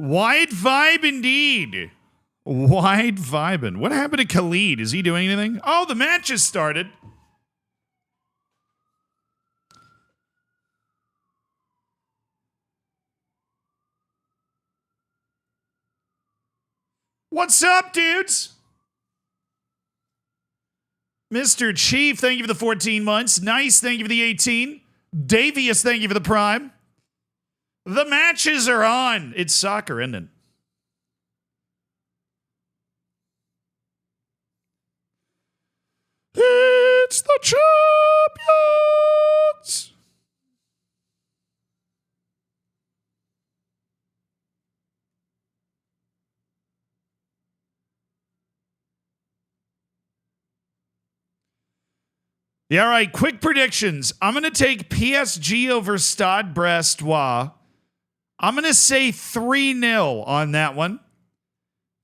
Wide vibe indeed. Wide vibin'. What happened to Khalid? Is he doing anything? Oh, the match has started. What's up, dudes? Mr. Chief, thank you for the 14 months. Nice, thank you for the 18. Davius, thank you for the prime. The matches are on. It's soccer, isn't it? It's the champions! Yeah, all right, quick predictions. I'm going to take PSG over Stade Brestois. I'm going to say 3-0 on that one.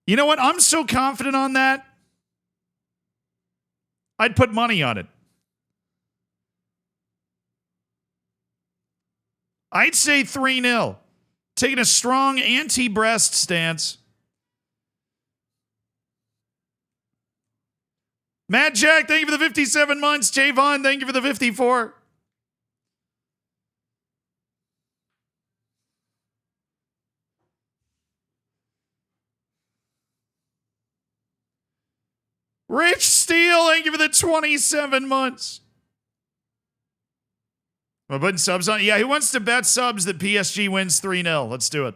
You know what? I'm so confident on that. I'd put money on it. I'd say 3-0. Taking a strong anti-Brest stance. Matt Jack, thank you for the 57 months. Javon, thank you for the 54. Rich Steele, thank you for the 27 months. Am I putting subs on? Yeah, who wants to bet subs that PSG wins 3-0? Let's do it.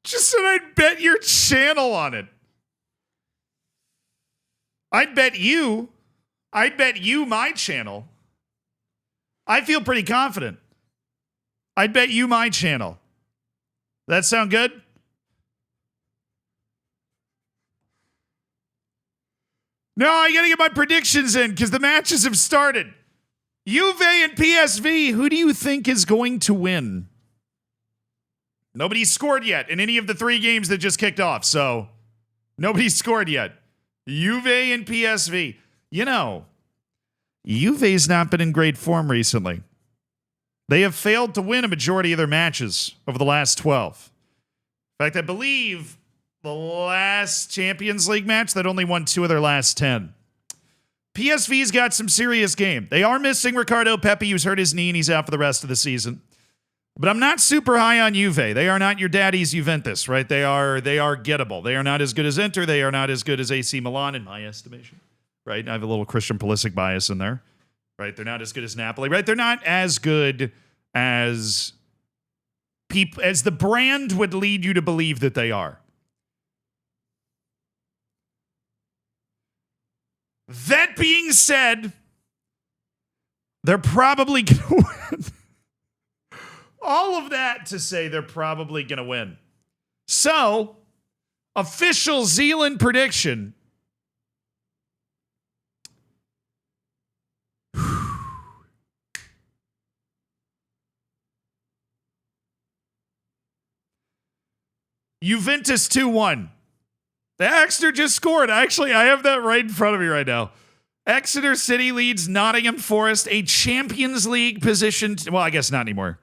Just said I'd bet your channel on it. I'd bet you my channel. I feel pretty confident. I'd bet you my channel. That sound good? No, I gotta get my predictions in because the matches have started. Juve and PSV, who do you think is going to win? Nobody's scored yet in any of the 3 games that just kicked off, so nobody's scored yet. Juve and PSV. You know, Juve's not been in great form recently. They have failed to win a majority of their matches over the last 12. In fact, I believe the last Champions League match, that only won 2 of their last 10. PSV's got some serious game. They are missing Ricardo Pepi, who's hurt his knee, and he's out for the rest of the season. But I'm not super high on Juve. They are not your daddy's Juventus, right? They are gettable. They are not as good as Inter. They are not as good as AC Milan, in my estimation. Right? I have a little Christian Pulisic bias in there. Right? They're not as good as Napoli. Right? They're not as good as the brand would lead you to believe that they are. That being said, they're probably going to win. All of that to say they're probably going to win. So, official Zealand prediction. Juventus 2-1. The Exeter just scored. Actually, I have that right in front of me right now. Exeter City leads Nottingham Forest, a Champions League position. Well, I guess not anymore.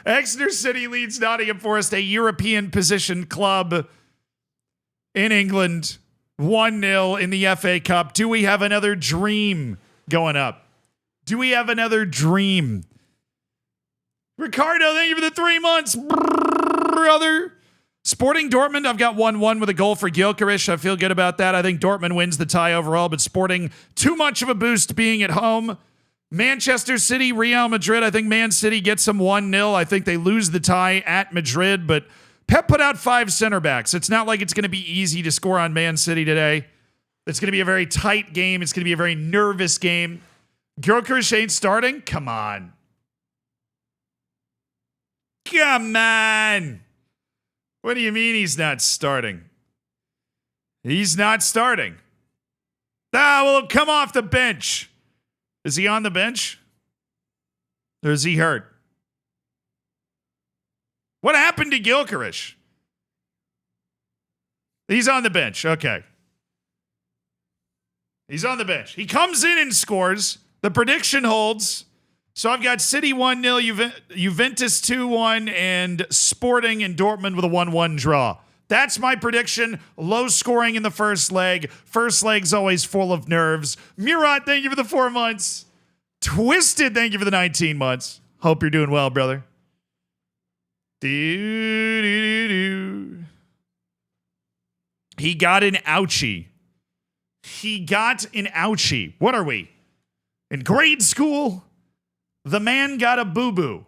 Exeter City leads Nottingham Forest, a European positioned club in England, 1-0 in the FA Cup. Do we have another dream going up? Do we have another dream? Ricardo, thank you for the 3 months, brother. Sporting Dortmund, I've got 1-1 with a goal for Gyökeres. I feel good about that. I think Dortmund wins the tie overall, but Sporting, too much of a boost being at home. Manchester City, Real Madrid. I think Man City gets them 1-0. I think they lose the tie at Madrid, but Pep put out 5 center backs. It's not like it's going to be easy to score on Man City today. It's going to be a very tight game. It's going to be a very nervous game. Gyökeres ain't starting? Come on. Come on. What do you mean he's not starting? He's not starting. Well, he'll come off the bench. Is he on the bench? Or is he hurt? What happened to Gyökeres? He's on the bench. Okay. He's on the bench. He comes in and scores. The prediction holds. So I've got City 1-0, Juventus 2-1, and Sporting and Dortmund with a 1-1 draw. That's my prediction. Low scoring in the first leg. First leg's always full of nerves. Murat, thank you for the 4 months. Twisted, thank you for the 19 months. Hope you're doing well, brother. He got an ouchie. He got an ouchie. What are we? In grade school? The man got a boo-boo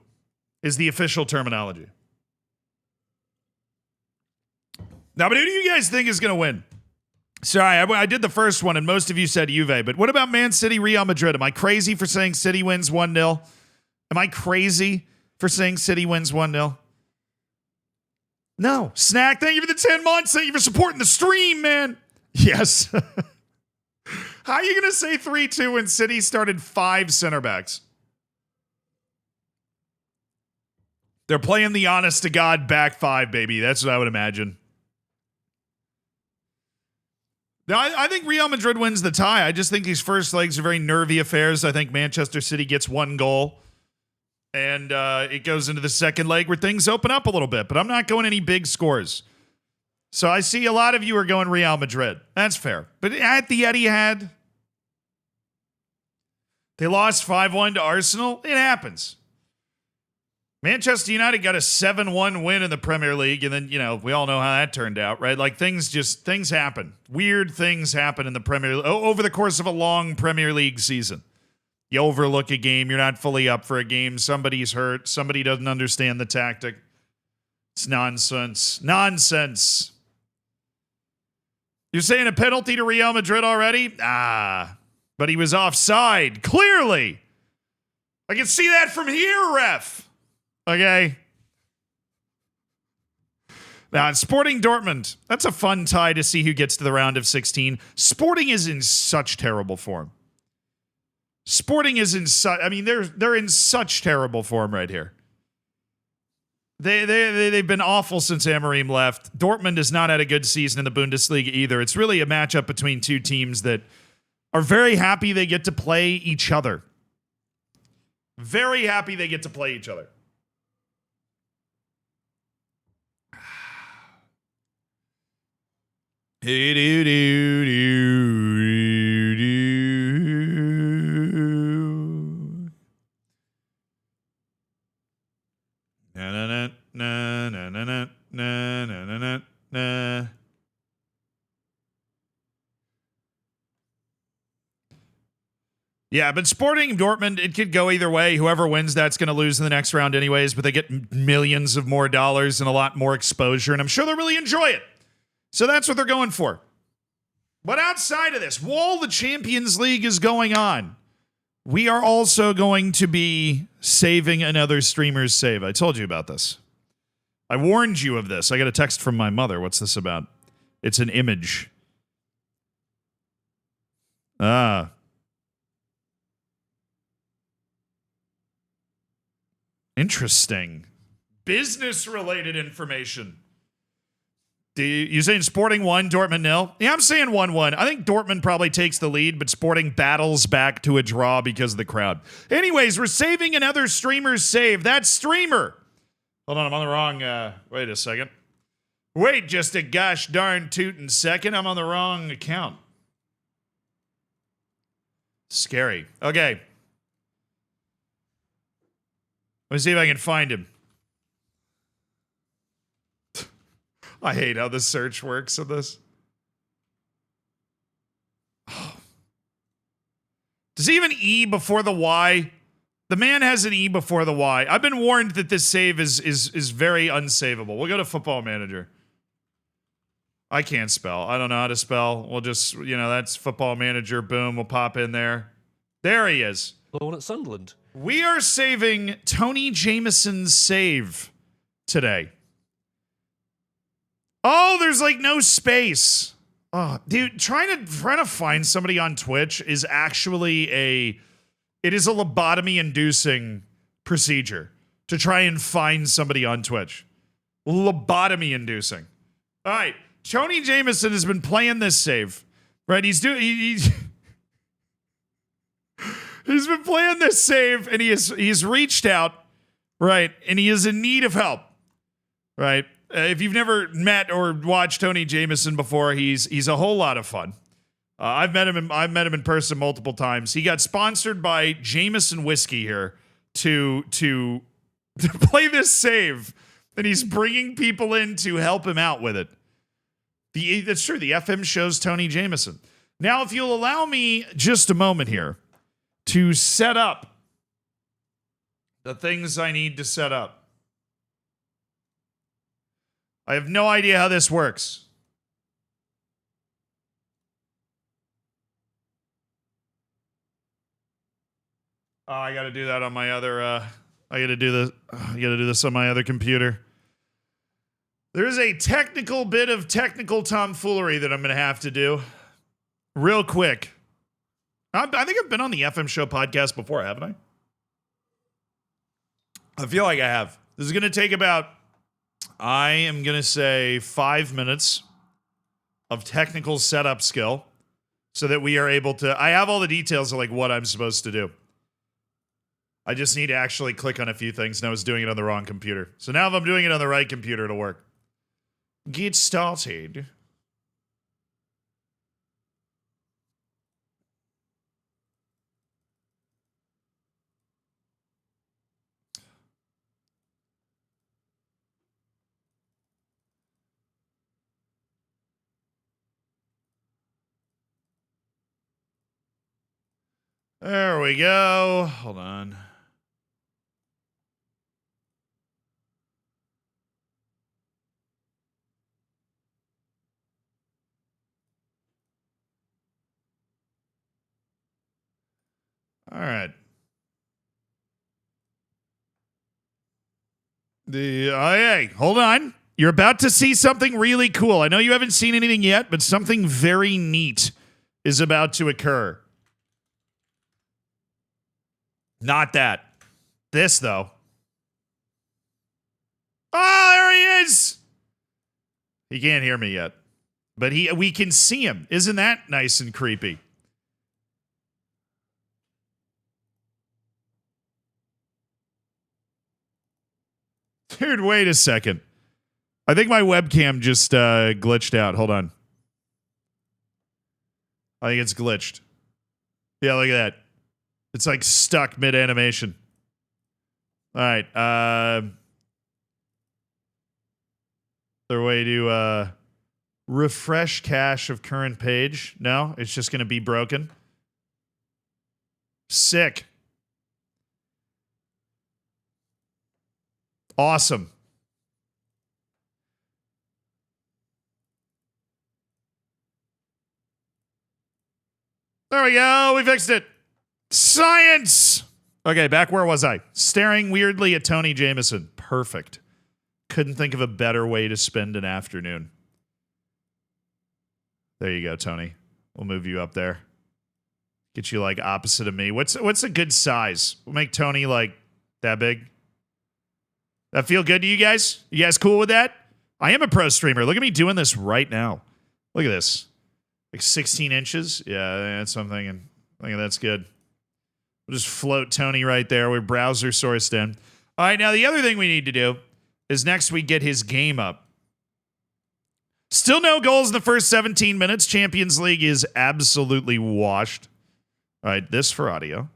is the official terminology. Now, but who do you guys think is going to win? Sorry, I did the first one, and most of you said Juve. But what about Man City, Real Madrid? Am I crazy for saying City wins 1-0? Am I crazy for saying City wins 1-0? No. Snack, thank you for the 10 months. Thank you for supporting the stream, man. Yes. How are you going to say 3-2 when City started 5 center backs? They're playing the honest-to-God back 5, baby. That's what I would imagine. Now, I think Real Madrid wins the tie. I just think these first legs are very nervy affairs. I think Manchester City gets 1 goal. And it goes into the second leg where things open up a little bit. But I'm not going any big scores. So I see a lot of you are going Real Madrid. That's fair. But at the Etihad, they lost 5-1 to Arsenal. It happens. Manchester United got a 7-1 win in the Premier League, and then, we all know how that turned out, right? Like, things happen. Weird things happen in the Premier League over the course of a long Premier League season. You overlook a game, you're not fully up for a game, somebody's hurt, somebody doesn't understand the tactic. It's nonsense. Nonsense. You're saying a penalty to Real Madrid already? But he was offside, clearly. I can see that from here, ref. Okay. Now, Sporting Dortmund. That's a fun tie to see who gets to the round of 16. Sporting is in such terrible form. Sporting is in such... they're in such terrible form right here. They've been awful since Amorim left. Dortmund has not had a good season in the Bundesliga either. It's really a matchup between two teams that are very happy they get to play each other. Very happy they get to play each other. Yeah, but Sporting Dortmund, it could go either way. Whoever wins, that's going to lose in the next round anyways, but they get millions of more dollars and a lot more exposure, and I'm sure they'll really enjoy it. So that's what they're going for. But outside of this, while the Champions League is going on, we are also going to be saving another streamer's save. I told you about this. I warned you of this. I got a text from my mother. What's this about? It's an image. Interesting. Business-related information. You saying Sporting 1, Dortmund 0? Yeah, I'm saying 1-1. I think Dortmund probably takes the lead, but Sporting battles back to a draw because of the crowd. Anyways, we're saving another streamer's save. That's streamer. Hold on, I'm on the wrong... wait a second. Wait just a gosh darn tootin' second. I'm on the wrong account. Scary. Okay. Let me see if I can find him. I hate how the search works on this. Oh. Does he have an E before the Y? The man has an E before the Y. I've been warned that this save is very unsavable. We'll go to Football Manager. I can't spell. I don't know how to spell. We'll just, that's Football Manager. Boom, we'll pop in there. There he is. Born at Sunderland. We are saving Tony Jameson's save today. Oh, there's like no space. Oh, dude, trying to find somebody on Twitch is actually it is a lobotomy-inducing procedure to try and find somebody on Twitch. Lobotomy-inducing. All right, Tony Jameson has been playing this save, right? He's been playing this save, and he's reached out, right? And he is in need of help, right? If you've never met or watched Tony Jameson before, he's a whole lot of fun. I've met him in person multiple times. He got sponsored by Jameson Whiskey here to play this save, and he's bringing people in to help him out with it. That's true. The FM shows Tony Jameson. Now, if you'll allow me just a moment here to set up the things I need to set up. I have no idea how this works. Oh, I got to do that on my other. I got to do this. I got to do this on my other computer. There's a technical bit of technical tomfoolery that I'm going to have to do real quick. I think I've been on the FM show podcast before, haven't I? I feel like I have. This is going to take about, I am going to say 5 minutes of technical setup skill so that we are able to, I have all the details of like what I'm supposed to do. I just need to actually click on a few things, and I was doing it on the wrong computer. So now if I'm doing it on the right computer, it'll work. Get started. There we go. Hold on. All right. Hey, hold on. You're about to see something really cool. I know you haven't seen anything yet, but something very neat is about to occur. Not that. This, though. Oh, there he is! He can't hear me yet. But we can see him. Isn't that nice and creepy? Dude, wait a second. I think my webcam just glitched out. Hold on. I think it's glitched. Yeah, look at that. It's like stuck mid-animation. All right. Their way to refresh cache of current page. No, it's just going to be broken. Sick. Awesome. There we go. We fixed it. Science! Okay, back where was I? Staring weirdly at Tony Jameson. Perfect. Couldn't think of a better way to spend an afternoon. There you go, Tony. We'll move you up there. Get you like opposite of me. What's a good size? We'll make Tony like that big. That feel good to you guys? You guys cool with that? I am a pro streamer. Look at me doing this right now. Look at this. Like 16 inches? Yeah, that's what I'm thinking. I think that's good. We'll just float Tony right there. We're browser sourced in. All right, now the other thing we need to do is next we get his game up. Still no goals in the first 17 minutes. Champions League is absolutely washed. All right, this for audio.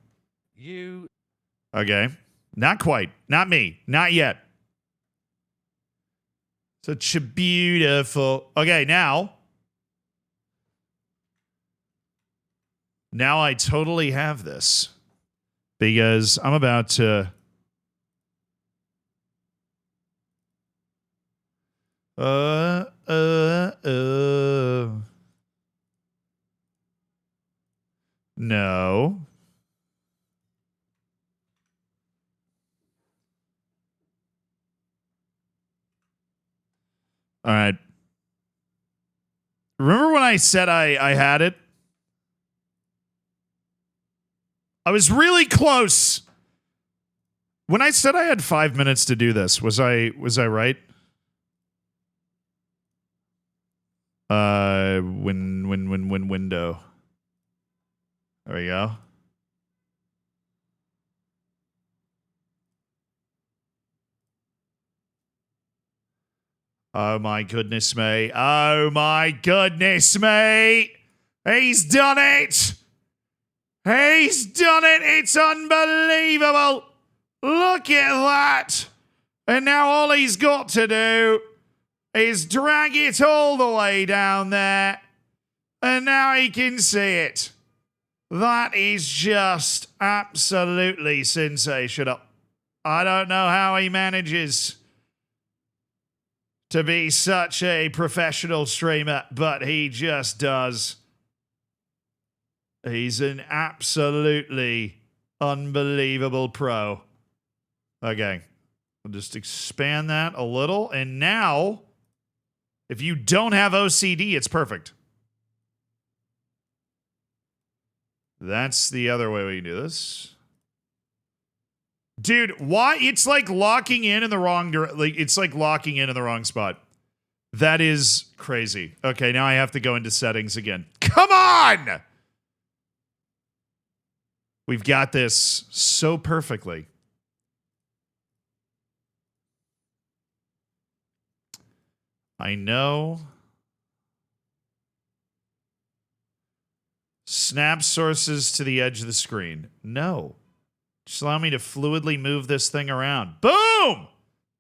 Okay. Not quite. Not me. Not yet. Such a beautiful... Okay, now I totally have this. Because I'm about to... No. All right. Remember when I said I had it? I was really close. When I said I had 5 minutes to do this, was I right? Window. There we go. Oh my goodness me. Oh my goodness me. He's done it. He's done it. It's unbelievable. Look at that. And now all he's got to do is drag it all the way down there. And now he can see it. That is just absolutely sensational. I don't know how he manages to be such a professional streamer, but he just does. He's an absolutely unbelievable pro. Okay, I'll just expand that a little. And now, if you don't have OCD, it's perfect. That's the other way we can do this. Dude, why? It's like locking in the wrong it's like locking in the wrong spot. That is crazy. Okay, now I have to go into settings again. Come on! We've got this so perfectly. I know. Snap sources to the edge of the screen. No. Just allow me to fluidly move this thing around. Boom!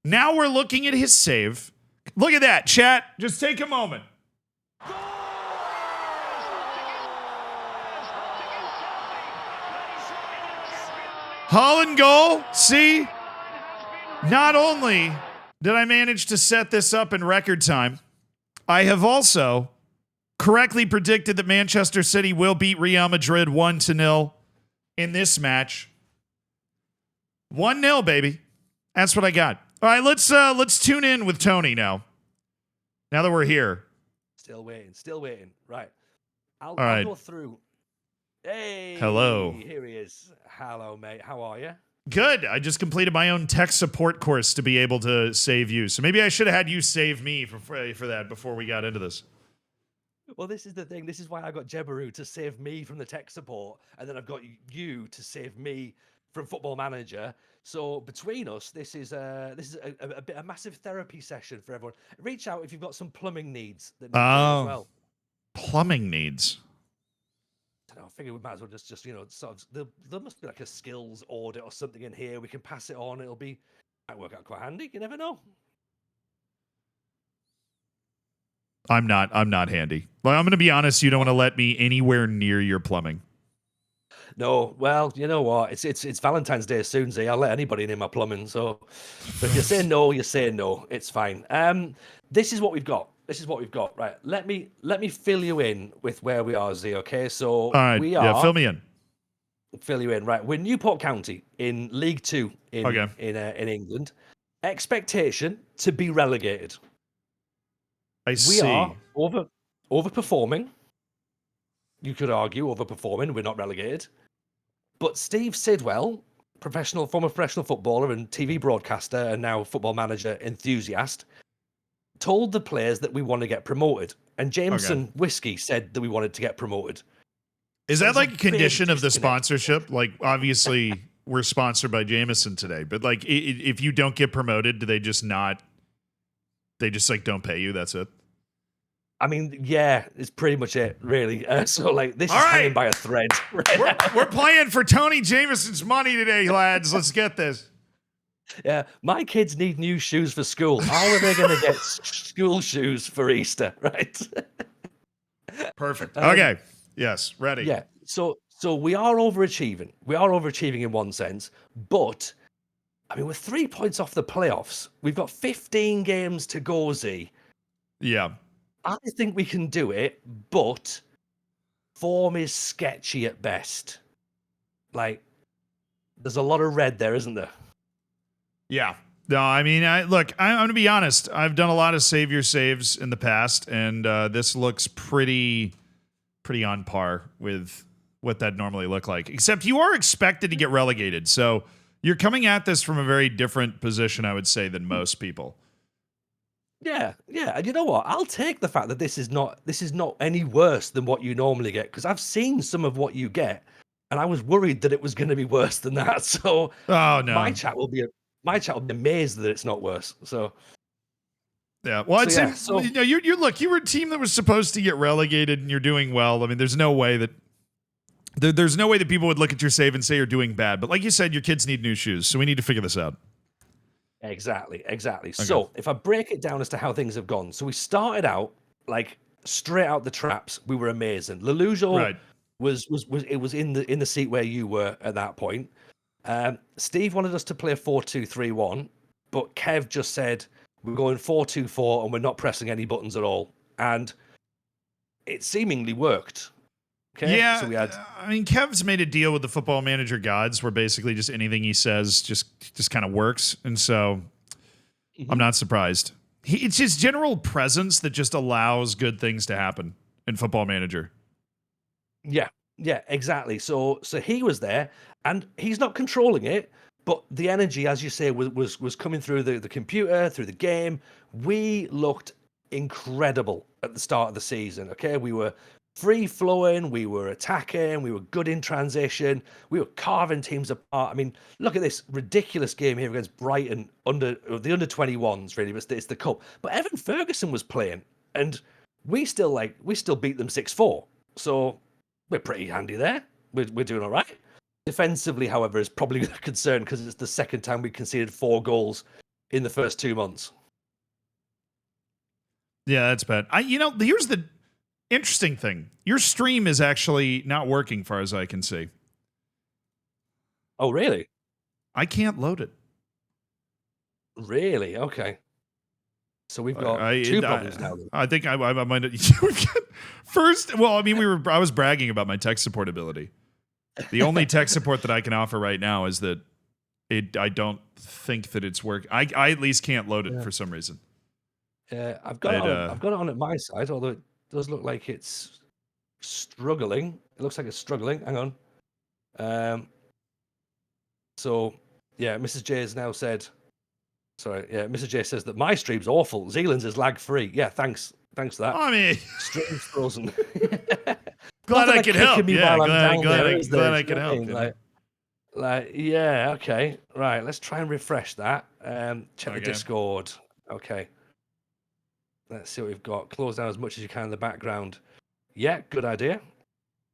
Now we're looking at his save. Look at that, chat. Just take a moment. Holland goal. See? Not only did I manage to set this up in record time, I have also correctly predicted that Manchester City will beat Real Madrid 1-0 in this match. 1-0, baby. That's what I got. All right, let's tune in with Tony now. Now that we're here. Still waiting. Right. I'll go through. Hey. Hello. Here he is. Hello, mate. How are you? Good. I just completed my own tech support course to be able to save you. So maybe I should have had you save me for that before we got into this. Well, this is the thing. This is why I got Jebaru to save me from the tech support, and then I've got you to save me from Football Manager. So between us, this is a massive therapy session for everyone. Reach out if you've got some plumbing needs that need doing as well. Plumbing needs. I don't know, I figure we might as well just sort of there must be like a skills audit or something in here. We can pass it on. Might work out quite handy. You never know. I'm not handy. Well, I'm going to be honest. You don't want to let me anywhere near your plumbing. No, well, you know what? It's Valentine's Day soon, Z. I'll let anybody in my plumbing. So, but if you say no, you say no. It's fine. This is what we've got. Right. Let me fill you in with where we are, Z. Okay. So all right. We are. Yeah, fill me in. Fill you in. Right. We're Newport County in League Two in England. Expectation to be relegated. I see. We are overperforming. You could argue overperforming. We're not relegated. But Steve Sidwell, former professional footballer and TV broadcaster and now Football Manager enthusiast, told the players that we want to get promoted. And Jameson Whiskey said that we wanted to get promoted. Is that like a condition of the sponsorship? Like, obviously, we're sponsored by Jameson today, but like, if you don't get promoted, do they just not? They just like don't pay you. That's it. I mean, yeah, it's pretty much it, really. So like, this is hanging by a thread. We're playing for Tony Jameson's money today, lads. Let's get this. Yeah, my kids need new shoes for school. How are they going to get school shoes for Easter, right? Perfect. Okay. Yes, ready. Yeah. So we are overachieving. We are overachieving in one sense, but I mean, we're 3 points off the playoffs. We've got 15 games to go, Z. Yeah. I think we can do it, but form is sketchy at best. Like, there's a lot of red there, isn't there? Yeah. No, I mean, I'm going to be honest. I've done a lot of save your saves in the past, and this looks pretty on par with what that normally look like. Except you are expected to get relegated, so you're coming at this from a very different position, I would say, than most people. Yeah, yeah, and you know what? I'll take the fact that this is not any worse than what you normally get because I've seen some of what you get, and I was worried that it was going to be worse than that. So Oh my no. chat will be my chat will be amazed that it's not worse. Yeah. Well, So I'd say yeah, so you look. You were a team that was supposed to get relegated, and you're doing well. I mean, there's no way that there's no way that people would look at your save and say you're doing bad. But like you said, your kids need new shoes, so we need to figure this out. exactly. Okay. So if I break it down as to how things have gone, so we started out like straight out the traps. We were amazing. Lelujo Right. was in the seat where you were at that point. Steve wanted us to play a 4-2-3-1, but Kev just said we're going 4-2-4 and we're not pressing any buttons at all. And it seemingly worked. Okay. Yeah, So we had I mean, Kev's made a deal with the Football Manager gods where basically just anything he says just kind of works, and so I'm Mhm. not surprised. It's his general presence that just allows good things to happen in Football Manager. Yeah, yeah, exactly. So he was there, and he's not controlling it, but the energy, as you say, was coming through the computer, through the game. We looked incredible at the start of the season. Okay, we were free flowing, we were attacking, we were good in transition, we were carving teams apart. I mean, look at this ridiculous game here against Brighton under the under 21s, really, but it's the cup. But Evan Ferguson was playing, and we still beat them 6-4. So we're pretty handy there. We're doing all right. Defensively, however, is probably a concern because it's the second time we conceded 4 goals in the first 2 months. Yeah, that's bad. Here's the interesting thing. Your stream is actually not working, far as I can see. Oh, really? I can't load it. Really? Okay. So we've got two problems now. Then. I think I might. First, well, I mean, I was bragging about my tech support ability. The only tech support that I can offer right now is that I don't think that it's working. I at least can't load it for some reason. I've got it on at my side, although it does look like it's struggling. It looks like it's struggling. Hang on. So yeah, Mrs. J has now said. Sorry, yeah, Mrs. J says that my stream's awful. Zealand's is lag free. Yeah, thanks for that. I mean, Stream's frozen. glad I could help. Me Yeah, while I'm glad down there, glad I you could know what I help. mean? Like, yeah, okay, right. Let's try and refresh that. Check the Okay. Discord. Okay. Let's see what we've got. Close down as much as you can in the background. Yeah, good idea.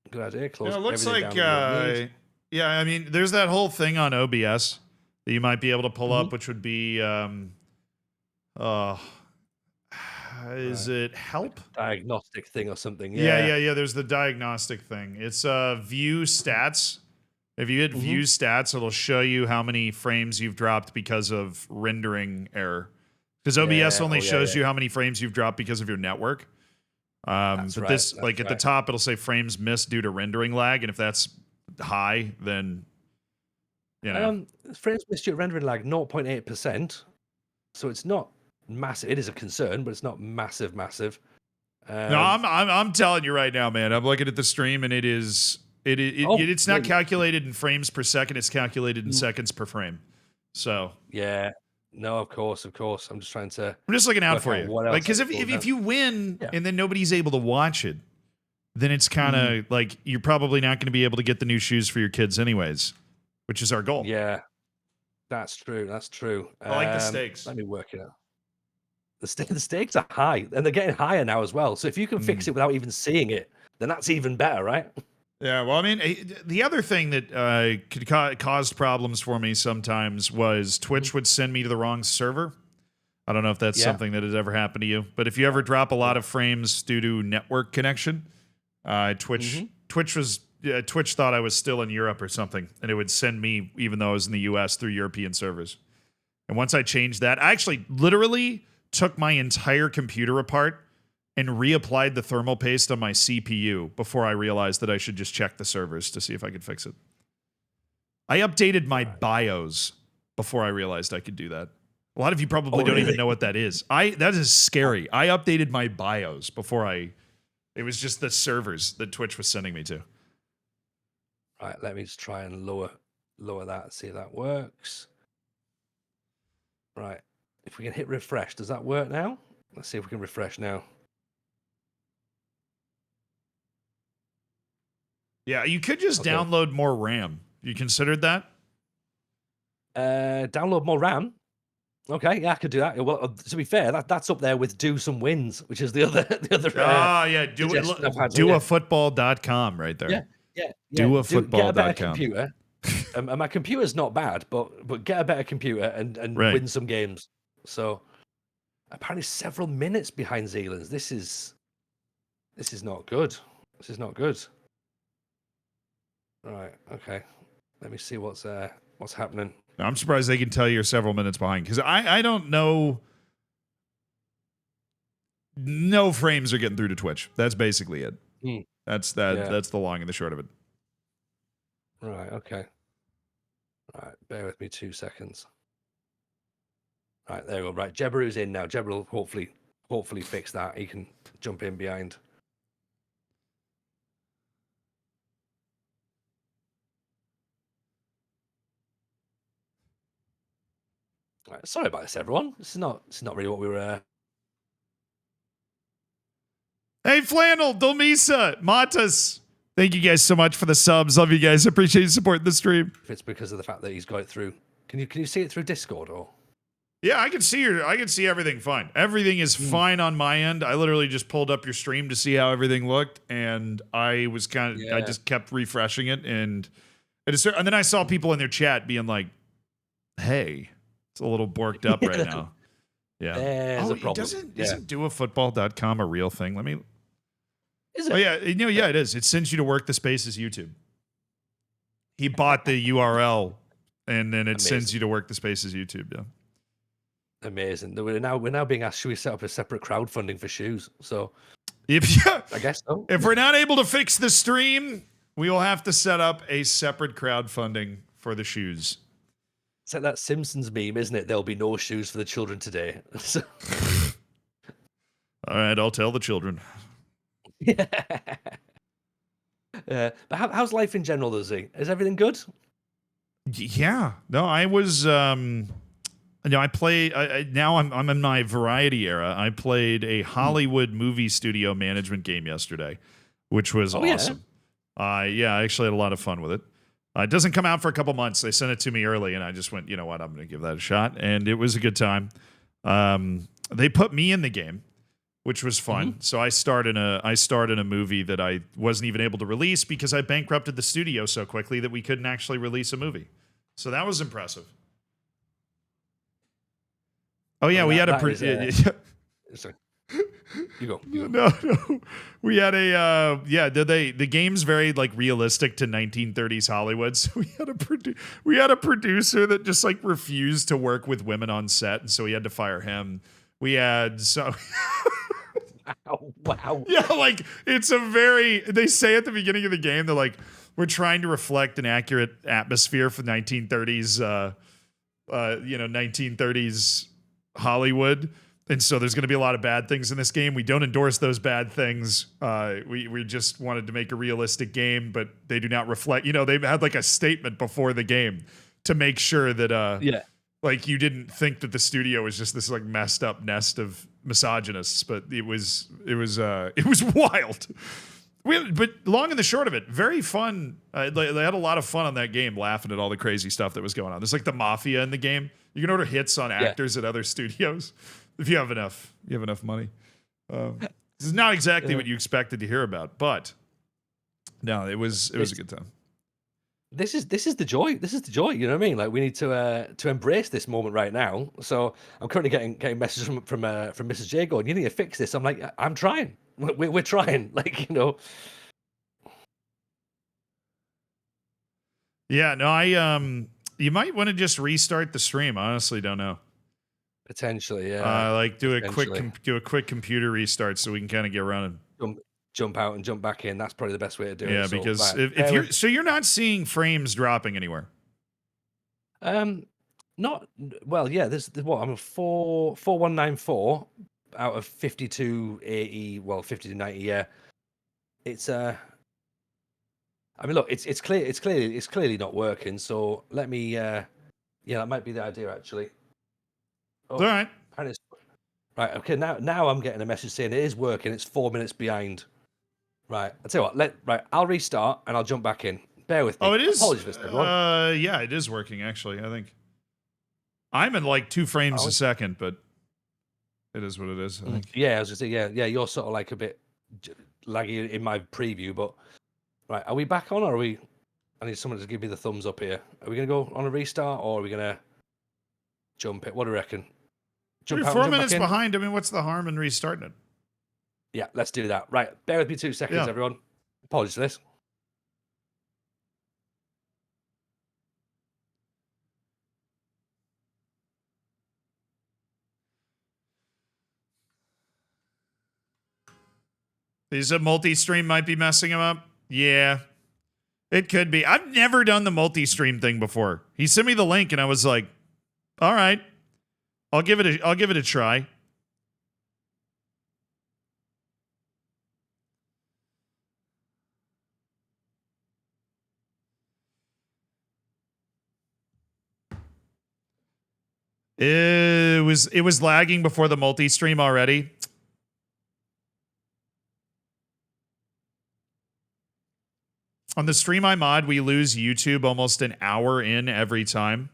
Good idea. Close It looks everything like, down we don't need. yeah. I mean, there's that whole thing on OBS that you might be able to pull Mhm. up, which would be, is it help? Diagnostic thing or something. Yeah. There's the diagnostic thing. It's view stats. If you hit view stats, it'll show you how many frames you've dropped because of rendering error. Because OBS Yeah. only Oh, yeah, shows yeah. you how many frames you've dropped because of your network. That's But right. this, That's like at the right. top, it'll say frames missed due to rendering lag, and if that's high, then Frames missed due to rendering lag 0.8%. So it's not massive. It is a concern, but it's not massive. No, I'm telling you right now, man. I'm looking at the stream, and it's not calculated in frames per second. It's calculated in seconds per frame. So yeah, no, of course. I'm just trying to I'm just looking out work for out you, what like else. because if you win Yeah. and then nobody's able to watch it, then it's kind of like you're probably not going to be able to get the new shoes for your kids anyways, which is our goal. Yeah, that's true. I like the stakes. Let me work it out. The stakes are high, and they're getting higher now as well. So if you can fix it without even seeing it, then that's even better, right? Yeah, well, I mean, the other thing that could caused problems for me sometimes was Twitch would send me to the wrong server. I don't know if that's Yeah. something that has ever happened to you, but if you ever drop a lot of frames due to network connection, Twitch thought I was still in Europe or something, and it would send me even though I was in the US through European servers. And once I changed that, I actually literally took my entire computer apart and reapplied the thermal paste on my CPU before I realized that I should just check the servers to see if I could fix it. I updated my BIOS before I realized I could do that. A lot of you probably don't even know what that is. That is scary. I updated my BIOS before it was just the servers that Twitch was sending me to. Right, let me just try and lower that, see if that works. Right. If we can hit refresh, does that work now? Let's see if we can refresh now. Yeah, you could just download more RAM. You considered that? Download more RAM. Okay, yeah, I could do that. Well, to be fair, that's up there with Do Some Wins, which is the other yeah, suggestion I've had. doafootball.com right there. Yeah. Doafootball.com. Get a better computer. And my computer's not bad, but get a better computer and win some games. So apparently several minutes behind Zealand's. This is not good. This is not good. Right. Okay. Let me see what's happening. I'm surprised they can tell you're several minutes behind because I don't know. No frames are getting through to Twitch. That's basically it. That's that. Yeah. That's the long and the short of it. Right. Okay. All right. Bear with me 2 seconds. All right. There we go. Right. Jeberu's in now. Jeberu will hopefully fix that. He can jump in behind. Right, sorry about this, everyone. This is not really what we were. Hey, Flannel, Dolmisa, Matas. Thank you guys so much for the subs. Love you guys. Appreciate you supporting the stream. If it's because of the fact that he's got it through, can you see it through Discord or? Yeah, I can see everything fine. Everything is fine on my end. I literally just pulled up your stream to see how everything looked, and I was I just kept refreshing it, and then I saw people in their chat being like, "Hey, it's a little borked up right now." Yeah. There's a problem. Isn't doafootball.com a real thing? Let me. Is it? Oh yeah, yeah, it is. It sends you to Work the Spaces YouTube. He bought the URL, and then it sends you to Work the Spaces YouTube. Yeah. Amazing. We're now being asked, should we set up a separate crowdfunding for shoes? So, I guess so. If we're not able to fix the stream, we will have to set up a separate crowdfunding for the shoes. It's like that Simpsons meme, isn't it? There'll be no shoes for the children today. All right, I'll tell the children. Yeah. But how's life in general, though, Z? Is everything good? Yeah. No, I was. I play. Now I'm in my variety era. I played a Hollywood movie studio management game yesterday, which was awesome. Yeah, I actually had a lot of fun with it. It doesn't come out for a couple months. They sent it to me early, and I just went, you know what, I'm going to give that a shot. And it was a good time. They put me in the game, which was fun. So I starred in a movie that I wasn't even able to release because I bankrupted the studio so quickly that we couldn't actually release a movie. So that was impressive. Oh yeah, we had Sorry. You go. No. We had the game's very like realistic to 1930s Hollywood. So we had a producer that just like refused to work with women on set, and so we had to fire him. We had Wow. Yeah, like it's they say at the beginning of the game, they're like, we're trying to reflect an accurate atmosphere for 1930s 1930s Hollywood. And so there's going to be a lot of bad things in this game. We don't endorse those bad things. We just wanted to make a realistic game, but they do not reflect. They've had like a statement before the game to make sure that like you didn't think that the studio was just this like messed up nest of misogynists, but it was wild. But long and the short of it, very fun. They had a lot of fun on that game, laughing at all the crazy stuff that was going on. There's like the mafia in the game. You can order hits on actors at other studios. If you have enough money. This is not exactly what you expected to hear about, but no, it was a good time. This is the joy. This is the joy. You know what I mean? Like we need to embrace this moment right now. So I'm currently getting messages from Mrs. J going, you need to fix this. I'm like, I'm trying. We're trying. Like Yeah. No, you might want to just restart the stream. I honestly don't know. Potentially, yeah. Like do a quick computer restart so we can kind of get running. Jump out and jump back in. That's probably the best way to do it. Yeah, because if you're not seeing frames dropping anywhere. Not well. Yeah, there's what I'm 4194 out of 5280. Well, 50 to 90. Yeah, it's I mean, look, it's clearly not working. So let me. Yeah, that might be the idea actually. All right. Right, Right, okay, now I'm getting a message saying it is working. It's 4 minutes behind. Right, I'll tell you what, I'll restart and I'll jump back in. Bear with me. Oh, it is. Apologies for this, everyone. Yeah, it is working, actually, I think. I'm at like 2 frames a second, but it is what it is, I think. Yeah, I was going to say, yeah, you're sort of like a bit laggy in my preview, but... Right, are we back on, or are we... I need someone to give me the thumbs up here. Are we going to go on a restart, or are we going to jump it? What do you reckon? You're 4 minutes behind. I mean, what's the harm in restarting it? Yeah, let's do that. Right, bear with me 2 seconds, everyone. Apologies for this. Is a multi-stream might be messing him up? Yeah, it could be. I've never done the multi-stream thing before. He sent me the link, and I was like, "All right, I'll give it a try." It was lagging before the multi-stream already. On the stream I mod, we lose YouTube almost an hour in every time.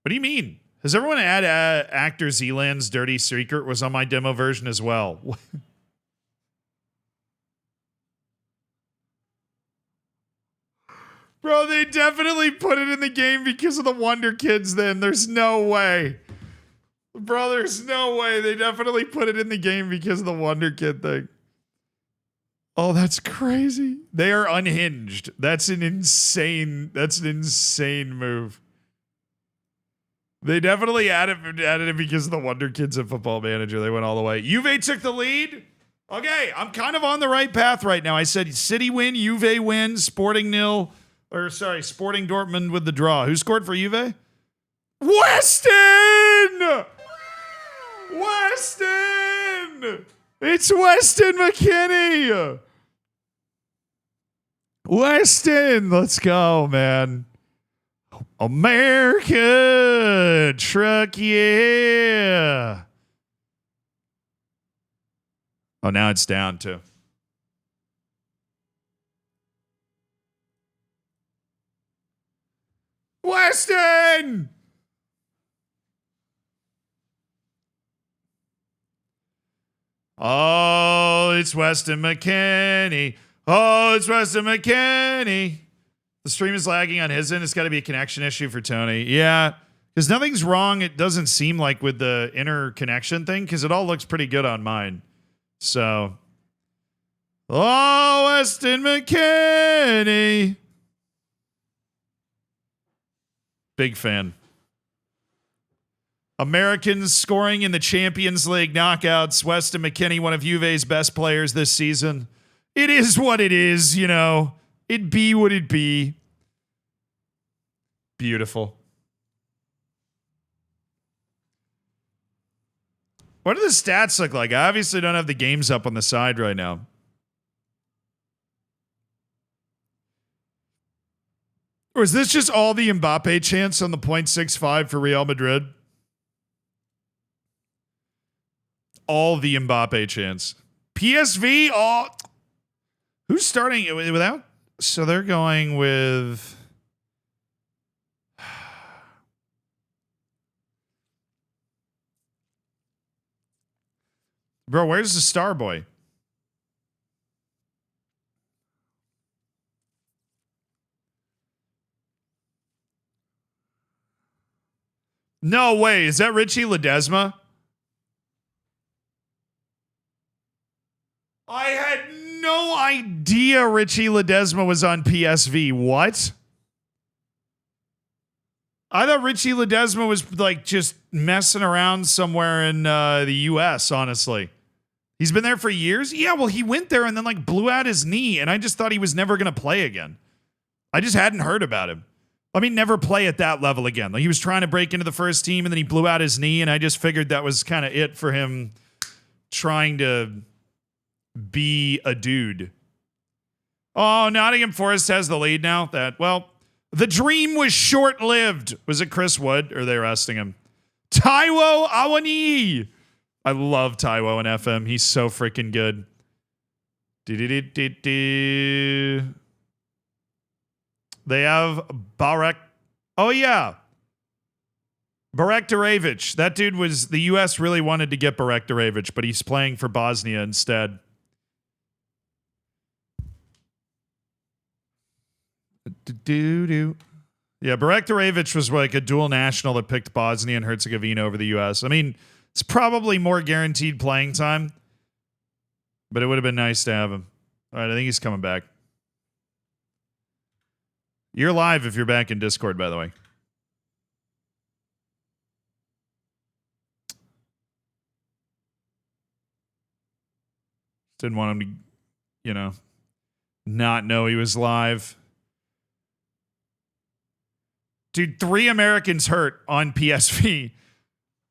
What do you mean? Has everyone had actor Zealand's Dirty Secret was on my demo version as well? Bro, they definitely put it in the game because of the Wonder Kids then. There's no way. Bro, there's no way. They definitely put it in the game because of the Wonder Kid thing. Oh, that's crazy. They are unhinged. That's an insane move. They definitely added it because of the Wonder Kids and Football Manager. They went all the way. Juve took the lead. Okay, I'm kind of on the right path right now. I said City win, Juve win, Sporting Dortmund with the draw. Who scored for Juve? Weston! Weston! It's Weston McKennie! Weston! Let's go, man. America! Truck, yeah! Oh, now it's down too. Weston! Oh, it's Weston McKennie. Oh, it's Weston McKennie. The stream is lagging on his end. It's got to be a connection issue for Tony. Yeah, because nothing's wrong. It doesn't seem like with the interconnection thing because it all looks pretty good on mine. So, oh, Weston McKennie. Big fan. Americans scoring in the Champions League knockouts. Weston McKennie, one of Juve's best players this season. It is what it is, you know. It be what it be. Beautiful. What do the stats look like? I obviously don't have the games up on the side right now. Or is this just all the Mbappe chance on the 0.65 for Real Madrid? All the Mbappe chance. PSV, oh. Who's starting without? So they're going with... Bro, where's the star boy? No way. Is that Richie Ledesma? I had no idea Richie Ledesma was on PSV. What? I thought Richie Ledesma was like just messing around somewhere in the US, honestly. He's been there for years? Yeah, well, he went there and then like blew out his knee, and I just thought he was never going to play again. I just hadn't heard about him. I mean, never play at that level again. Like he was trying to break into the first team and then he blew out his knee, and I just figured that was kind of it for him trying to be a dude. Oh, Nottingham Forest has the lead now. The dream was short-lived. Was it Chris Wood? Or are they arresting him? Taiwo Awani. I love Taiwo in FM. He's so freaking good. They have Barek. Oh, yeah. Barek Durevic. That dude was, the U.S. really wanted to get Barek Durevic, but he's playing for Bosnia instead. Yeah, Barek Durevic was like a dual national that picked Bosnia and Herzegovina over the U.S. I mean, it's probably more guaranteed playing time, but it would have been nice to have him. All right, I think he's coming back. You're live if you're back in Discord, by the way. Didn't want him to, not know he was live. Dude, 3 Americans hurt on PSV.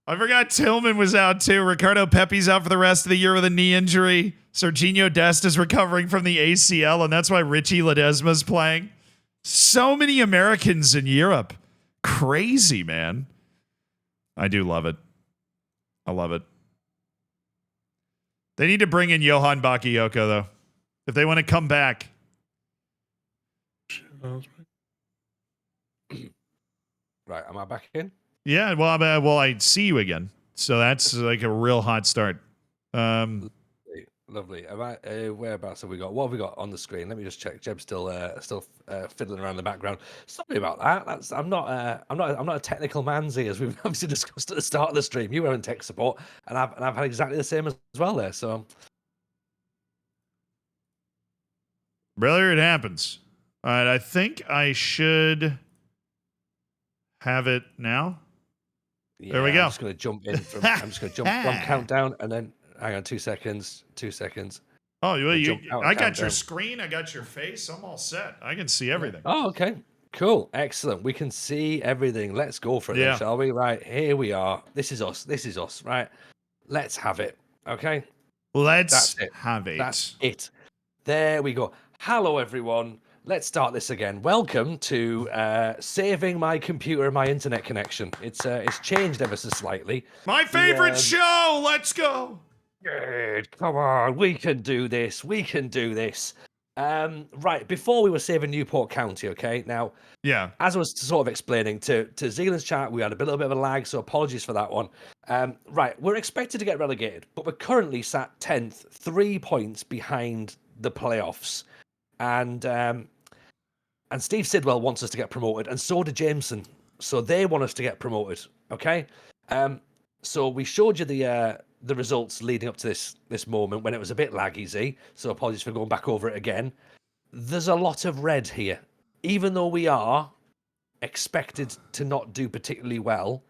I forgot Tillman was out too. Ricardo Pepe's out for the rest of the year with a knee injury. Serginho Dest is recovering from the ACL, and that's why Richie Ledesma's playing. So many Americans in Europe. Crazy, man. I do love it. I love it. They need to bring in Johan Bakayoko, though, if they want to come back. Right, am I back in? Yeah, well, I see you again. So that's like a real hot start. Lovely. Am I, whereabouts have we got? What have we got on the screen? Let me just check. Jeb's still fiddling around in the background. Sorry about that. I'm not a technical manzy, as we've obviously discussed at the start of the stream. You were in tech support, and I've had exactly the same as well there. So, brother, it happens. All right, I think I should have it now. yeah, There we go. I'm just going to jump in. I'm just going to jump from countdown, and then hang on 2 seconds. 2 seconds. Oh, well, I got countdown. your screen. I got your face. I'm all set. I can see everything. Oh, okay. Cool. Excellent. We can see everything. Let's go for it, then, shall we? Right, here we are. This is us. This is us. Right. Let's have it. Okay. Let's have it. That's it. There we go. Hello, everyone. Let's start this again. Welcome to saving my computer and my internet connection. It's changed ever so slightly. My favorite show. Let's go. Good. Come on. We can do this. We can do this. Right. Before we were saving Newport County, okay? Now, yeah, as I was sort of explaining to Zealand's chat, we had a little bit of a lag, so apologies for that one. Right. We're expected to get relegated, but we're currently sat 10th, 3 points behind the playoffs. And Steve Sidwell wants us to get promoted, and so did Jameson. So they want us to get promoted. Okay. So we showed you the results leading up to this moment when it was a bit laggy, Z. So apologies for going back over it again. There's a lot of red here, even though we are expected to not do particularly well.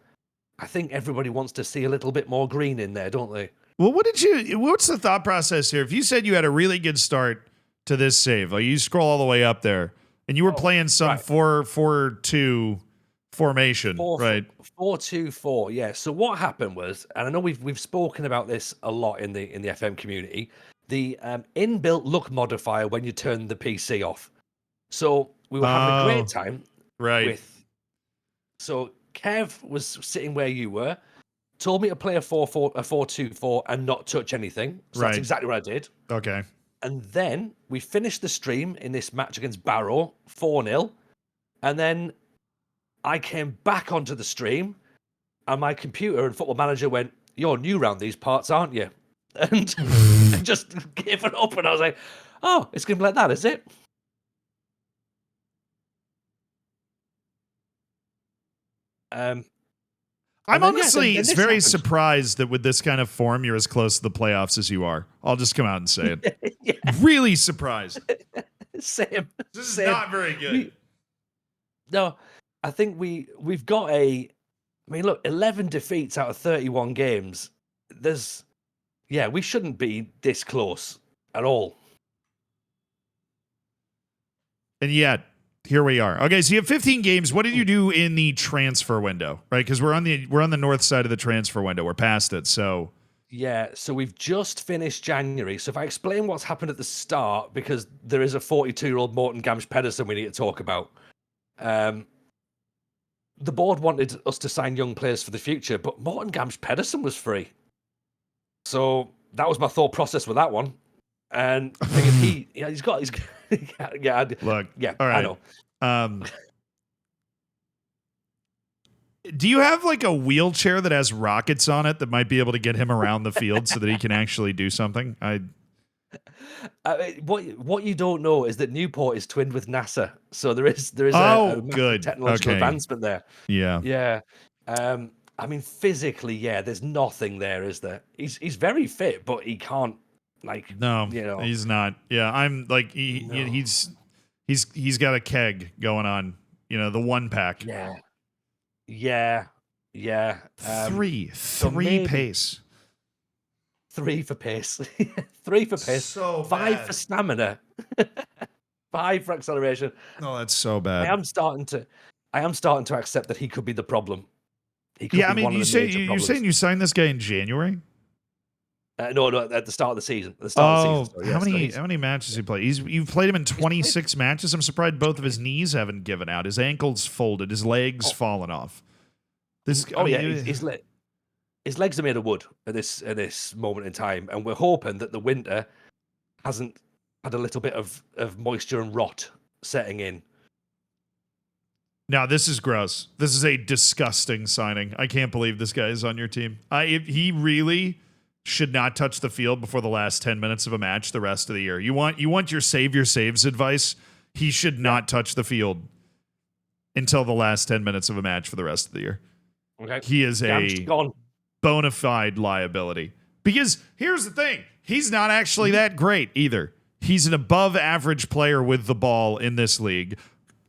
I think everybody wants to see a little bit more green in there, don't they? Well, what's the thought process here? If you said you had a really good start to this save, like you scroll all the way up there, and you were playing some 4-4-2 formation, right? 4-2-4, yeah. So what happened was, and I know we've spoken about this a lot in the FM community, the inbuilt look modifier when you turn the PC off. So we were having a great time, right? So Kev was sitting where you were, told me to play a 4-2-4 and not touch anything. So that's exactly what I did. Okay. And then we finished the stream in this match against Barrow, 4-0. And then I came back onto the stream, and my computer and Football Manager went, "You're new round these parts, aren't you?" And I just gave it up, and I was like, "Oh, it's going to be like that, is it?" I'm honestly very surprised that with this kind of form, you're as close to the playoffs as you are. I'll just come out and say it. Yeah. Really surprised. Same. This is not very good. No, I think we've got I mean, look, 11 defeats out of 31 games. We shouldn't be this close at all. And yet, here we are. Okay, so you have 15 games. What did you do in the transfer window? Right, because we're on the north side of the transfer window. We're past it. So yeah, so we've just finished January. So if I explain what's happened at the start, because there is a 42-year-old Morten Gamsch Pedersen we need to talk about. the board wanted us to sign young players for the future, but Morten Gamst Pedersen was free. So that was my thought process with that one. And thinking he's got yeah, Look, yeah, all right. I know. Do you have like a wheelchair that has rockets on it that might be able to get him around the field so that he can actually do something? What you don't know is that Newport is twinned with NASA, so there is a massive good technological advancement there. Yeah. I mean, physically, there's nothing there, is there? He's very fit, but he can't No, he's not. Yeah, I'm like he's got a keg going on. The one pack. Yeah. Three pace. 3 for pace. 3 for pace. So 5 bad. for stamina. 5 for acceleration. Oh, that's so bad. I am starting to accept that he could be the problem. He could Yeah, be I mean, you're saying you signed this guy in January? No, at the start of the season. At the start of the season. How many matches has he played? You've played him in 26 matches. I'm surprised both of his knees haven't given out. His ankles folded. His legs fallen off. His legs are made of wood at this moment in time, and we're hoping that the winter hasn't had a little bit of moisture and rot setting in. Now, this is gross. This is a disgusting signing. I can't believe this guy is on your team. He really should not touch the field before the last 10 minutes of a match the rest of the year. You want your save your saves advice? He should not touch the field until the last 10 minutes of a match for the rest of the year. Okay. He is a bona fide liability. Because here's the thing. He's not actually that great either. He's an above average player with the ball in this league.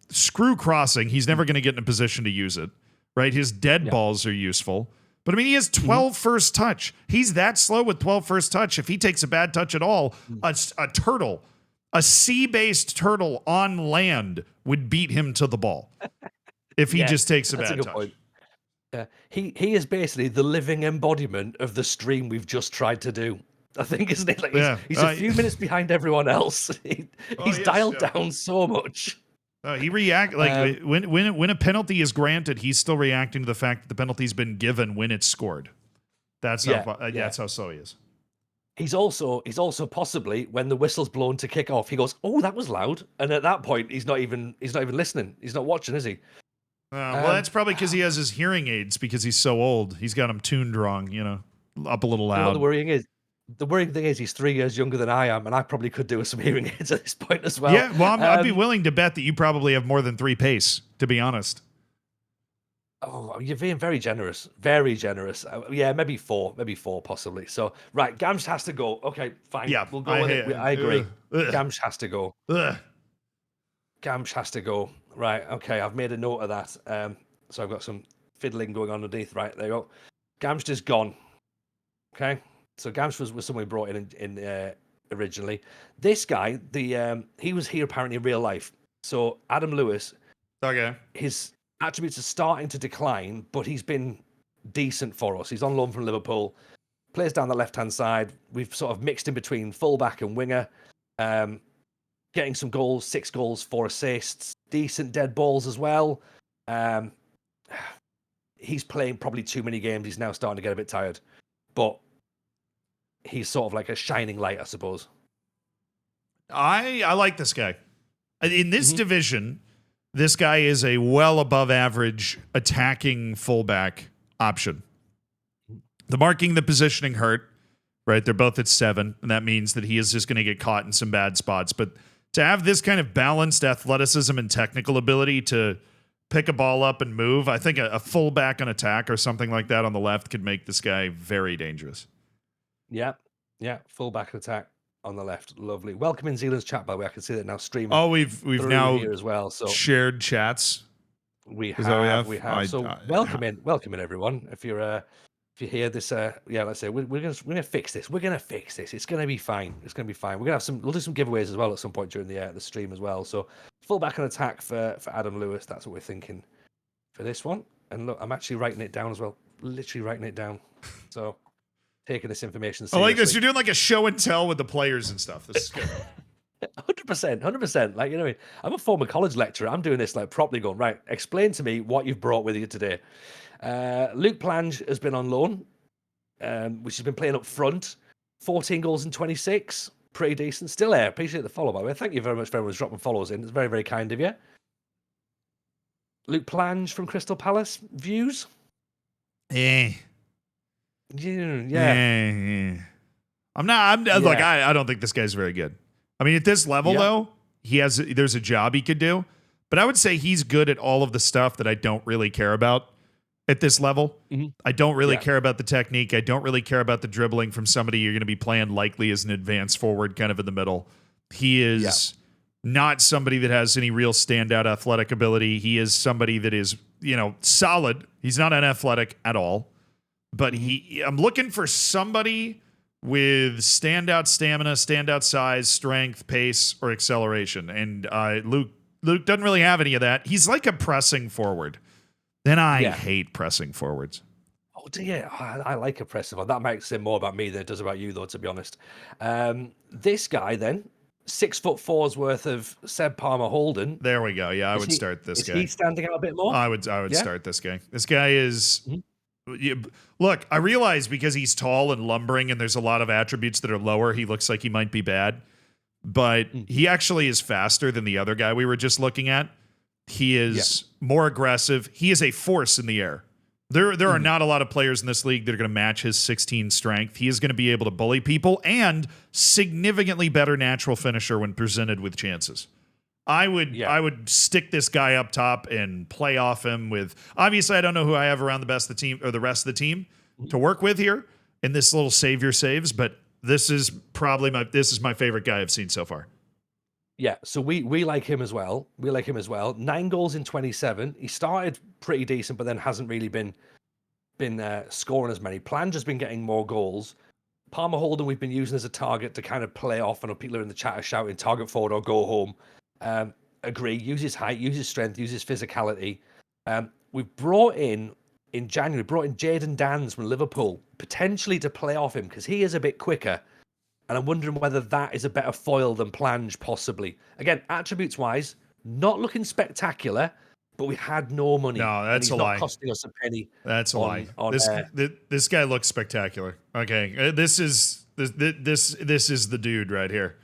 Screw crossing. He's never going to get in a position to use it, right? His dead balls are useful. But I mean, he has 12 first touch. He's that slow with 12 first touch. If he takes a bad touch at all, a turtle, a sea-based turtle on land would beat him to the ball if he just takes a bad touch. Point. Yeah, he is basically the living embodiment of the stream we've just tried to do. I think, isn't it? Like he's a few minutes behind everyone else. He's dialed down so much. He react like when a penalty is granted, he's still reacting to the fact that the penalty's been given when it's scored. That's how slow he is. He's also possibly, when the whistle's blown to kick off, he goes, "Oh, that was loud," and at that point, he's not even listening. He's not watching, is he? Well, that's probably because he has his hearing aids because he's so old. He's got them tuned wrong, up a little loud. You know what the worrying thing is he's 3 years younger than I am, and I probably could do with some hearing aids at this point as well. Yeah, well, I'd be willing to bet that you probably have more than 3 pace, to be honest. Oh, you're being very generous. Very generous. Yeah, maybe 4 possibly. So, right, Gamst has to go. Okay, fine. Yeah, we'll go with it. I agree. Gamst has to go. Gamst has to go. Right, okay, I've made a note of that. So I've got some fiddling going on underneath. Right, there you go. Gamst is gone. Okay, so Gamst was someone we brought in originally. This guy, he was here apparently in real life. So Adam Lewis, his attributes are starting to decline, but he's been decent for us. He's on loan from Liverpool, plays down the left-hand side. We've sort of mixed in between fullback and winger, getting some goals, 6 goals, 4 assists, decent dead balls as well. He's playing probably too many games. He's now starting to get a bit tired, but he's sort of like a shining light, I suppose. I like this guy. In this division, this guy is a well above average attacking fullback option. The marking, the positioning hurt, right? They're both at 7, and that means that he is just going to get caught in some bad spots. But to have this kind of balanced athleticism and technical ability to pick a ball up and move, I think a fullback on attack or something like that on the left could make this guy very dangerous. Yeah, fullback attack on the left, lovely. Welcome in Zealand's chat, by the way. I can see that now streaming. Oh, we've now here as well. So shared chats. We have. So welcome in everyone. If you hear this, let's say we're gonna fix this. We're gonna fix this. It's gonna be fine. We'll do some giveaways as well at some point during the stream as well. So fullback and attack for Adam Lewis. That's what we're thinking for this one. And look, I'm actually writing it down as well. Literally writing it down. So taking this information seriously. I like this. You're doing like a show and tell with the players and stuff. This is good. 100%, 100%. Like, I'm a former college lecturer. I'm doing this like properly going, right, explain to me what you've brought with you today. Luke Plange has been on loan, which has been playing up front. 14 goals in 26. Pretty decent. Still there. Appreciate the follow, by the way. Thank you very much for everyone's dropping follows in. It's very, very kind of you. Luke Plange from Crystal Palace. Views? Eh. Yeah. Look, I don't think this guy's very good. I mean, at this level, though, there's a job he could do. But I would say he's good at all of the stuff that I don't really care about at this level. Mm-hmm. I don't really care about the technique. I don't really care about the dribbling from somebody you're going to be playing likely as an advanced forward kind of in the middle. He is not somebody that has any real standout athletic ability. He is somebody that is, solid. He's not unathletic at all. But I'm looking for somebody with standout stamina, standout size, strength, pace, or acceleration. And Luke doesn't really have any of that. He's like a pressing forward. Then I hate pressing forwards. Oh, dear. I like a pressing one. That makes it more about me than it does about you, though, to be honest. This guy, then, 6'4's worth of Seb Palmer Holden. There we go. Yeah, I would start this guy. Is he standing out a bit more? I would start this guy. This guy is... Look, I realize because he's tall and lumbering and there's a lot of attributes that are lower, he looks like he might be bad. But he actually is faster than the other guy we were just looking at. He is more aggressive. He is a force in the air. There are not a lot of players in this league that are going to match his 16 strength. He is going to be able to bully people and significantly better natural finisher when presented with chances. I would stick this guy up top and play off him with. Obviously, I don't know who I have around the rest of the team or the rest of the team to work with here in this little savior saves, but this is probably my favorite guy I've seen so far. Yeah, so we like him as well. 9 goals in 27. He started pretty decent, but then hasn't really been scoring as many. Plange has been getting more goals. Palmer Holden we've been using as a target to kind of play off. I know people are in the chat are shouting target forward or go home. Agree. Use his height, use his strength, use his physicality. We've brought in January, Jayden Danns from Liverpool, potentially to play off him because he is a bit quicker. And I'm wondering whether that is a better foil than Plange, possibly. Again, attributes-wise, not looking spectacular, but we had no money. No, that's a lie. Not costing us a penny. That's a lie. This guy looks spectacular. Okay, this is the dude right here.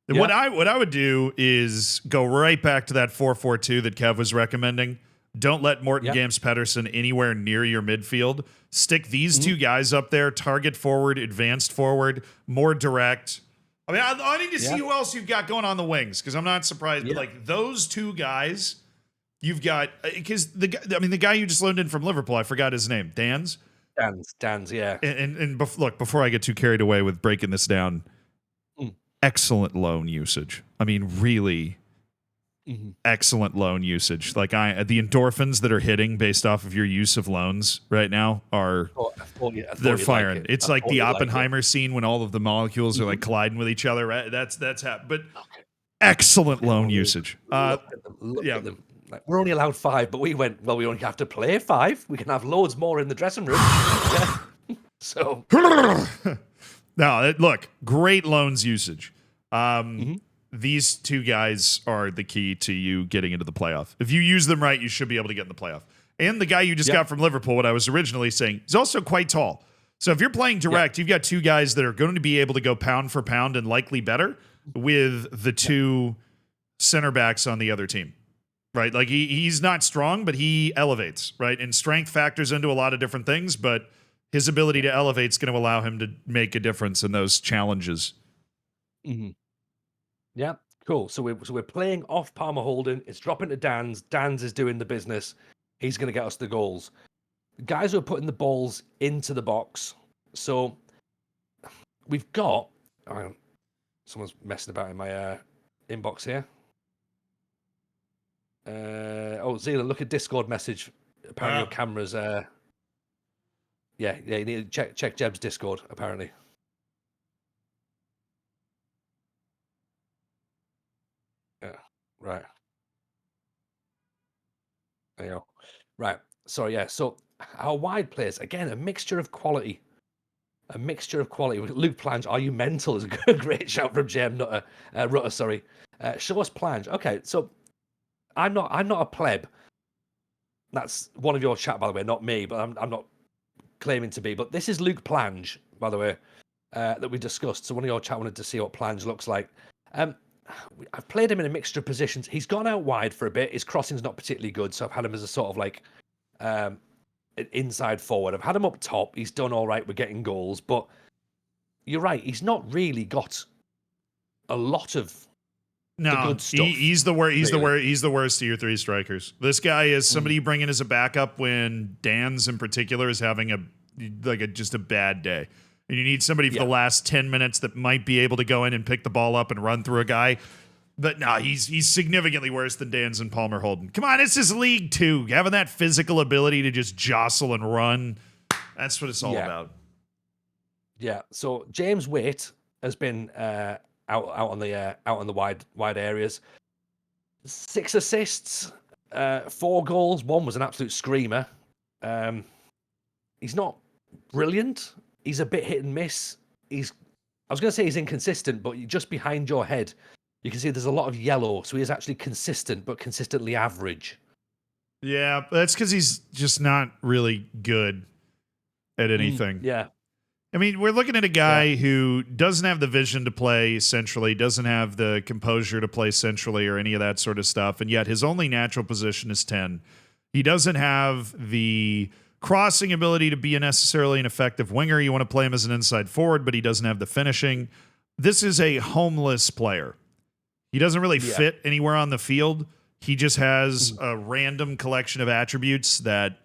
Yeah. What I would do is go right back to that 4-4-2 that Kev was recommending. Don't let Morten Gamst Pedersen anywhere near your midfield. Stick these two guys up there, target forward, advanced forward, more direct. I mean, I need to see who else you've got going on the wings because I'm not surprised. But like those two guys, you've got because the guy you just loaned in from Liverpool, I forgot his name, Danns, yeah. And look, before I get too carried away with breaking this down, excellent loan usage. I mean, really. Excellent loan usage. Like the endorphins that are hitting based off of your use of loans right now are they're firing. Like it's like the Oppenheimer scene when all of the molecules are like colliding with each other. Right? That's happened. But excellent loan usage. Look at them. Like, we're only allowed 5, but we went. Well, we only have to play 5. We can have loads more in the dressing room. So no, look, great loans usage. These two guys are the key to you getting into the playoff. If you use them right, you should be able to get in the playoff. And the guy you just got from Liverpool, what I was originally saying, he's also quite tall. So if you're playing direct, you've got two guys that are going to be able to go pound for pound and likely better with the two center backs on the other team, right? Like he's not strong, but he elevates, right? And strength factors into a lot of different things, but his ability to elevate is going to allow him to make a difference in those challenges. Yeah, cool. So we're playing off Palmer Holden. It's dropping to Danns. Danns is doing the business. He's going to get us the goals. Guys who are putting the balls into the box. So we've got. Someone's messing about in my inbox here. Zila, look at Discord message. Apparently your camera's. You need to check Jeb's Discord. Apparently. Yeah, right. There you go. Right. So, yeah. So, our wide players, again, a mixture of quality. A mixture of quality. Luke Plange, are you mental? Is a great shout from JM Nutter. Rutter, sorry. Show us Plange. Okay, so I'm not a pleb. That's one of your chat, by the way, not me, but I'm not claiming to be. But this is Luke Plange, by the way, that we discussed. So one of your chat wanted to see what Plange looks like. I've played him in a mixture of positions. He's gone out wide for a bit. His crossing's not particularly good, so I've had him as a sort of like an inside forward. I've had him up top. He's done all right with getting goals, but you're right. He's not really got a lot of the good stuff. He's the worst. He's the worst of your three strikers. This guy is somebody you bring in as a backup when Dan's in particular is having just a bad day. And you need somebody for the last 10 minutes that might be able to go in and pick the ball up and run through a guy. But no, he's significantly worse than Dan's and Palmer Holden. Come on, it's just League Two. Having that physical ability to just jostle and run, that's what it's all about. Yeah. So James Waite has been out on the wide areas. 6 assists, 4 goals. 1 was an absolute screamer. He's not brilliant. He's a bit hit and miss. I was going to say he's inconsistent, but just behind your head, you can see there's a lot of yellow. So he is actually consistent, but consistently average. Yeah, that's because he's just not really good at anything. Yeah. I mean, we're looking at a guy who doesn't have the vision to play centrally, doesn't have the composure to play centrally or any of that sort of stuff, and yet his only natural position is 10. He doesn't have the crossing ability to be necessarily an effective winger. You want to play him as an inside forward, but he doesn't have the finishing. This is a homeless player. He doesn't really fit anywhere on the field. He just has a random collection of attributes that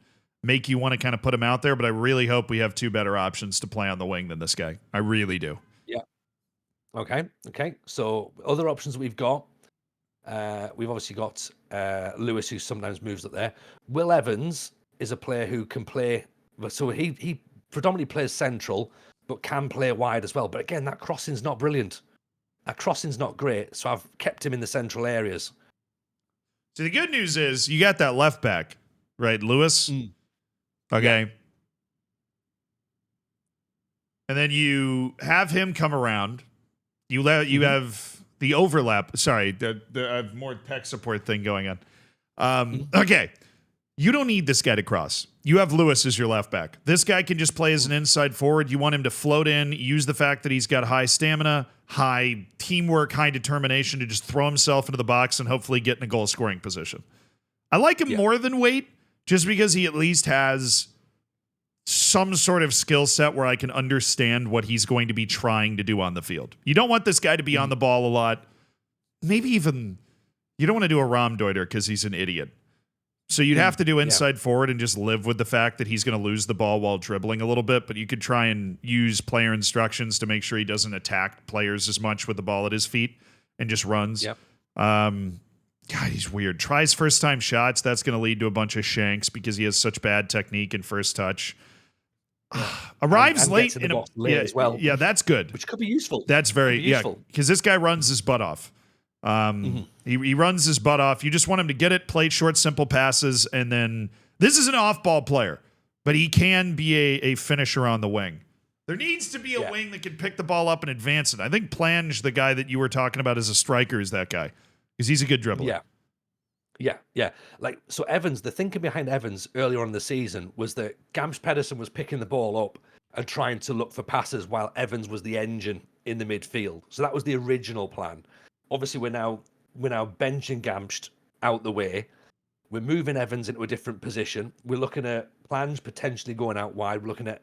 make you want to kind of put him out there, but I really hope we have 2 better options to play on the wing than this guy. I really do. Yeah. Okay. So other options we've got, we've obviously got Lewis, who sometimes moves up there. Will Evans is a player who can play, so he predominantly plays central, but can play wide as well. But again, that crossing's not brilliant. That crossing's not great, so I've kept him in the central areas. So the good news is you got that left back, right, Lewis? Okay. Yeah. And then you have him come around. You have the overlap. Sorry, I have more tech support thing going on. Okay. You don't need this guy to cross. You have Lewis as your left back. This guy can just play as an inside forward. You want him to float in, use the fact that he's got high stamina, high teamwork, high determination to just throw himself into the box and hopefully get in a goal scoring position. I like him more than Waite just because he at least has some sort of skill set where I can understand what he's going to be trying to do on the field. You don't want this guy to be on the ball a lot. Maybe even you don't want to do a Raumdeuter because he's an idiot. So you'd have to do inside forward and just live with the fact that he's going to lose the ball while dribbling a little bit, but you could try and use player instructions to make sure he doesn't attack players as much with the ball at his feet and just runs. Yep. God, he's weird. Tries first-time shots. That's going to lead to a bunch of shanks because he has such bad technique and first touch. Arrives late in as well. Yeah, that's good. Which could be useful. That's very useful. Because this guy runs his butt off. He runs his butt off. You just want him to get it, play short, simple passes, and then this is an off-ball player, but he can be a finisher on the wing. There needs to be a wing that can pick the ball up and advance it. I think Plange, the guy that you were talking about as a striker, is that guy because he's a good dribbler. Yeah. Like, so Evans, the thinking behind Evans earlier on in the season was that Gamps Pedersen was picking the ball up and trying to look for passes while Evans was the engine in the midfield. So that was the original plan. Obviously, we're now benching Gamst out the way. We're moving Evans into a different position. We're looking at Plange potentially going out wide. We're looking at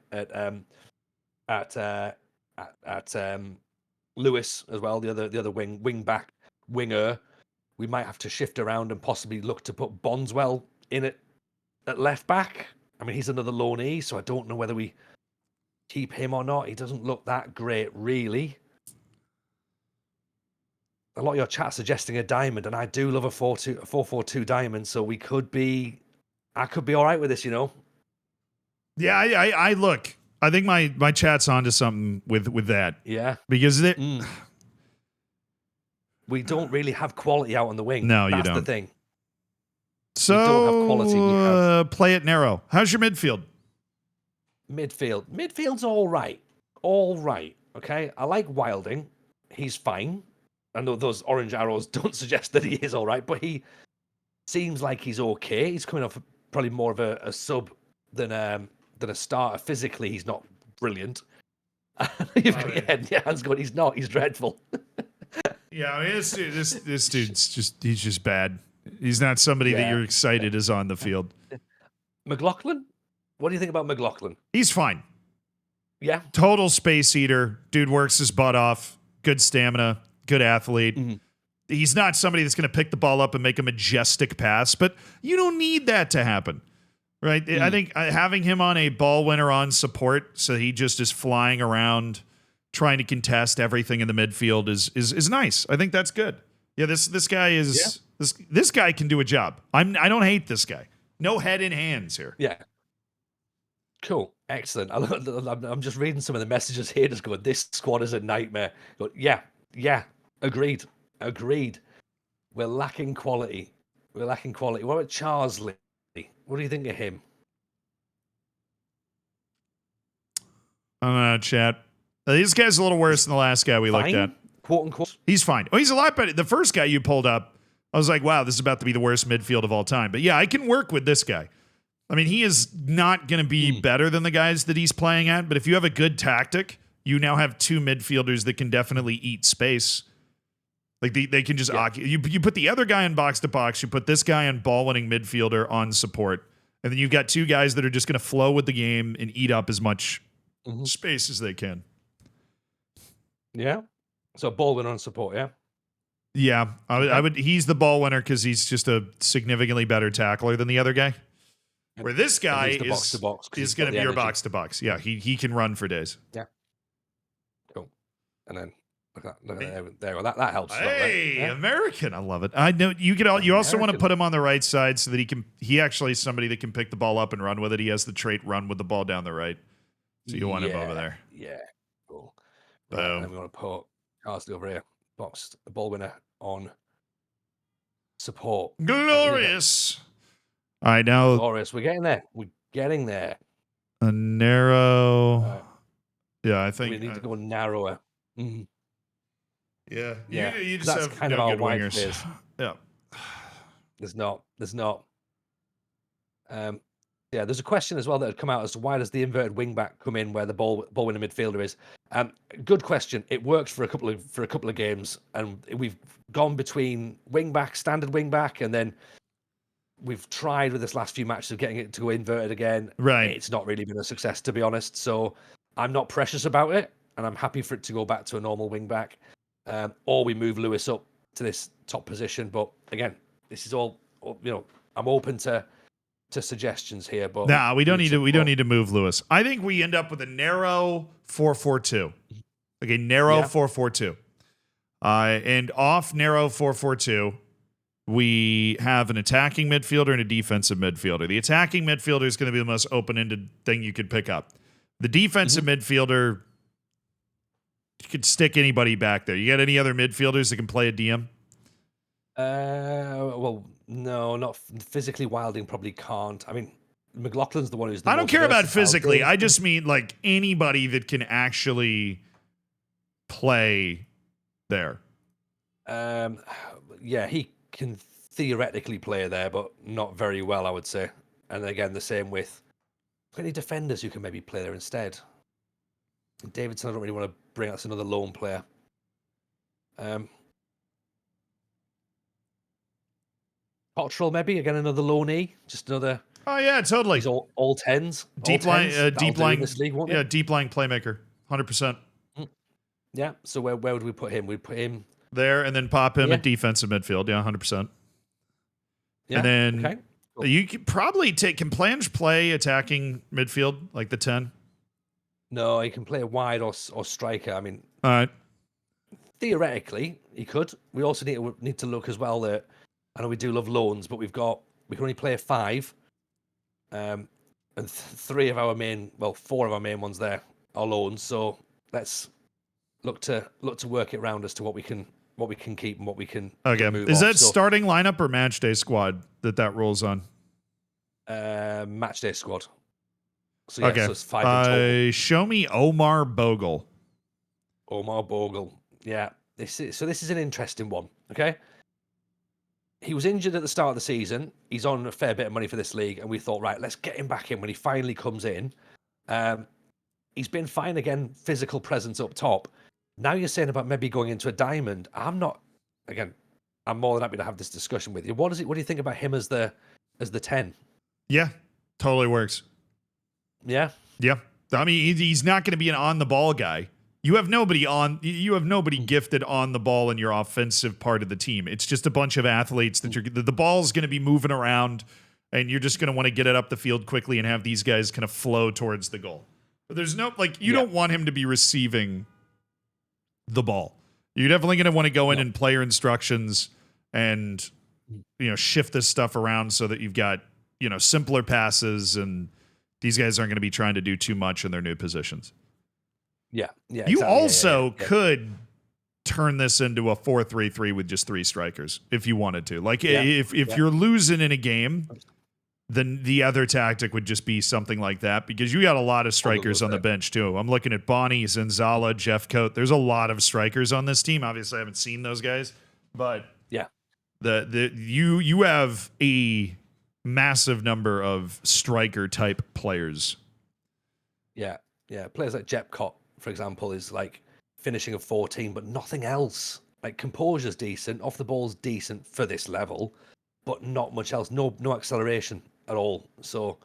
Lewis as well, the other winger. We might have to shift around and possibly look to put Bondswell in it at left back. I mean, he's another loanee, so I don't know whether we keep him or not. He doesn't look that great, really. A lot of your chat suggesting a diamond, and I do love a 4-4-2 diamond, so I could be all right with this, you know. Yeah, I look. I think my chat's onto something with that. Yeah, because we don't really have quality out on the wing. No, you don't. That's the thing. So we don't have quality. We have... play it narrow. How's your midfield? Midfield's all right. all right. Okay, I like Wilding. He's fine. I know those orange arrows don't suggest that he is all right, but he seems like he's okay. He's coming off probably more of a sub than a starter. Physically, he's not brilliant. You've got your head in your hands going, he's not. He's dreadful. Yeah, I mean, this dude's he's just bad. He's not somebody that you're excited is on the field. McLaughlin? What do you think about McLaughlin? He's fine. Yeah. Total space eater. Dude works his butt off. Good stamina. Good athlete. Mm-hmm. He's not somebody that's going to pick the ball up and make a majestic pass, but you don't need that to happen, right? I think having him on a ball winner on support, so he just is flying around trying to contest everything in the midfield is nice. I think that's good. Yeah, this guy is this guy can do a job. I don't hate this guy. No head in hands here. Yeah. Cool. Excellent. I'm just reading some of the messages here. Just going, this squad is a nightmare. But yeah. Agreed. We're lacking quality. What about Charsley? What do you think of him? I'm gonna chat. This guy's a little worse than the last guy we looked at. Quote unquote. He's fine. Oh, he's a lot better. The first guy you pulled up, I was like, wow, this is about to be the worst midfield of all time. But yeah, I can work with this guy. I mean, he is not going to be better than the guys that he's playing at. But if you have a good tactic, you now have two midfielders that can definitely eat space. Like they can just you put the other guy in box to box. You put this guy in ball winning midfielder on support, and then you've got two guys that are just going to flow with the game and eat up as much space as they can. Yeah. So ball winner on support. Yeah. Yeah, I would. He's the ball winner because he's just a significantly better tackler than the other guy. Where this guy is going to be your box to box. Yeah, he can run for days. Yeah. Cool. And then look at there. Well, that helps. Hey, yeah. American, I love it. I know you could. You also want to put him on the right side so that he can. He actually is somebody that can pick the ball up and run with it. He has the trait run with the ball down the right. So you want him over there. Yeah. Cool. Right, and then we want to put Carsley over here. Box the ball winner on support. Glorious. All right, now. Glorious. We're getting there. A narrow. Yeah, I think we need to go narrower. Yeah. Yeah. You just that's have kind of no our good wide wingers. space. Yeah. There's not. Yeah, there's a question as well that had come out as to why does the inverted wing back come in where the ball winner midfielder is. Good question. It worked for a couple of games, and we've gone between standard wing back, and then we've tried with this last few matches of getting it to go inverted again. Right. It's not really been a success, to be honest. So I'm not precious about it, and I'm happy for it to go back to a normal wing back, or we move Lewis up to this top position. But again, this is all I'm open to suggestions here, but we don't need to move Lewis. I think we end up with a narrow 4-4-2. Okay, narrow 4-4-2. And off narrow 4-4-2, we have an attacking midfielder and a defensive midfielder. The attacking midfielder is going to be the most open-ended thing you could pick up. The defensive midfielder, you could stick anybody back there. You got any other midfielders that can play a DM? Well, no, not physically. Wilding probably can't. I mean, McLaughlin's the one who's. I don't care about physically. I just mean like anybody that can actually play there. Yeah, he can theoretically play there, but not very well, I would say. And again, the same with any defenders who can maybe play there instead. Davidson, I don't really want to bring out another lone player. Cottrell, maybe again another loanee, just another. Oh yeah, totally. He's all tens, deep line league, yeah, deep line playmaker, 100%. Yeah. So where would we put him? We'd put him there, and then pop him at defensive midfield. Yeah, 100%. Yeah. And then you could probably can Plange play attacking midfield like the 10? No, he can play a wide or striker. I mean, all right. Theoretically, he could. We also need to look as well that. I know we do love loans, but we can only play a 5, and 4 of our main ones there are loans. So let's look to work it around as to what we can keep and what we can. Okay, is that starting lineup or match day squad that rolls on? Match day squad. So yeah, so it's 5 in total. Show me Omar Bogle. Omar Bogle. Yeah. This is an interesting one. Okay. He was injured at the start of the season. He's on a fair bit of money for this league, and we thought, right, let's get him back in when he finally comes in. He's been fine again, physical presence up top. Now you're saying about maybe going into a diamond. I'm not. Again, I'm more than happy to have this discussion with you. What do you think about him as the 10? Yeah, totally works. Yeah. Yeah. I mean, he's not going to be an on the ball guy. You have nobody gifted on the ball in your offensive part of the team. It's just a bunch of athletes that the ball's going to be moving around, and you're just going to want to get it up the field quickly and have these guys kind of flow towards the goal. But there's no, you don't want him to be receiving the ball. You're definitely going to want to go in and player instructions and, shift this stuff around so that you've got, simpler passes, and these guys aren't going to be trying to do too much in their new positions. Yeah. Yeah. You also could turn this into a 4-3-3 with just 3 strikers if you wanted to. Like if you're losing in a game, then the other tactic would just be something like that, because you got a lot of strikers on the bench too. I'm looking at Bonnie, Zanzala, Jeff Coate. There's a lot of strikers on this team. Obviously, I haven't seen those guys, but you have a massive number of striker type players. Yeah. Players like Jeff Coate, for example, is like finishing a 14, but nothing else. Like composure's decent, off the ball's decent for this level, but not much else. No acceleration at all. So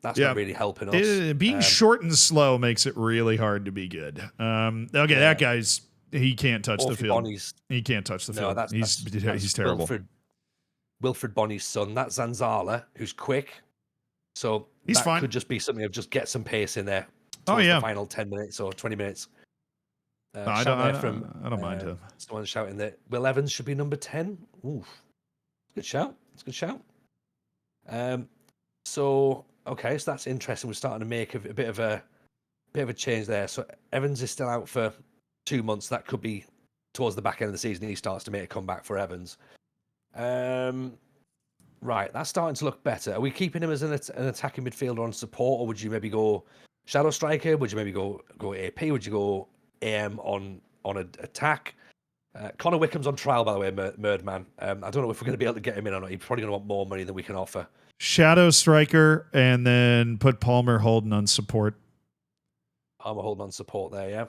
that's not really helping us. Being short and slow makes it really hard to be good. That guy's he can't touch the field. He can't touch the field. He's terrible. Wilfred Bonny's son. That's Zanzala, who's quick. So he's fine. Could just be something of just get some pace in there. The final 10 minutes or 20 minutes. I don't mind him. Someone's shouting that Will Evans should be number 10. Oof. Good shout. It's a good shout. So that's interesting. We're starting to make a bit of a change there. So Evans is still out for 2 months. That could be towards the back end of the season. He starts to make a comeback for Evans. Right, that's starting to look better. Are we keeping him as an attacking midfielder on support, or would you maybe go shadow striker? Would you maybe go AP? Would you go AM on an attack? Connor Wickham's on trial, by the way, Murdman. I don't know if we're going to be able to get him in or not. He's probably going to want more money than we can offer. Shadow striker, and then put Palmer Holden on support. Palmer Holden on support there, yeah.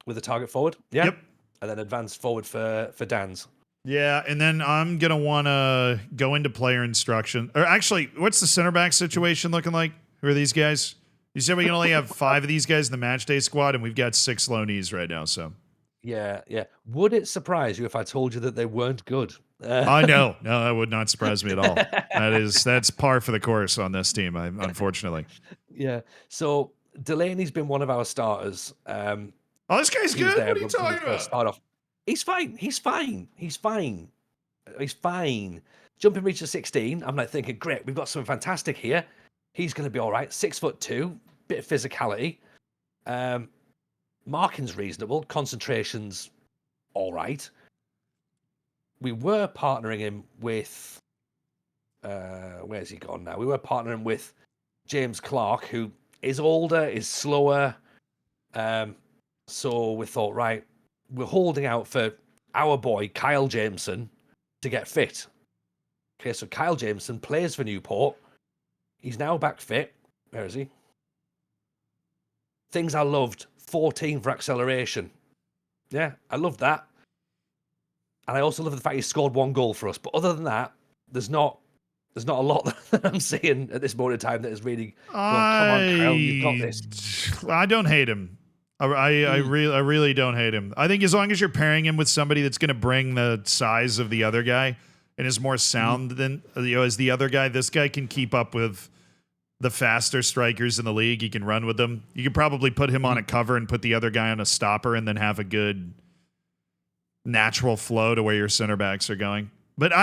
With the target forward, yeah. Yep. And then advance forward for Dan's. Yeah, and then I'm going to want to go into player instruction. Or actually, what's the center back situation looking like? Who are these guys? You said we can only have 5 of these guys in the match day squad, and we've got 6 loanees right now. So, yeah. Would it surprise you if I told you that they weren't good? I know. No, that would not surprise me at all. That's par for the course on this team, unfortunately. Yeah. So Delaney's been one of our starters. This guy's good. What are you talking about? Start off. He's fine. Jumping reach of 16. I'm like thinking, great, we've got something fantastic here. He's going to be all right. 6'2", bit of physicality. Marking's reasonable. Concentration's all right. We were partnering him with... where's he gone now? We were partnering with James Clark, who is older, is slower. So we thought, right, we're holding out for our boy, Kyle Jameson, to get fit. Okay, so Kyle Jameson plays for Newport. He's now back fit. Where is he? Things I loved. 14 for acceleration. Yeah, I love that. And I also love the fact he scored 1 goal for us. But other than that, there's not a lot that I'm seeing at this moment in time that is really... come on, Kyle, you've got this. I don't hate him. I really don't hate him. I think as long as you're pairing him with somebody that's going to bring the size of the other guy and is more sound than as the other guy, this guy can keep up with the faster strikers in the league. He can run with them. You could probably put him on a cover and put the other guy on a stopper and then have a good natural flow to where your center backs are going. But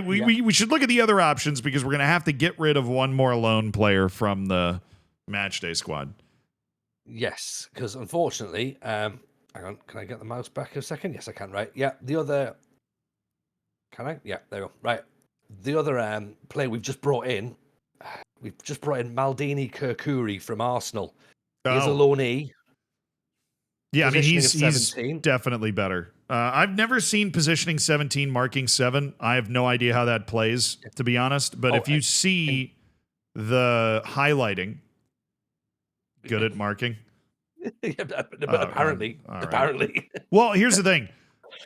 we should look at the other options, because we're going to have to get rid of one more lone player from the matchday squad. Yes, because unfortunately, hang on, can I get the mouse back a second? Yes, I can, right? Yeah, the other... Can I? Yeah, there we go. Right. The other player we've just brought in, We've just brought in Maldini Kirkuri from Arsenal. He's a Oh, loanee. yeah. I mean, Positioning of he's 17. definitely better. I've never seen positioning 17, marking 7. I have no idea how that plays, to be honest. But Oh, if you and see the highlighting, good at marking. yeah, but Oh, apparently, all right. apparently. Well, here's the thing.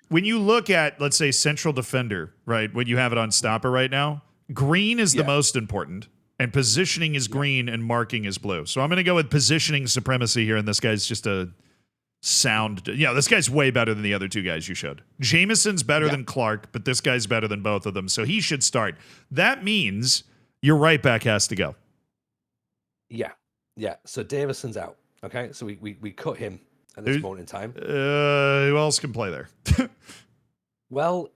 When you look at, let's say, central defender, right, when you have it on stopper right now, green is the Yeah. most important, and positioning is green and marking is blue. So I'm going to go with positioning supremacy here, and this guy's just a sound. Yeah, this guy's way better than the other two guys you showed. Jameson's better than Clark, but this guy's better than both of them, so he should start. That means your right back has to go. Yeah. Yeah. So Davison's out. Okay. So we cut him at this moment in time. Who else can play there? Well,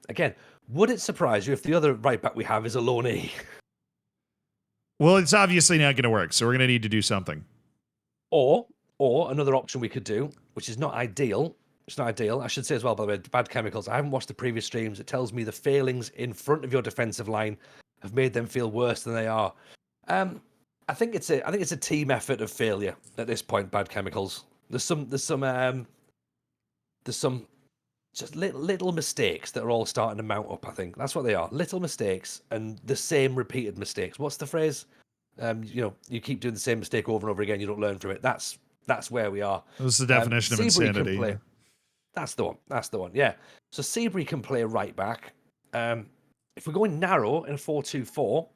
again, would it surprise you if the other right back we have is a loanee? Well, it's obviously not going to work, so we're going to need to do something. Or another option we could do, which is not ideal. It's not ideal. I should say as well, by the way, bad chemicals. I haven't watched the previous streams. It tells me the failings in front of your defensive line have made them feel worse than they are. I think it's a team effort of failure at this point. Bad chemicals. There's some just little mistakes that are all starting to mount up. I think that's what they are. Little mistakes and the same repeated mistakes. What's the phrase? You keep doing the same mistake over and over again. You don't learn from it. That's where we are. This is the definition of Seabury insanity. can play. That's the one. That's the one. Yeah. So Seabury can play right back. If we're going narrow in a 4-2-4,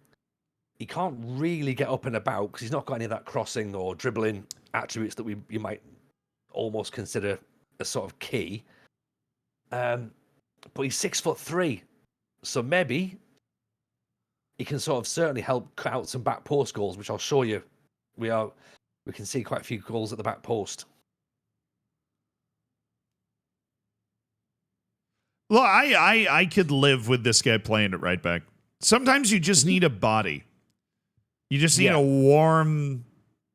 he can't really get up and about because he's not got any of that crossing or dribbling attributes that you might almost consider a sort of key. But he's 6'3", so maybe he can sort of certainly help cut out some back post goals, which I'll show you. We can see quite a few goals at the back post. Well, I could live with this guy playing at right back. Sometimes you just need a body. You just need a warm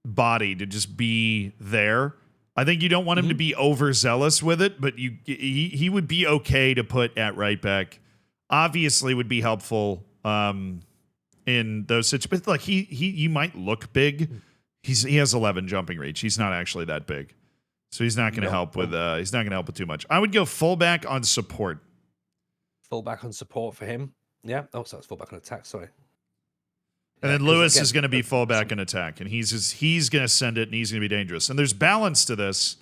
body to just be there. I think you don't want him to be overzealous with it, but he would be okay to put at right back. Obviously, would be helpful in those situations. But like he might look big. He has 11 jumping reach. He's not actually that big, so he's not going to help with. He's not going to help with too much. I would go fullback on support. Fullback on support for him. Yeah. Oh, so it's fullback on attack. Sorry. And then Lewis is going to be fullback in attack, and he's going to send it, and he's going to be dangerous. And there's balance to this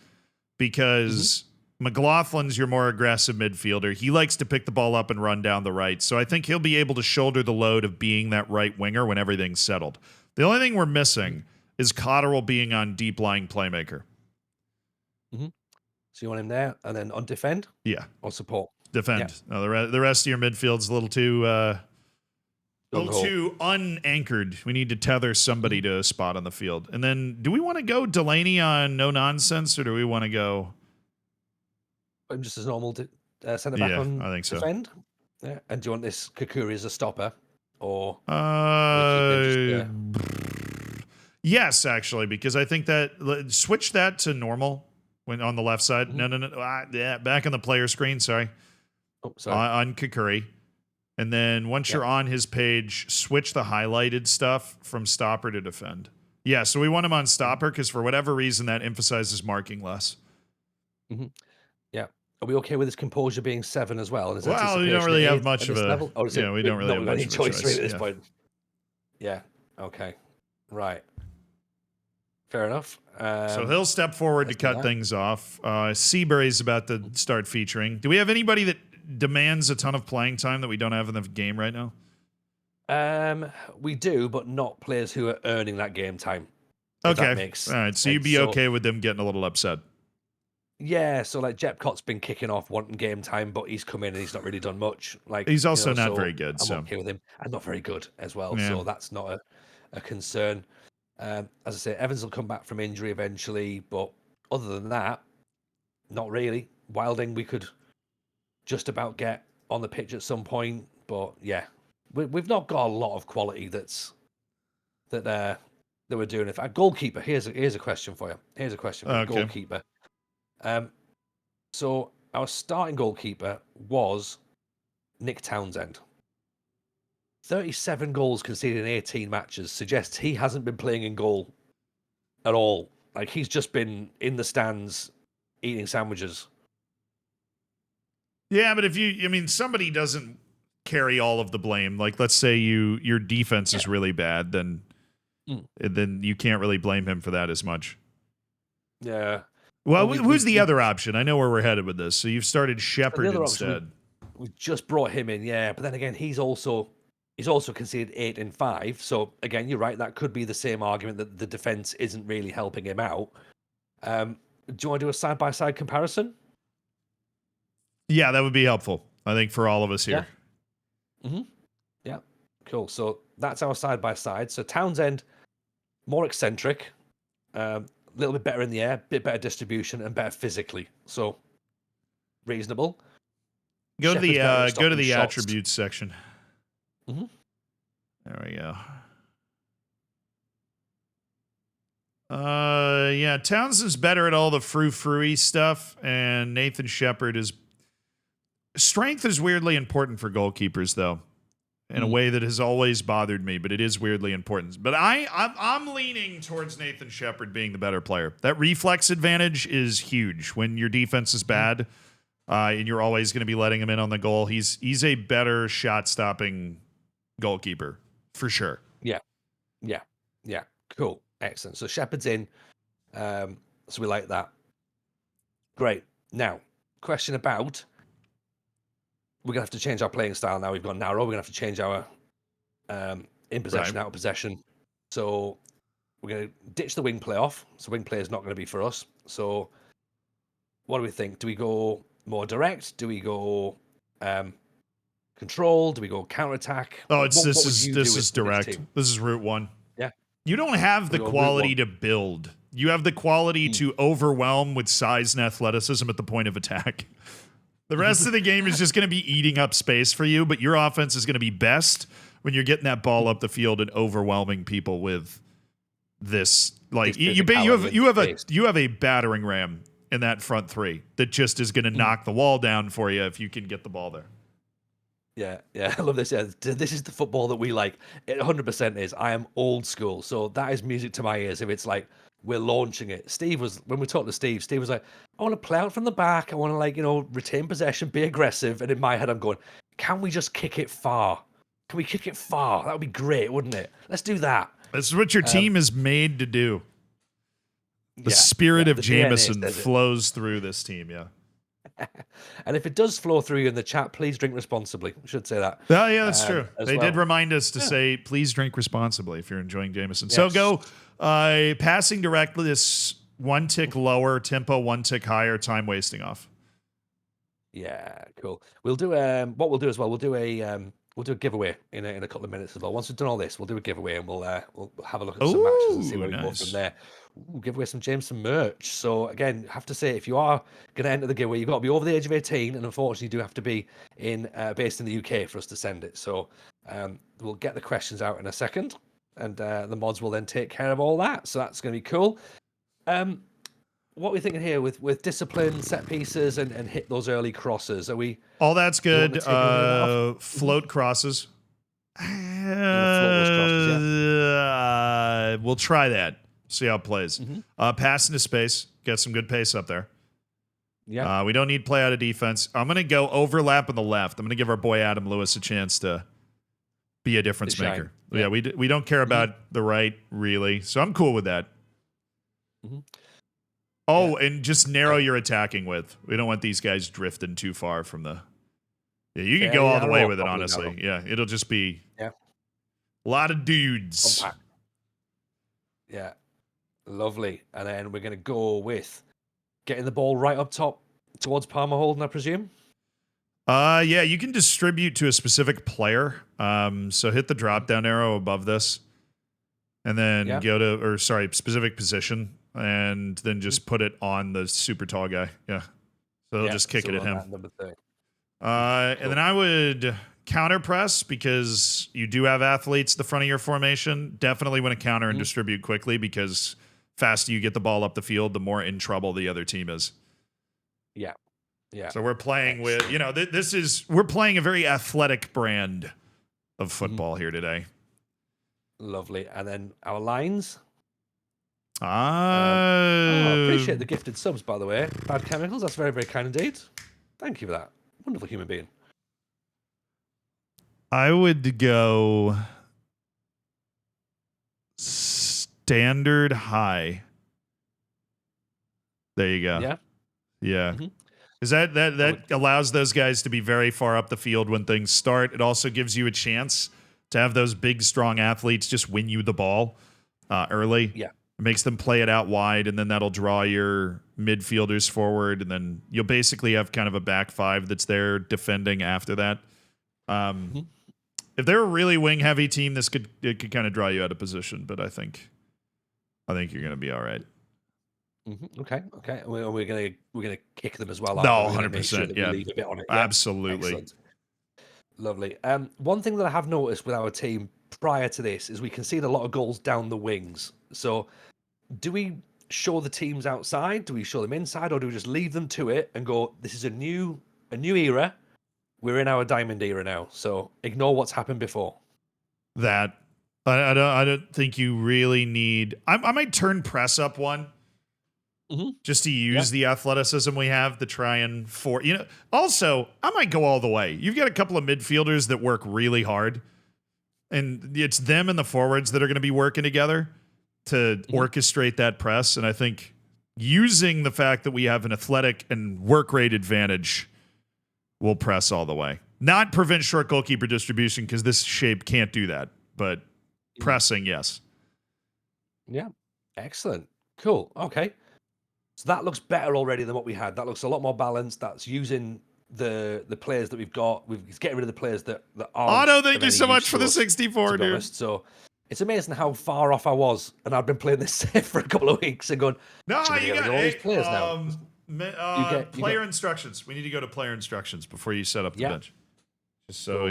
because McLaughlin's your more aggressive midfielder. He likes to pick the ball up and run down the right, so I think he'll be able to shoulder the load of being that right winger when everything's settled. The only thing we're missing is Cotterill being on deep lying playmaker. So you want him there, and then on defend? Yeah, or support. Defend. Yeah. No, the rest of your midfield's a little too. A little too unanchored. We need to tether somebody to a spot on the field. And then, do we want to go Delaney on no nonsense, or do we want to go? I'm just as normal centre back on I think so. defend. Yeah. And do you want this Kakuri as a stopper, or? Yes, actually, because I think that switch that to normal when on the left side. No. Yeah, back on the player screen. Sorry. Oh, sorry. On Kakuri. And then once you're on his page, switch the highlighted stuff from stopper to defend. Yeah, so we want him on stopper because for whatever reason that emphasizes marking less. Yeah. Are we okay with his composure being 7 as well? And well, we don't really have much of a level? Or is we don't really have much of a choice at this point. Yeah. Okay. Right. Fair enough. So he'll step forward to cut things off. Seabury's about to start featuring. Do we have anybody that demands a ton of playing time that we don't have in the game right now? We do, but not players who are earning that game time. Okay. All right. So you'd be okay with them getting a little upset. Yeah. So like Jepcott's been kicking off wanting game time, but he's come in and he's not really done much. Like he's also not very good. I'm okay with him. And not very good as well. Yeah. So that's not a concern. As I say, Evans will come back from injury eventually, but other than that, not really. Wilding, we could just about get on the pitch at some point, but yeah, we've not got a lot of quality that we're doing. In fact, goalkeeper. Here's a question for you. Here's a question for you. Goalkeeper. So our starting goalkeeper was Nick Townsend. 37 goals conceded in 18 matches suggests he hasn't been playing in goal at all. Like, he's just been in the stands eating sandwiches. Yeah, but somebody doesn't carry all of the blame. Like, let's say your defense is really bad, then you can't really blame him for that as much. Yeah. Well, who's the other option? I know where we're headed with this. So you've started Shepard instead. We just brought him in, yeah. But then again, he's also conceded 8 in 5. So again, you're right. That could be the same argument that the defense isn't really helping him out. Do you want to do a side-by-side comparison? Yeah, that would be helpful, I think, for all of us here. Yeah. Mm-hmm. Yeah, cool. So that's our side-by-side. So Townsend, more eccentric, a little bit better in the air, bit better distribution, and better physically. So reasonable. Go to the shots. attributes section. Mm-hmm. There we go. Yeah, Townsend's better at all the frou-frou-y stuff, and Nathan Shepard is... Strength is weirdly important for goalkeepers, though, in a way that has always bothered me, but it is weirdly important. But I'm leaning towards Nathan Shepard being the better player. That reflex advantage is huge when your defense is bad, and you're always going to be letting him in on the goal. He's a better shot-stopping goalkeeper, for sure. Yeah. Cool. Excellent. So Shepard's in. So we like that. Great. Now, question about... We're going to have to change our playing style now. We've gone narrow. We're going to have to change our in possession, out of possession. So we're going to ditch the wing play off. So wing play is not going to be for us. So what do we think? Do we go more direct? Do we go control? Do we go counter-attack? Oh, this is direct. This is route one. Yeah. You don't have the quality to build. You have the quality to overwhelm with size and athleticism at the point of attack. The rest of the game is just going to be eating up space for you, but your offense is going to be best when you're getting that ball up the field and overwhelming people with this. Like you have a battering ram in that front three that just is going to knock the wall down for you if you can get the ball there. Yeah, I love this. Yeah, this is the football that we like. It 100% is. I am old school, so that is music to my ears. If it's like we're launching it. When we talked to Steve was like, I want to play out from the back. I want to retain possession, be aggressive. And in my head, I'm going, can we just kick it far? Can we kick it far? That would be great, wouldn't it? Let's do that. This is what your team is made to do. The spirit of Jameson flows through this team, yeah. And if it does flow through you in the chat, please drink responsibly. I should say that. Oh, yeah, that's true. They did remind us to say, please drink responsibly if you're enjoying Jameson. Yes. So go passing directly, this one tick lower, tempo one tick higher, time wasting off. Yeah, cool. We'll do what we'll do as well. We'll do a giveaway in a couple of minutes as well. Once we've done all this, we'll do a giveaway and we'll have a look at some matches and see where we go from there. Give away some Jameson merch. So again, have to say, if you are going to enter the giveaway, you've got to be over the age of 18, and unfortunately, you do have to be based in the UK for us to send it. So we'll get the questions out in a second, and the mods will then take care of all that. So that's going to be cool. What are we thinking here with discipline, set pieces, and hit those early crosses? Are we? All that's good. Float crosses. We'll try that. See how it plays. Pass into space. Get some good pace up there. Yeah. We don't need play out of defense. I'm going to go overlap on the left. I'm going to give our boy Adam Lewis a chance to be a difference maker. Yeah, we don't care about the right, really. So I'm cool with that. Oh, and just narrow your attacking width. We don't want these guys drifting too far from the... Yeah, you can go all the way with it, honestly. Yeah, it'll just be a lot of dudes. Compact. Yeah. Lovely. And then we're going to go with getting the ball right up top towards Palmer Holden, I presume? Yeah, you can distribute to a specific player. So hit the drop-down arrow above this. And then go to, specific position. And then just put it on the super tall guy. Yeah. So they'll just kick it at him. And then I would counter press because you do have athletes at the front of your formation. Definitely want to counter and distribute quickly because faster you get the ball up the field, the more in trouble the other team is. Yeah. So we're playing with, we're playing a very athletic brand of football here today. Lovely. And then our lines. I Appreciate the gifted subs, by the way. Bad Chemicals, that's very, very kind indeed. Thank you for that. Wonderful human being. I would go standard high. There you go. Yeah. Yeah. Mm-hmm. Because that allows those guys to be very far up the field when things start. It also gives you a chance to have those big, strong athletes just win you the ball early. Yeah. It makes them play it out wide, and then that'll draw your midfielders forward, and then you'll basically have kind of a back five that's there defending after that. If they're a really wing-heavy team, it could kind of draw you out of position, but I think you're going to be all right. Mm-hmm. Okay. We're gonna kick them as well. No, 100%. Yeah, leave a bit on it. Absolutely. Excellent. Lovely. One thing that I have noticed with our team prior to this is we concede a lot of goals down the wings. So, do we show the teams outside? Do we show them inside, or do we just leave them to it and go? This is a new era. We're in our diamond era now. So ignore what's happened before. That I don't think you really need. I might turn press up one. Just to use the athleticism we have to try and also, I might go all the way. You've got a couple of midfielders that work really hard, and it's them and the forwards that are going to be working together to orchestrate that press. And I think using the fact that we have an athletic and work rate advantage will press all the way. Not prevent short goalkeeper distribution, because this shape can't do that, but pressing, yes. Yeah. Excellent. Cool. Okay. So that looks better already than what we had. That looks a lot more balanced. That's using the players that we've got. We're getting rid of the players that aren't. Otto, thank you so much for the 64, dude. Honest. So it's amazing how far off I was, and I've been playing this for a couple of weeks and going. No, you got all these players now. Player instructions. We need to go to player instructions before you set up the bench. Just so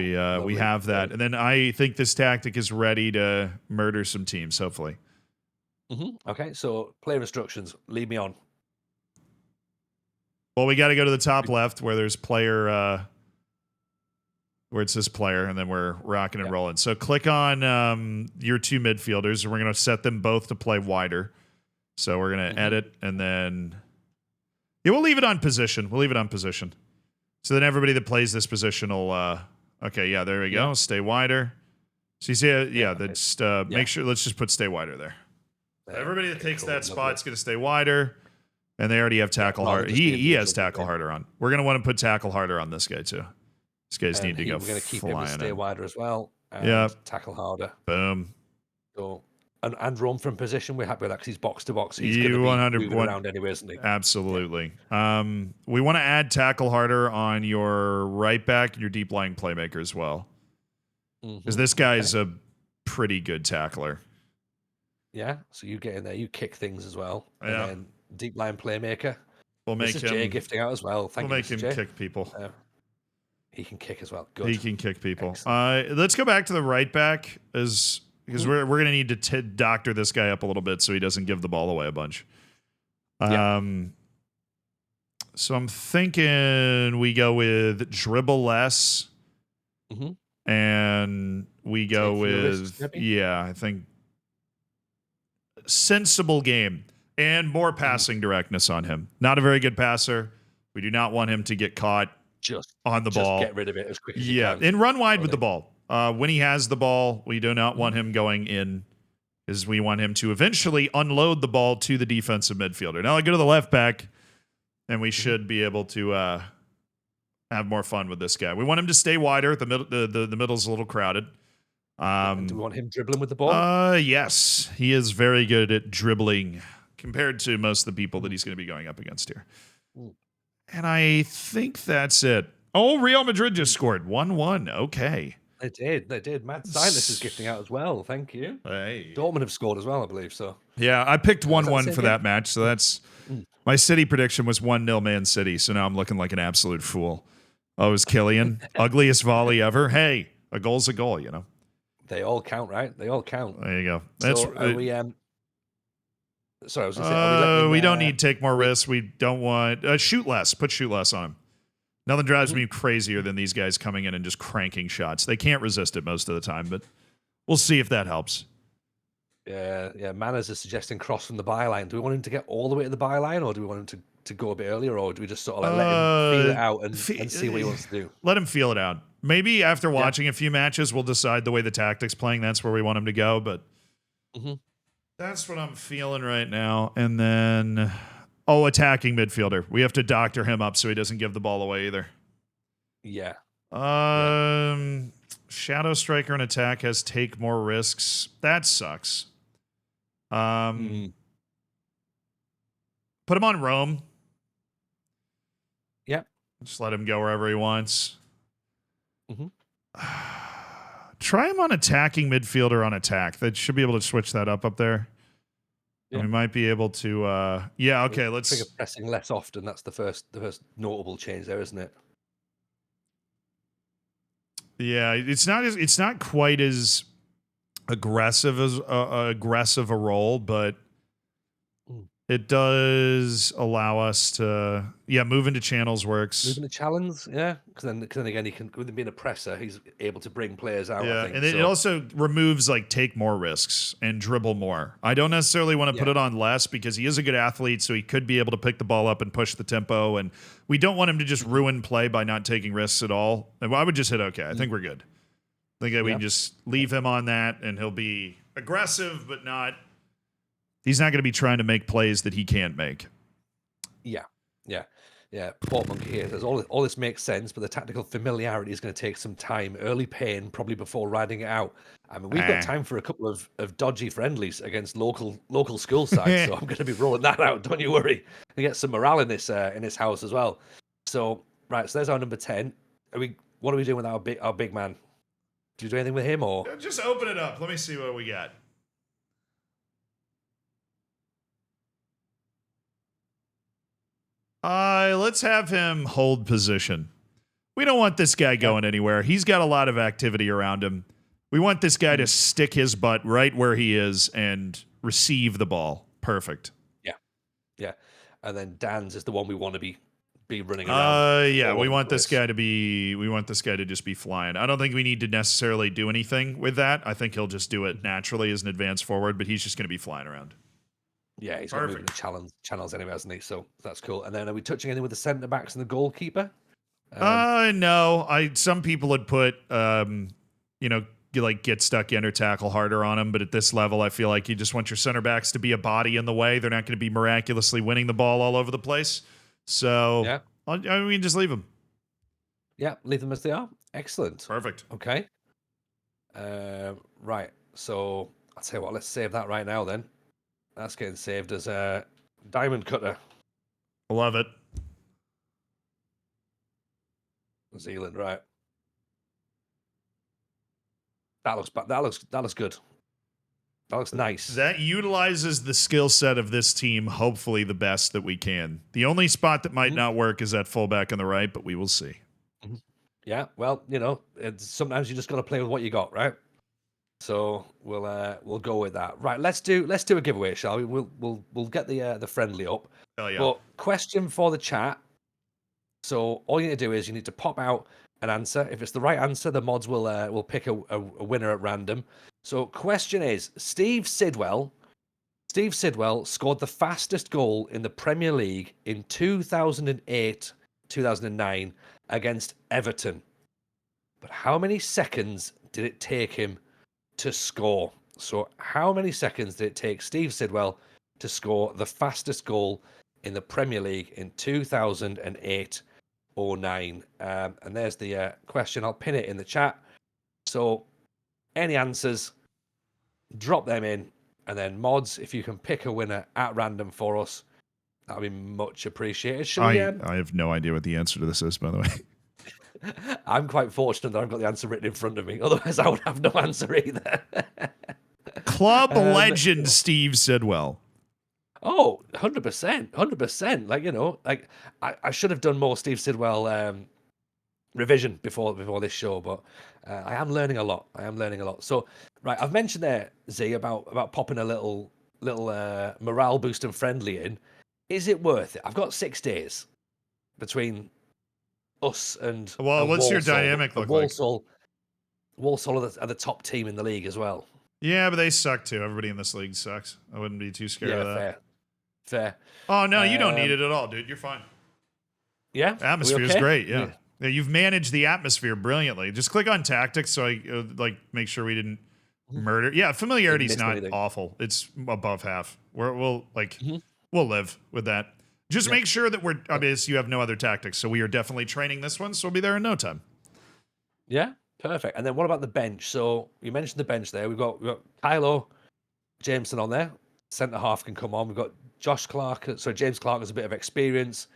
we have that, and then I think this tactic is ready to murder some teams. Hopefully. Okay, so player instructions. Lead me on. Well, we got to go to the top left where there's player, where it says player, and then we're rocking and rolling. So click on your two midfielders, and we're going to set them both to play wider. So we're going to edit, and then we'll leave it on position. So then everybody that plays this position will. Okay, yeah, there we go. Stay wider. So you see, make sure. Let's just put stay wider there. Everybody that takes that spot is going to stay wider. And they already have tackle harder. He has tackle harder on. We're going to want to put tackle harder on this guy too. These guys need to go. We're going to keep him to stay wider as well. Tackle harder. Boom. So and run from position. We're happy with that because he's box to box. So he's going to be moving around anyway, isn't he? Absolutely. We want to add tackle harder on your right back and your deep lying playmaker as well, because this guy's a pretty good tackler. Yeah. So you get in there, you kick things as well, and then deep line playmaker. We'll make him Jay gifting out as well. Thank you. We'll make him kick people. He can kick as well. Good. He can kick people. Let's go back to the right back because we're going to need to doctor this guy up a little bit so he doesn't give the ball away a bunch. So I'm thinking we go with dribble less, and we go with I think sensible game. And more passing directness on him. Not a very good passer. We do not want him to get caught on the ball. Just get rid of it as quick as you can. And run wide with the ball. When he has the ball, we do not want him going in, because we want him to eventually unload the ball to the defensive midfielder. Now I go to the left back, and we should be able to have more fun with this guy. We want him to stay wider. The middle's a little crowded. Do we want him dribbling with the ball? Yes. He is very good at dribbling compared to most of the people that he's going to be going up against here. And I think that's it. Oh, Real Madrid just scored 1-1. Okay. They did. Matt Silas is gifting out as well. Thank you. Hey. Dortmund have scored as well, I believe. So yeah, I picked 1-1 for that match. So that's my City prediction was 1-0 Man City. So now I'm looking like an absolute fool. Oh, it was Killian. Ugliest volley ever. Hey, a goal's a goal, you know. They all count, right? They all count. There you go. That's we sorry, I was going to say, we don't need take more risks. We don't want shoot less. Put shoot less on him. Nothing drives me crazier than these guys coming in and just cranking shots. They can't resist it most of the time, but we'll see if that helps. Yeah. Manners is suggesting cross from the byline. Do we want him to get all the way to the byline, or do we want him to go a bit earlier, or do we just sort of like let him feel it out and see what he wants to do? Let him feel it out. Maybe after watching a few matches, we'll decide the way the tactic's playing. That's where we want him to go, but that's what I'm feeling right now. And then, attacking midfielder. We have to doctor him up so he doesn't give the ball away either. Yeah. Shadow Striker and attack has take more risks. That sucks. Put him on Rome. Yep. Just let him go wherever he wants. Try him on attacking midfielder on attack. That should be able to switch that up there. Yeah. And we might be able to. Okay. Let's figure pressing less often. That's the first notable change there, isn't it? Yeah, it's not quite as aggressive as aggressive a role, but it does allow us to move into channels works. Move into challenge, yeah, because then again he can, with him being a presser, he's able to bring players out. Yeah, I think. And it also removes like take more risks and dribble more. I don't necessarily want to put it on less because he is a good athlete, so he could be able to pick the ball up and push the tempo, and we don't want him to just ruin play by not taking risks at all. And I would just hit okay. I think we're good. I think that we can just leave him on that, and he'll be aggressive, but not. He's not going to be trying to make plays that he can't make. Yeah. Port Monkey here says all this makes sense, but the tactical familiarity is going to take some time, early pain, probably before riding it out. I mean, we've got time for a couple of dodgy friendlies against local school sides, so I'm going to be rolling that out. Don't you worry. We get some morale in this house as well. So right, so there's our number 10. What are we doing with our big man? Do you do anything with him or just open it up? Let me see what we got. Let's have him hold position. We don't want this guy going anywhere. He's got a lot of activity around him. We want this guy to stick his butt right where he is and receive the ball. Perfect. Yeah. And then Dan's is the one we want to be running around. We want this guy to just be flying. I don't think we need to necessarily do anything with that. I think he'll just do it naturally as an advance forward, but he's just going to be flying around. Yeah, he's going to move into channels anyway, hasn't he? So that's cool. And then are we touching anything with the centre backs and the goalkeeper? No. Some people would put, get stuck in or tackle harder on him. But at this level, I feel like you just want your center backs to be a body in the way. They're not going to be miraculously winning the ball all over the place. So we can just leave them. Yeah, leave them as they are. Excellent. Perfect. Okay. Right. So I'll tell you what, let's save that right now then. That's getting saved as a diamond cutter. Love it. Zealand, right? That looks good. That looks nice. That utilizes the skill set of this team, hopefully the best that we can. The only spot that might not work is that fullback on the right, but we will see. Yeah, well, sometimes you just got to play with what you got, right? So we'll go with that. Right, let's do a giveaway, shall we? We'll get the friendly up. Hell yeah. But question for the chat. So all you need to do is you need to pop out an answer. If it's the right answer, the mods will pick a winner at random. So question is, Steve Sidwell scored the fastest goal in the Premier League in 2008-2009 against Everton. But how many seconds did it take him to score? So how many seconds did it take Steve Sidwell to score the fastest goal in the Premier League in 2008-09? And there's the question. I'll pin it in the chat. So any answers, drop them in. And then mods, if you can pick a winner at random for us, that would be much appreciated. I have no idea what the answer to this is, by the way. I'm quite fortunate that I've got the answer written in front of me. Otherwise, I would have no answer either. Club legend Steve Sidwell. Oh, 100%. 100%. I should have done more Steve Sidwell revision before this show, but I am learning a lot. So, right, I've mentioned there, Z, about popping a little morale boost and friendly in. Is it worth it? I've got 6 days between us and Well, what's your dynamic look like? Walsall are the top team in the league as well. Yeah, but they suck too. Everybody in this league sucks. I wouldn't be too scared of that. Fair. Oh no, you don't need it at all, dude. You're fine. Yeah, Atmosphere is great. Yeah. Yeah, you've managed the atmosphere brilliantly. Just click on tactics so I like make sure we didn't murder. Yeah, familiarity is not awful. It's above half. We'll live with that. Just make sure that we're obvious. You have no other tactics, so we are definitely training this one. So we'll be there in no time. Yeah, perfect. And then what about the bench? So you mentioned the bench there. We've got Kylo Jameson on there. Centre half can come on. We've got Josh Clark. So James Clark has a bit of experience.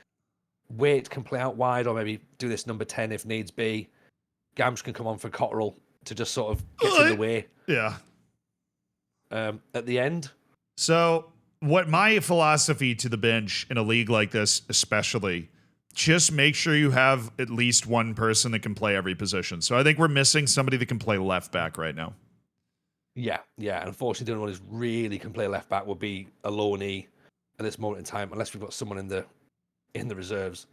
Wait can play out wide, or maybe do this number 10 if needs be. Gamsh can come on for Cotterill to just sort of get in the way. Yeah. At the end. So what my philosophy to the bench in a league like this, especially, just make sure you have at least one person that can play every position. So I think we're missing somebody that can play left back right now. Yeah. Unfortunately, the only one who really can play left back would be Aloni at this moment in time, unless we've got someone in the reserves.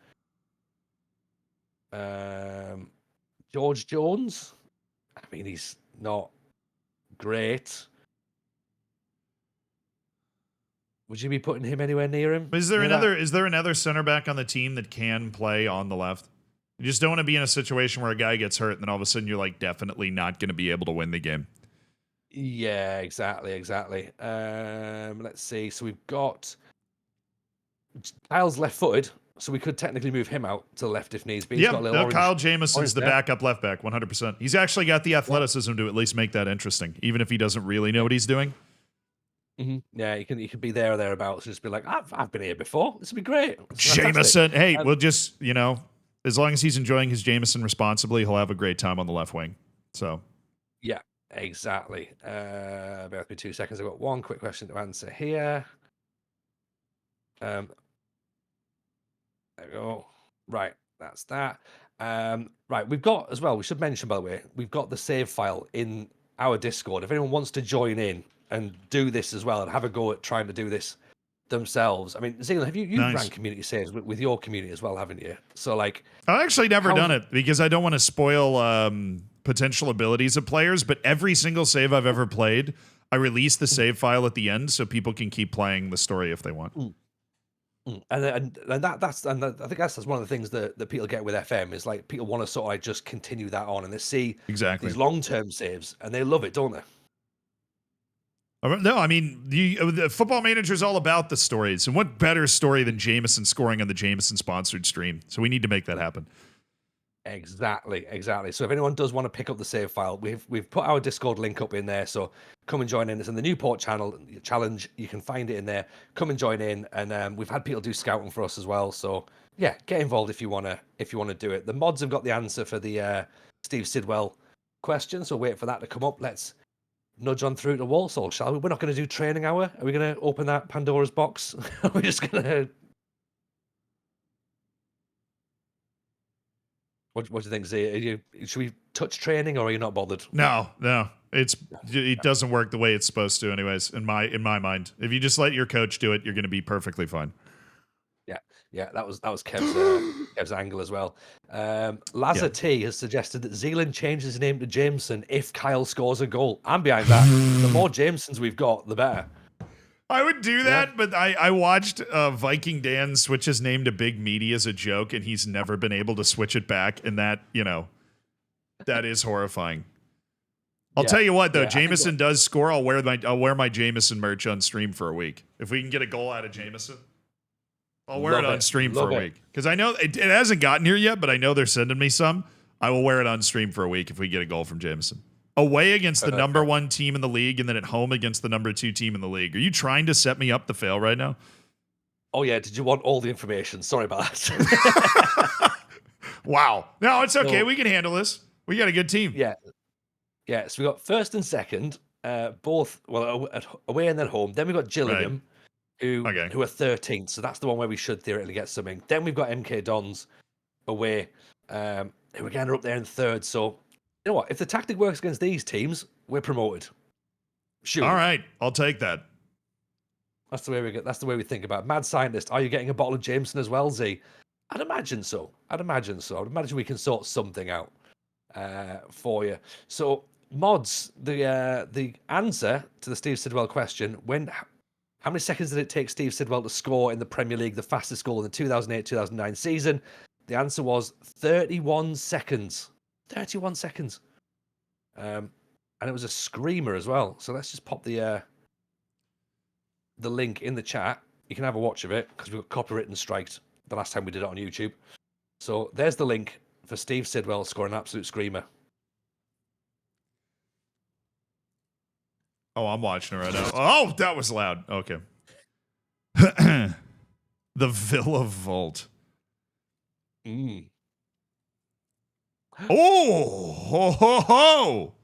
George Jones. I mean, he's not great. Would you be putting him anywhere near him? Is there another center back on the team that can play on the left? You just don't want to be in a situation where a guy gets hurt and then all of a sudden you're like definitely not going to be able to win the game. Yeah, exactly. Let's see. So we've got Kyle's left-footed, so we could technically move him out to the left if needs be. Yeah, Kyle Jamison's the backup left back, 100%. He's actually got the athleticism to at least make that interesting, even if he doesn't really know what he's doing. Mm-hmm. Yeah, he could be there or thereabouts and just be like, I've been here before. This would be great. Jameson, hey, we'll just, as long as he's enjoying his Jameson responsibly, he'll have a great time on the left wing. So, yeah, exactly. Bear with me 2 seconds. I've got one quick question to answer here. There we go. Right, that's that. Right, we've got as well, we should mention, by the way, we've got the save file in our Discord. If anyone wants to join in and do this as well and have a go at trying to do this themselves. I mean, Zealand, have you ran community saves with your community as well, haven't you? So, like... I've actually never done it because I don't want to spoil potential abilities of players, but every single save I've ever played, I release the save file at the end so people can keep playing the story if they want. And I think that's one of the things that people get with FM is like people want to sort of just continue that on and they see these long-term saves and they love it, don't they? No, I mean, the Football Manager is all about the stories. And what better story than Jameson scoring on the Jameson sponsored stream? So we need to make that happen. Exactly. So if anyone does want to pick up the save file, we've put our Discord link up in there. So come and join in. It's in the Newport challenge. You can find it in there. Come and join in. And we've had people do scouting for us as well. So yeah, get involved if you wanna do it. The mods have got the answer for the Steve Sidwell question. So wait for that to come up. Let's nudge on through to Walsall, shall we? We're not going to do training hour. Are we going to open that Pandora's box? Are we just going to... What do you think, Z? Should we touch training, or are you not bothered? No. It doesn't work the way it's supposed to, anyways. In my mind, if you just let your coach do it, you're going to be perfectly fine. Yeah, that was Kev's angle as well. Lazar T has suggested that Zealand changes his name to Jameson if Kyle scores a goal. I'm behind that. The more Jamesons we've got, the better. I would do that, but I watched Viking Dan switch his name to Big Meaty as a joke, and he's never been able to switch it back, and that is horrifying. I'll tell you what, though, Jameson does score. I'll wear my Jameson merch on stream for a week. If we can get a goal out of Jameson, I'll wear it on stream for a week. Because I know it hasn't gotten here yet, but I know they're sending me some. I will wear it on stream for a week if we get a goal from Jameson. Away against the number 1 team in the league, and then at home against the number 2 team in the league. Are you trying to set me up to fail right now? Oh, yeah. Did you want all the information? Sorry about that. Wow. No, it's okay. We can handle this. We got a good team. Yeah. So we got first and second, both away and then home. Then we got Gillingham, who are 13th. So that's the one where we should theoretically get something. Then we've got MK Dons away, who again are up there in third. So you know what? If the tactic works against these teams, we're promoted. Sure. All right, I'll take that. That's the way we think about it. Mad Scientist, are you getting a bottle of Jameson as well, Z? I'd imagine so. I'd imagine we can sort something out for you. So, mods, the answer to the Steve Sidwell question: how many seconds did it take Steve Sidwell to score in the Premier League the fastest goal in the 2008-2009 season? The answer was 31 seconds. 31 seconds. And it was a screamer as well. So let's just pop the link in the chat. You can have a watch of it because we got copyright striked the last time we did it on YouTube. So there's the link for Steve Sidwell scoring an absolute screamer. Oh, I'm watching it right now. Oh, that was loud. Okay. The Villa Vault. Mm. Oh, ho, ho, ho.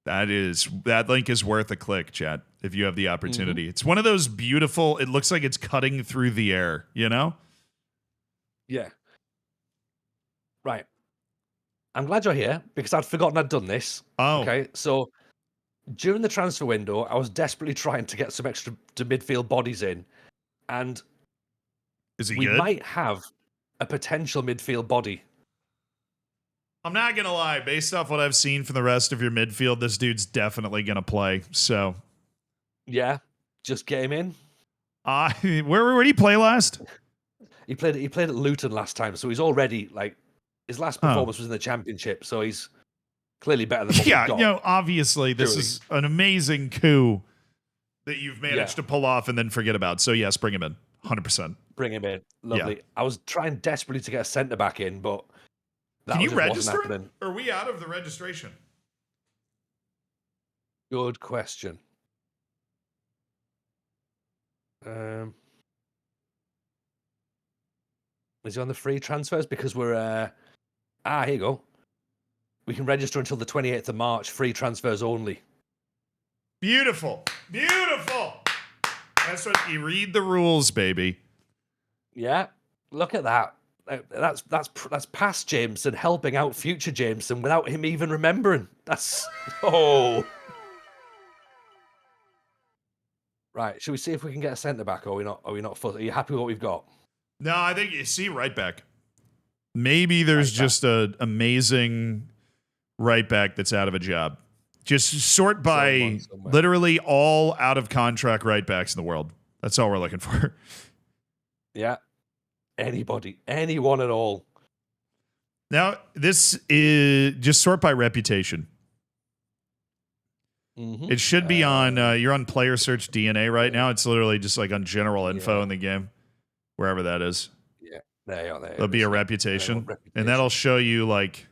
That link is worth a click, chat, if you have the opportunity. Mm-hmm. It's one of those beautiful, it looks like it's cutting through the air, you know? Yeah. Right. I'm glad you're here because I'd forgotten I'd done this. Oh. Okay. So during the transfer window, I was desperately trying to get some extra to midfield bodies in. And Is he we good? might have a potential midfield body. I'm not going to lie. Based off what I've seen from the rest of your midfield, this dude's definitely going to play. So, yeah, just get him in. Where did he play last? He played at Luton last time, so he's already like his last performance was in the Championship, so he's clearly better than what we've got. You know, obviously this is an amazing coup that you've managed to pull off and then forget about. So yes, bring him in, 100%. Bring him in, lovely. Yeah. I was trying desperately to get a centre back in, but can you register? Or are we out of the registration? Good question. Is he on the free transfers? Because we're here you go. We can register until the 28th of March, free transfers only. Beautiful. Beautiful. That's what you read the rules, baby. Yeah. Look at that. That's past Jameson helping out future Jameson without him even remembering. That's Right. Should we see if we can get a centre back, or are we not? Are you happy with what we've got? No, I think you see right back. Maybe there's just an amazing right back that's out of a job. Just sort by literally all out of contract right backs in the world. That's all we're looking for. Yeah. Anybody, anyone at all. Now, this is just sort by reputation. Mm-hmm. It should be on, you're on player search DNA right now. It's literally just like on general info in the game, wherever that is. Yeah, there. There'll be a reputation, and that'll show you like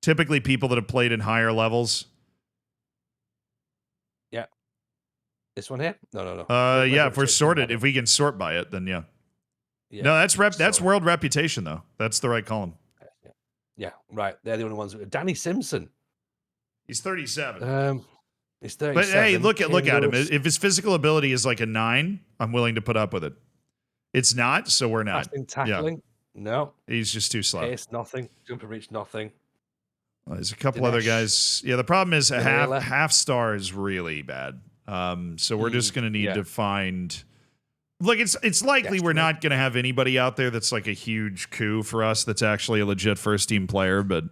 typically people that have played in higher levels. Yeah. This one here? No. Yeah, if we're sorted, if we can sort by it, then yeah. No, that's world reputation though. That's the right column. Yeah, right. They're the only ones. Danny Simpson. He's 37. He's 37. But hey, look at him. If his physical ability is like a 9, I'm willing to put up with it. It's not, so we're not. Tackling? Yeah. No. He's just too slow. Pace, nothing. Jumper reach, nothing. Well, there's a couple other guys. Yeah, the problem is a half star is really bad. So we're just gonna need to find. Look, it's likely we're not gonna have anybody out there that's like a huge coup for us. That's actually a legit first team player, but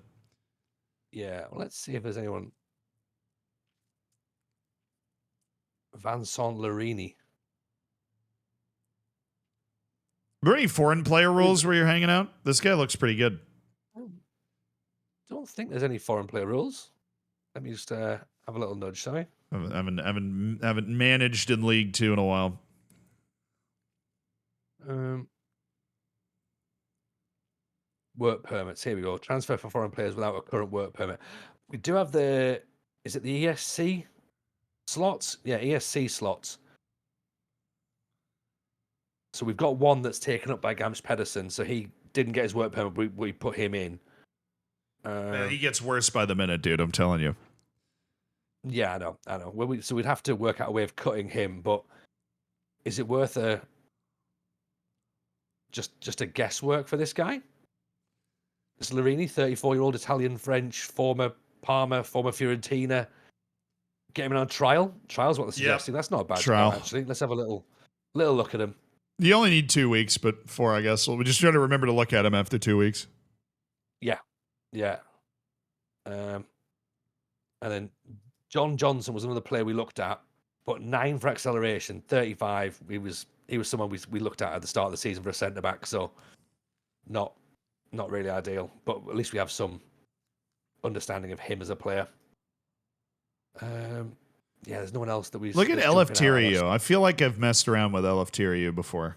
yeah. Well, let's see if there's anyone. Vincent Larini. Are there any foreign player rules where you're hanging out? This guy looks pretty good. I don't think there's any foreign player rules. Let me just have a little nudge, shall we? I haven't managed in League 2 in a while. Work permits. Here we go. Transfer for foreign players without a current work permit. We do have is it the ESC slots? Yeah, ESC slots. So we've got one that's taken up by Gams Pedersen. So he didn't get his work permit. We put him in. He gets worse by the minute, dude. I'm telling you. Yeah, I know. Well, so we'd have to work out a way of cutting him, but is it worth just a guesswork for this guy? This Larini, 34-year-old Italian French, former Parma, former Fiorentina. Get him in on trial. Trial's what they're suggesting. That's not a bad trial, actually. Let's have a little look at him. You only need 2 weeks, but 4, I guess. So we just try to remember to look at him after 2 weeks. Yeah. And then John Johnson was another player we looked at, but 9 for acceleration, 35. He was someone we looked at the start of the season for a centre back, so not really ideal. But at least we have some understanding of him as a player. There's no one else that we look at Eleftherio. I feel like I've messed around with Eleftherio before.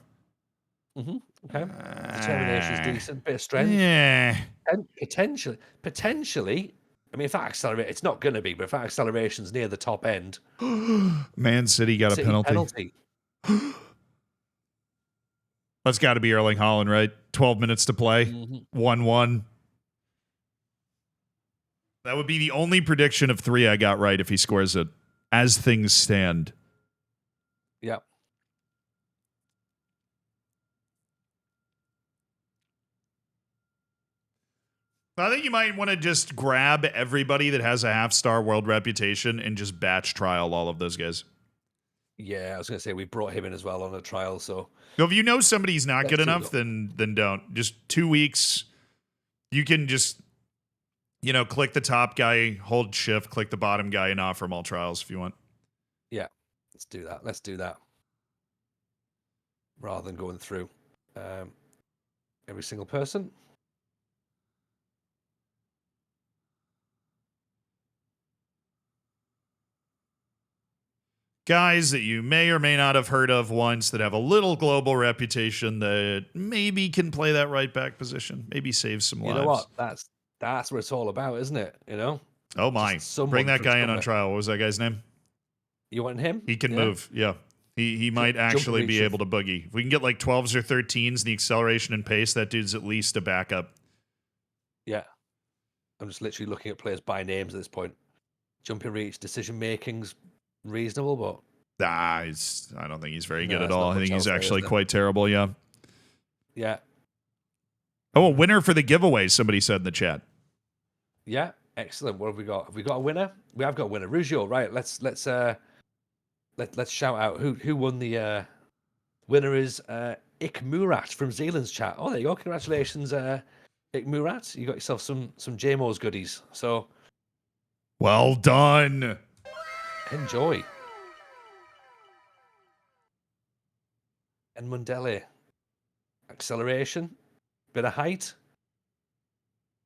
Okay, determination is decent, bit of strength. Yeah, and potentially. I mean, if that accelerate, it's not going to be, but if that acceleration's near the top end, Man City got a penalty. That's got to be Erling Haaland, right? 12 minutes to play, 1-1. That would be the only prediction of 3 I got right if he scores it, as things stand. Yeah. I think you might want to just grab everybody that has a half-star world reputation and just batch trial all of those guys. Yeah, I was going to say we brought him in as well on a trial, so if you know somebody's not good enough, then don't. Just 2 weeks. You can just, click the top guy, hold shift, click the bottom guy, and offer them all trials if you want. Yeah, let's do that. Rather than going through every single person. Guys that you may or may not have heard of once that have a little global reputation that maybe can play that right back position, maybe save some lives. You know what? That's what it's all about, isn't it? Oh my! Bring that guy in on trial. What was that guy's name? You want him? He can move. Yeah, he might actually be able to boogie. If we can get like 12s or 13s, the acceleration and pace, that dude's at least a backup. Yeah, I'm just literally looking at players by names at this point. Jumping reach, decision making's reasonable, but I don't think he's very good at all. I think he's actually quite terrible. Yeah. Oh, a winner for the giveaway, somebody said in the chat. Yeah, excellent. What have we got? Have we got a winner? We have got a winner. Rugio, right? Let's shout out who won the winner is Ik Murat from Zealand's chat. Oh, there you go. Congratulations, Ik Murat. You got yourself some JMO's goodies. So well done. Enjoy. And Mundele. Acceleration. Bit of height.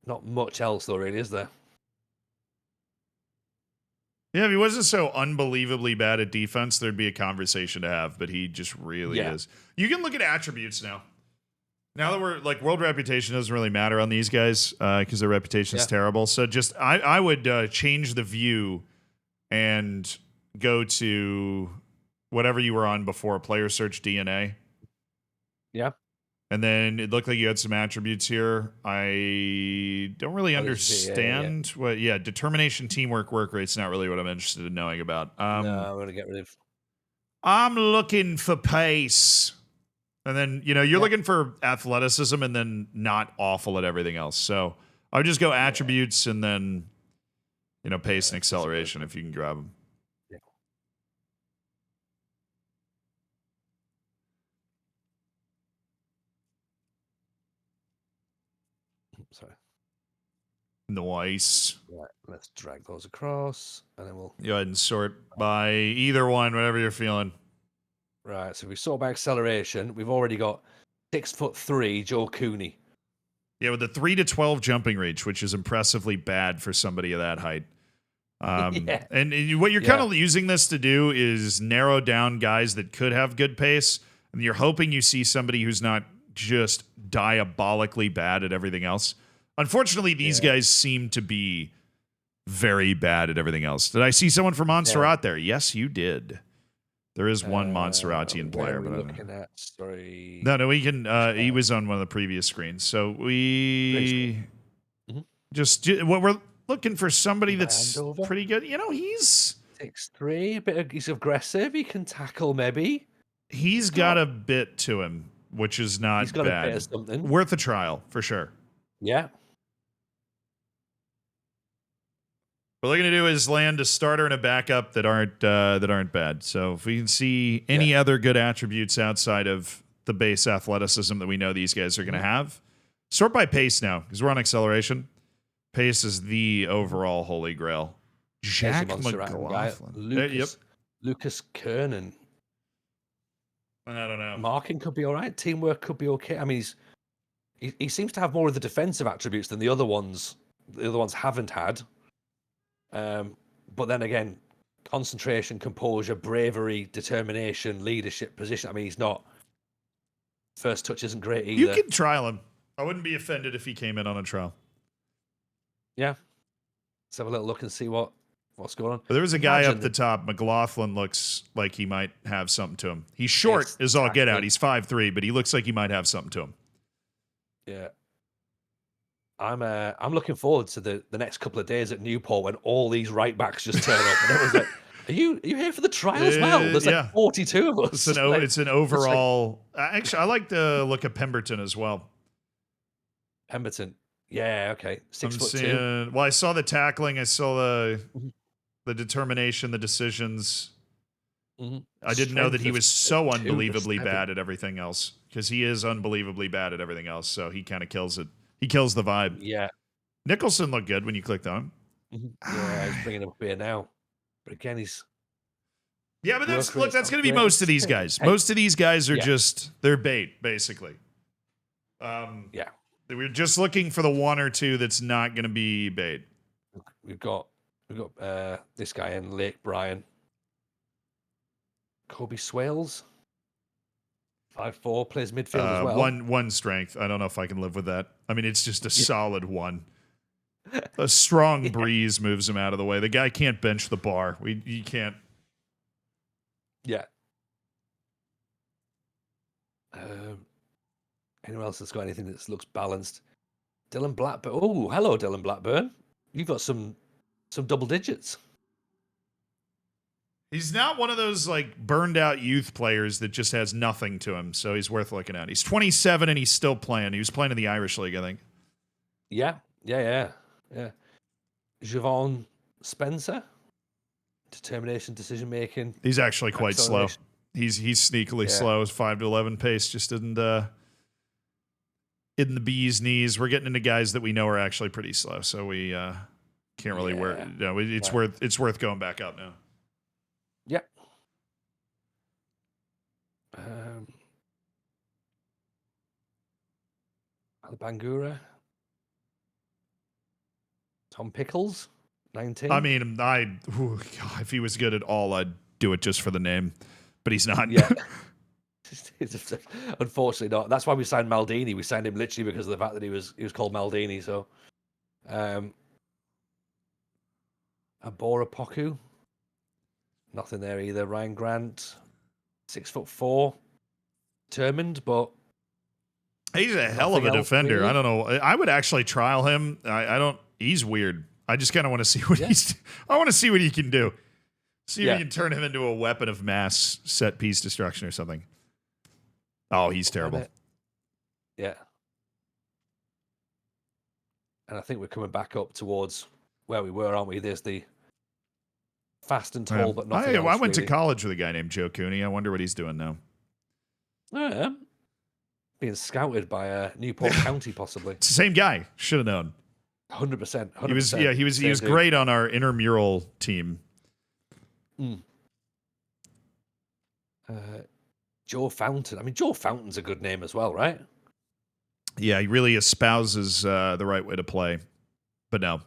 Not much else though, really, is there? Yeah, if he wasn't so unbelievably bad at defense, there'd be a conversation to have, but he just really is. You can look at attributes now. Now that we're like, world reputation doesn't really matter on these guys because their reputation is terrible. So just, I would change the view and go to whatever you were on before, player search DNA. Yeah. And then it looked like you had some attributes here. I don't really understand what. Yeah, determination, teamwork, work rate's not really what I'm interested in knowing about. No, I'm going to get rid of. I'm looking for pace. And then, you're looking for athleticism and then not awful at everything else. So I would just go attributes and then, pace and acceleration if you can grab them. Yeah. Sorry. Nice. Right, let's drag those across, and then we'll go ahead and sort by either one, whatever you're feeling. Right, so if we sort by acceleration, we've already got 6'3" Joe Cooney. Yeah, with the 3 to 12 jumping reach, which is impressively bad for somebody of that height. And what you're kind of using this to do is narrow down guys that could have good pace, and you're hoping you see somebody who's not just diabolically bad at everything else. Unfortunately, these guys seem to be very bad at everything else. Did I see someone from Montserrat there? Yes, you did. There is one Montserratian player, but looking at, sorry. No, we can. He was on one of the previous screens, so we just what we're looking for somebody that's pretty good. He's 6'3", he's aggressive. He can tackle, maybe. He's got a bit to him, which is not he's got bad. A bit of something. Worth a trial for sure. Yeah. What we're looking to do is land a starter and a backup that aren't bad. So if we can see any other good attributes outside of the base athleticism that we know these guys are going to have. Sort by pace now, because we're on acceleration. Pace is the overall holy grail. Jack McLaughlin. Lucas Kernan. I don't know. Marking could be all right. Teamwork could be okay. I mean, he seems to have more of the defensive attributes than the other ones. The other ones haven't had. But then again, concentration, composure, bravery, determination, leadership, position. I mean, he's not. First touch isn't great either. You can trial him. I wouldn't be offended if he came in on a trial. Yeah. Let's have a little look and see what's going on. But there was a guy up the top. McLaughlin looks like he might have something to him. He's short as all get out. He's 5'3", but he looks like he might have something to him. Yeah. I'm looking forward to the next couple of days at Newport when all these right backs just turn up. And it was like, are you here for the trial as well? There's like 42 of us. It's an overall. Actually, I like the look of Pemberton as well. Pemberton. Yeah, okay. 6'2". Well, I saw the tackling. I saw the determination, the decisions. Mm-hmm. I didn't know that he was so unbelievably bad at everything else, because he is unbelievably bad at everything else. So he kind of kills it. He kills the vibe. Yeah. Nicholson looked good when you clicked on him. Mm-hmm. Yeah, he's bringing up here now. But again, he's... Yeah, but that's going to be most of these guys. Most of these guys are they're bait, basically. Yeah. We're just looking for the one or two that's not going to be bait. We've got this guy in Lake Brian. Kobe Swales. 5'4", plays midfield as well. One strength. I don't know if I can live with that. I mean, it's just a solid one. A strong breeze moves him out of the way. The guy can't bench the bar. You can't. Yeah. Anyone else that's got anything that looks balanced? Dylan Blackburn. Oh, hello, Dylan Blackburn. You've got some double digits. He's not one of those like burned out youth players that just has nothing to him, so he's worth looking at. He's 27 and he's still playing. He was playing in the Irish League, I think. Yeah. Javon Spencer. Determination, decision making. He's actually quite slow. He's sneakily slow. His 5'11" pace just didn't in the bee's knees. We're getting into guys that we know are actually pretty slow, so we can't really it's worth going back up now. Yep. Bangura. Tom Pickles, 19. I mean, if he was good at all, I'd do it just for the name, but he's not. Yeah. Unfortunately not. That's why we signed Maldini. We signed him literally because of the fact that he was called Maldini. So, Abora Poku, nothing there either. Ryan Grant, 6'4", determined, but he's a hell of a defender. Really. I don't know. I would actually trial him. I don't. He's weird. I just kind of want to see what I want to see what he can do. See if he can turn him into a weapon of mass set piece destruction or something. Oh, he's terrible. Yeah. And I think we're coming back up towards where we were, aren't we? There's the fast and tall, but nothing else, I went really. to college with a guy named Joe Cooney. I wonder what he's doing now. Yeah. Being scouted by Newport County, possibly. It's the same guy. Should have known. 100%. He was great on our intramural team. Joe Fountain. I mean, Joe Fountain's a good name as well, right? Yeah, he really espouses the right way to play. But no.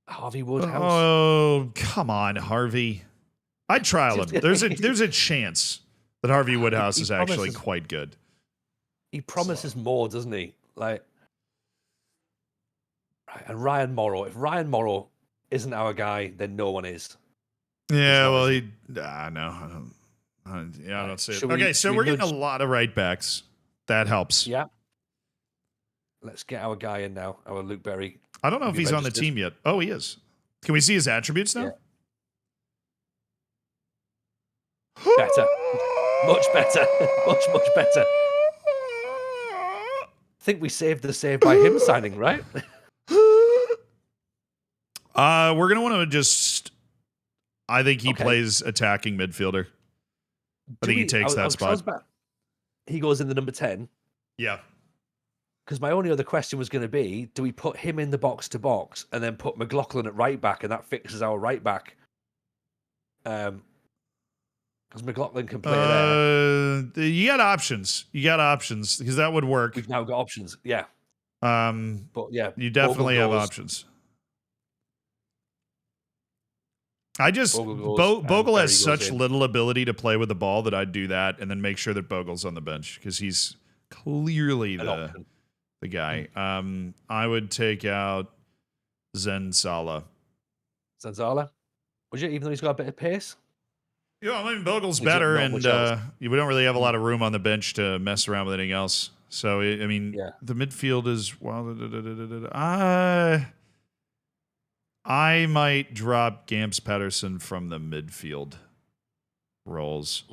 Harvey Woodhouse. Oh, come on, Harvey. I'd trial him. There's a chance that Harvey Woodhouse is actually quite good. He promises more, doesn't he? Like, and Ryan Morrow. If Ryan Morrow isn't our guy, then no one is. Yeah, well, no, I don't see it. Okay, so we're getting a lot of right backs. That helps. Yeah. Let's get our guy in now, our Luke Berry. I don't know if he's on the team yet. Oh, he is. Can we see his attributes now? Yeah. Better. Much better. Much better. I think we saved the save by him signing, right? We're going to want to just... I think he plays attacking midfielder. I think he takes that spot. He goes in the number 10. Yeah. Because my only other question was going to be, do we put him in the box to box and then put McLaughlin at right back, and that fixes our right back? Because McLaughlin can play there. You got options. Because that would work. We've now got options. Yeah. But yeah, you definitely have options. Bogle has such little ability to play with the ball that I'd do that and then make sure that Bogle's on the bench because he's clearly the guy. I would take out Zensala. Would you, even though he's got a bit of pace? Yeah, I mean, Bogle's better, and we don't really have a lot of room on the bench to mess around with anything else. So, I mean, the midfield is... I might drop Gamps Patterson from the midfield roles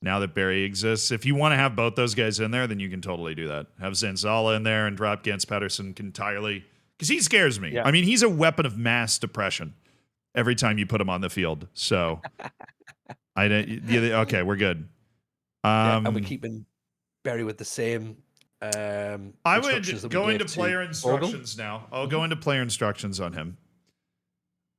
now that Barry exists. If you want to have both those guys in there, then you can totally do that. Have Zanzala in there and drop Gamps Patterson entirely. Because he scares me. Yeah. I mean, he's a weapon of mass depression every time you put him on the field. So, okay, we're good. And we're keeping Barry with the same... I would go into player instructions now. I'll go into player instructions on him.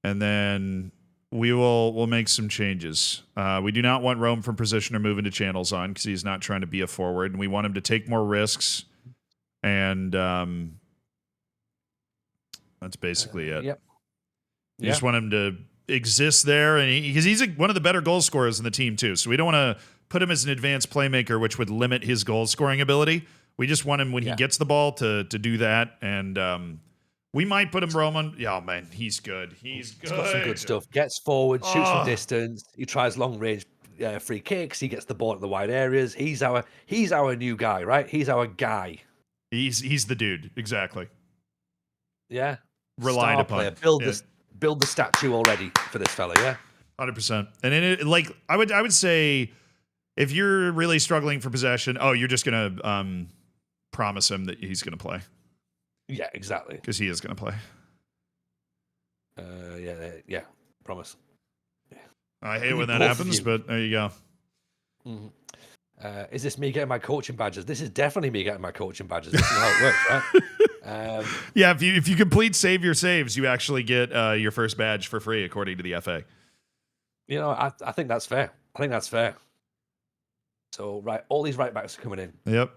And then we'll make some changes. We do not want Rome from position or move into channels on because he's not trying to be a forward. And we want him to take more risks. And that's basically it. Yep. You just want him to exist there. And because he's one of the better goal scorers in the team, too. So we don't want to put him as an advanced playmaker, which would limit his goal scoring ability. We just want him when he gets the ball to do that. And we might put him Roman. Yeah, man, he's good. He's got some good stuff. Gets forward, shoots from distance. He tries long range free kicks. He gets the ball in the wide areas. He's our new guy, right? He's our guy. He's the dude. Exactly. Yeah. Relied upon. Build the statue already for this fella. Yeah. 100%. And I would say if you're really struggling for possession, you're just gonna promise him that he's gonna play. Yeah, exactly. Because he is going to play. Yeah, promise. Yeah. I hate when that happens, but there you go. Is this me getting my coaching badges? This is definitely me getting my coaching badges. This is how it works, right? Yeah, if you complete Save Your Saves, you actually get your first badge for free, according to the FA. You know, I think that's fair. So, right, all these right backs are coming in. Yep.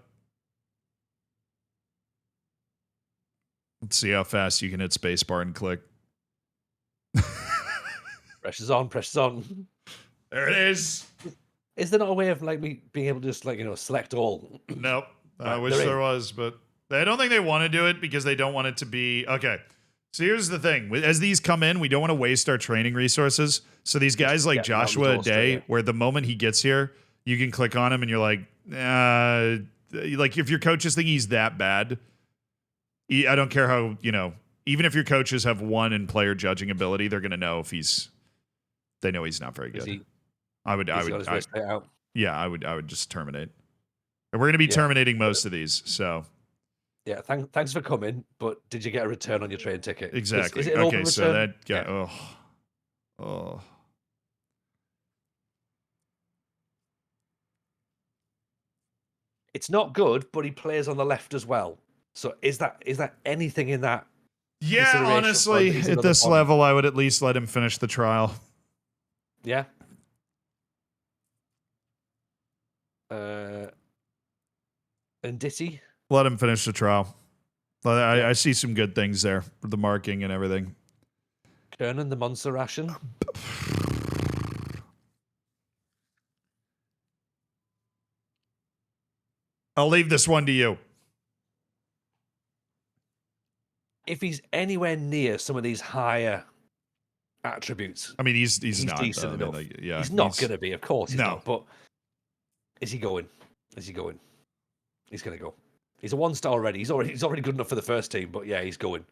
Let's see how fast you can hit spacebar and click. Pressure's on. There it is. Is there not a way of me being able to just select all? Nope. I wish there was, but I don't think they want to do it because they don't want it to be okay. So here's the thing: as these come in, we don't want to waste our training resources. So these guys like Joshua Day, where the moment he gets here, you can click on him and you're like if your coaches think he's that bad. I don't care how, even if your coaches have one in player judging ability, they're going to know they know he's not very good. I would just terminate. And we're going to be terminating most of these. So yeah, thanks for coming. But did you get a return on your train ticket? Exactly. Is it an open so return? that guy, oh. It's not good, but he plays on the left as well. So is that anything in that? Yeah, honestly, at this level, I would at least let him finish the trial. Yeah. And Ditty? Let him finish the trial. I see some good things there with the marking and everything. Kernan, the Monster Ration. I'll leave this one to you. If he's anywhere near some of these higher attributes, I mean, he's not decent enough. He's not going to be, of course. He's no. not, but is he going? He's going to go. He's a 1-star already. He's already good enough for the first team. But yeah, he's going.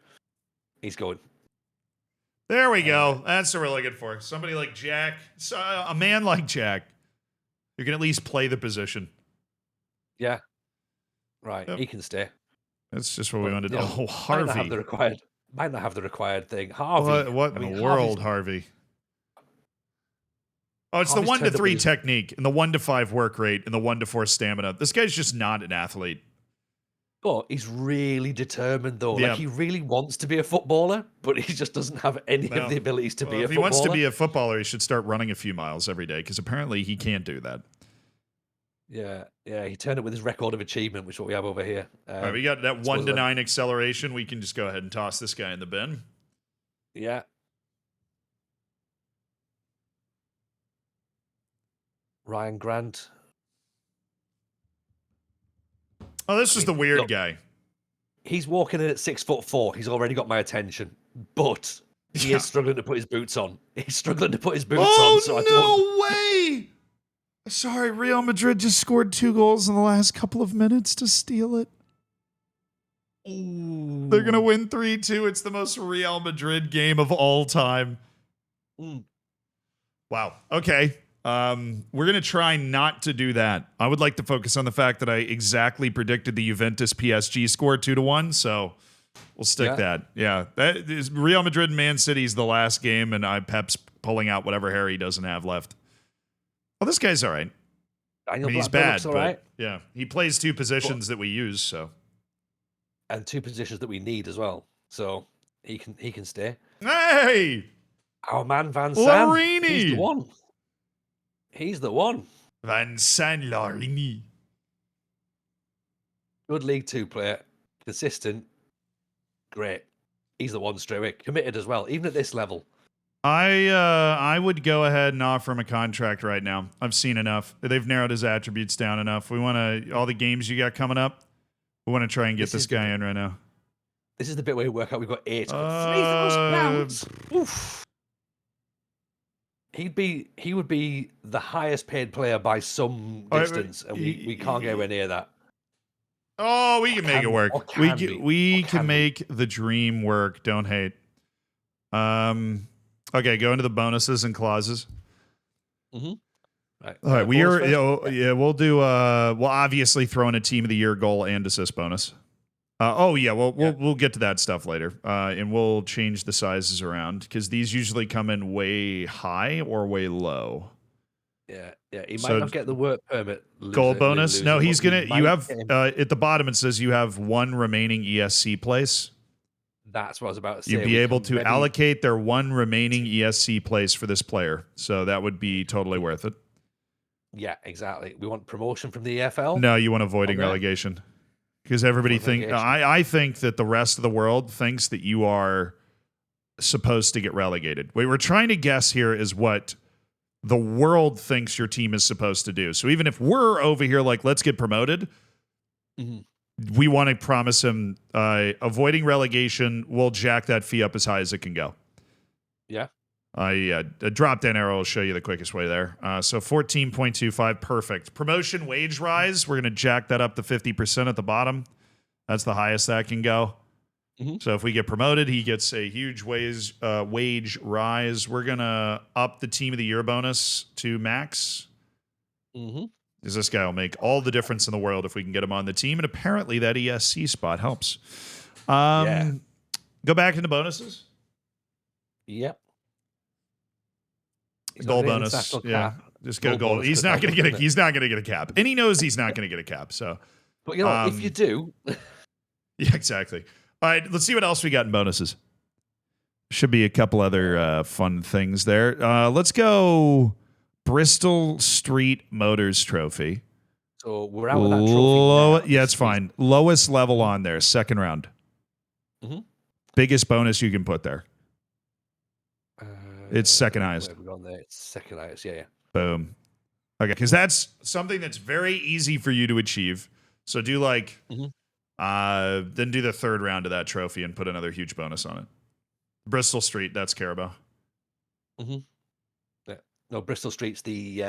There we go. That's what we're looking for. Somebody like Jack, a man like Jack, who can at least play the position. Yeah. Right. Yep. He can stay. That's just what we wanted to do. Oh, Harvey. Might not have the required thing. Harvey. What in the world, Harvey? Oh, it's the Harvey's 1 to turned up 3 with his- technique and the 1 to 5 work rate and the 1 to 4 stamina. This guy's just not an athlete. But he's really determined, though. Yeah. Like, he really wants to be a footballer, but he just doesn't have any of the abilities to be a If he footballer. wants to be a footballer, he should start running a few miles every day because apparently he can't do that. Yeah, he turned up with his record of achievement, which is what we have over here. All right, we got that 1 to 9 acceleration. We can just go ahead and toss this guy in the bin. Yeah. Ryan Grant. Oh, this is the weird look, guy. He's walking in at 6'4". He's already got my attention, but he is struggling to put his boots on. He's struggling to put his boots on. So no way! Sorry, Real Madrid just scored 2 goals in the last couple of minutes to steal it. Ooh. They're going to win 3-2. It's the most Real Madrid game of all time. Wow. Okay. We're going to try not to do that. I would like to focus on the fact that I exactly predicted the Juventus PSG score 2-1. So we'll stick that. Yeah. That is Real Madrid and Man City's the last game, and Pep's pulling out whatever hair he doesn't have left. Well, this guy's all right. I mean, he's bad, but right. Yeah, he plays 2 positions that we use, so. And 2 positions that we need as well. So he can stay. Hey! Our man Van San. Larini! He's the one. He's the one. Van San Larini. Good League 2 player. Consistent. Great. He's the one straight away. Committed as well, even at this level. I would go ahead and offer him a contract right now. I've seen enough. They've narrowed his attributes down enough. We want to, all the games you got coming up, we want to try and get this guy in right now. This is the bit where we work out we've got 8. 3,000 pounds. Oof. He would be the highest paid player by some distance, and we can't get anywhere near that. Oh, we can make it work. We can make the dream work. Don't hate. Okay, go into the bonuses and clauses. Right. All right, we'll do. We'll obviously throw in a team of the year goal and assist bonus. We'll get to that stuff later, and we'll change the sizes around because these usually come in way high or way low. Yeah. He might not get the work permit. Goal bonus? No, he's gonna. You have at the bottom it says you have 1 remaining ESC place. That's what I was about to say. You'd be able to allocate their 1 remaining ESC place for this player, so that would be totally worth it. Yeah, exactly. We want promotion from the EFL. No, you want avoiding relegation. Because everybody I think that the rest of the world thinks that you are supposed to get relegated. What we're trying to guess here is what the world thinks your team is supposed to do. So even if we're over here like, let's get promoted, we want to promise him avoiding relegation. We'll jack that fee up as high as it can go. Yeah. A drop-down arrow will show you the quickest way there. So 14.25, perfect. Promotion wage rise, we're going to jack that up to 50% at the bottom. That's the highest that can go. So if we get promoted, he gets a huge wage rise. We're going to up the team of the year bonus to max. Because this guy will make all the difference in the world if we can get him on the team. And apparently that ESC spot helps. Go back into bonuses. Yep. Goal bonus. Yeah. Just go goal. He's not going to get he's not going to get a cap. And he knows he's not going to get a cap. So but you know, if you do. Yeah, exactly. All right, let's see what else we got in bonuses. Should be a couple other fun things there. Let's go Bristol Street Motors Trophy. So we're out with that trophy. Yeah, it's fine. Lowest level on there, 2nd round. Biggest bonus you can put there. It's 2nd highest. Where have we gone there? It's 2nd highest, yeah. Boom. Okay, because that's something that's very easy for you to achieve. So do like, then do the 3rd round of that trophy and put another huge bonus on it. Bristol Street, that's Carabao. Yeah. No, Bristol Street's the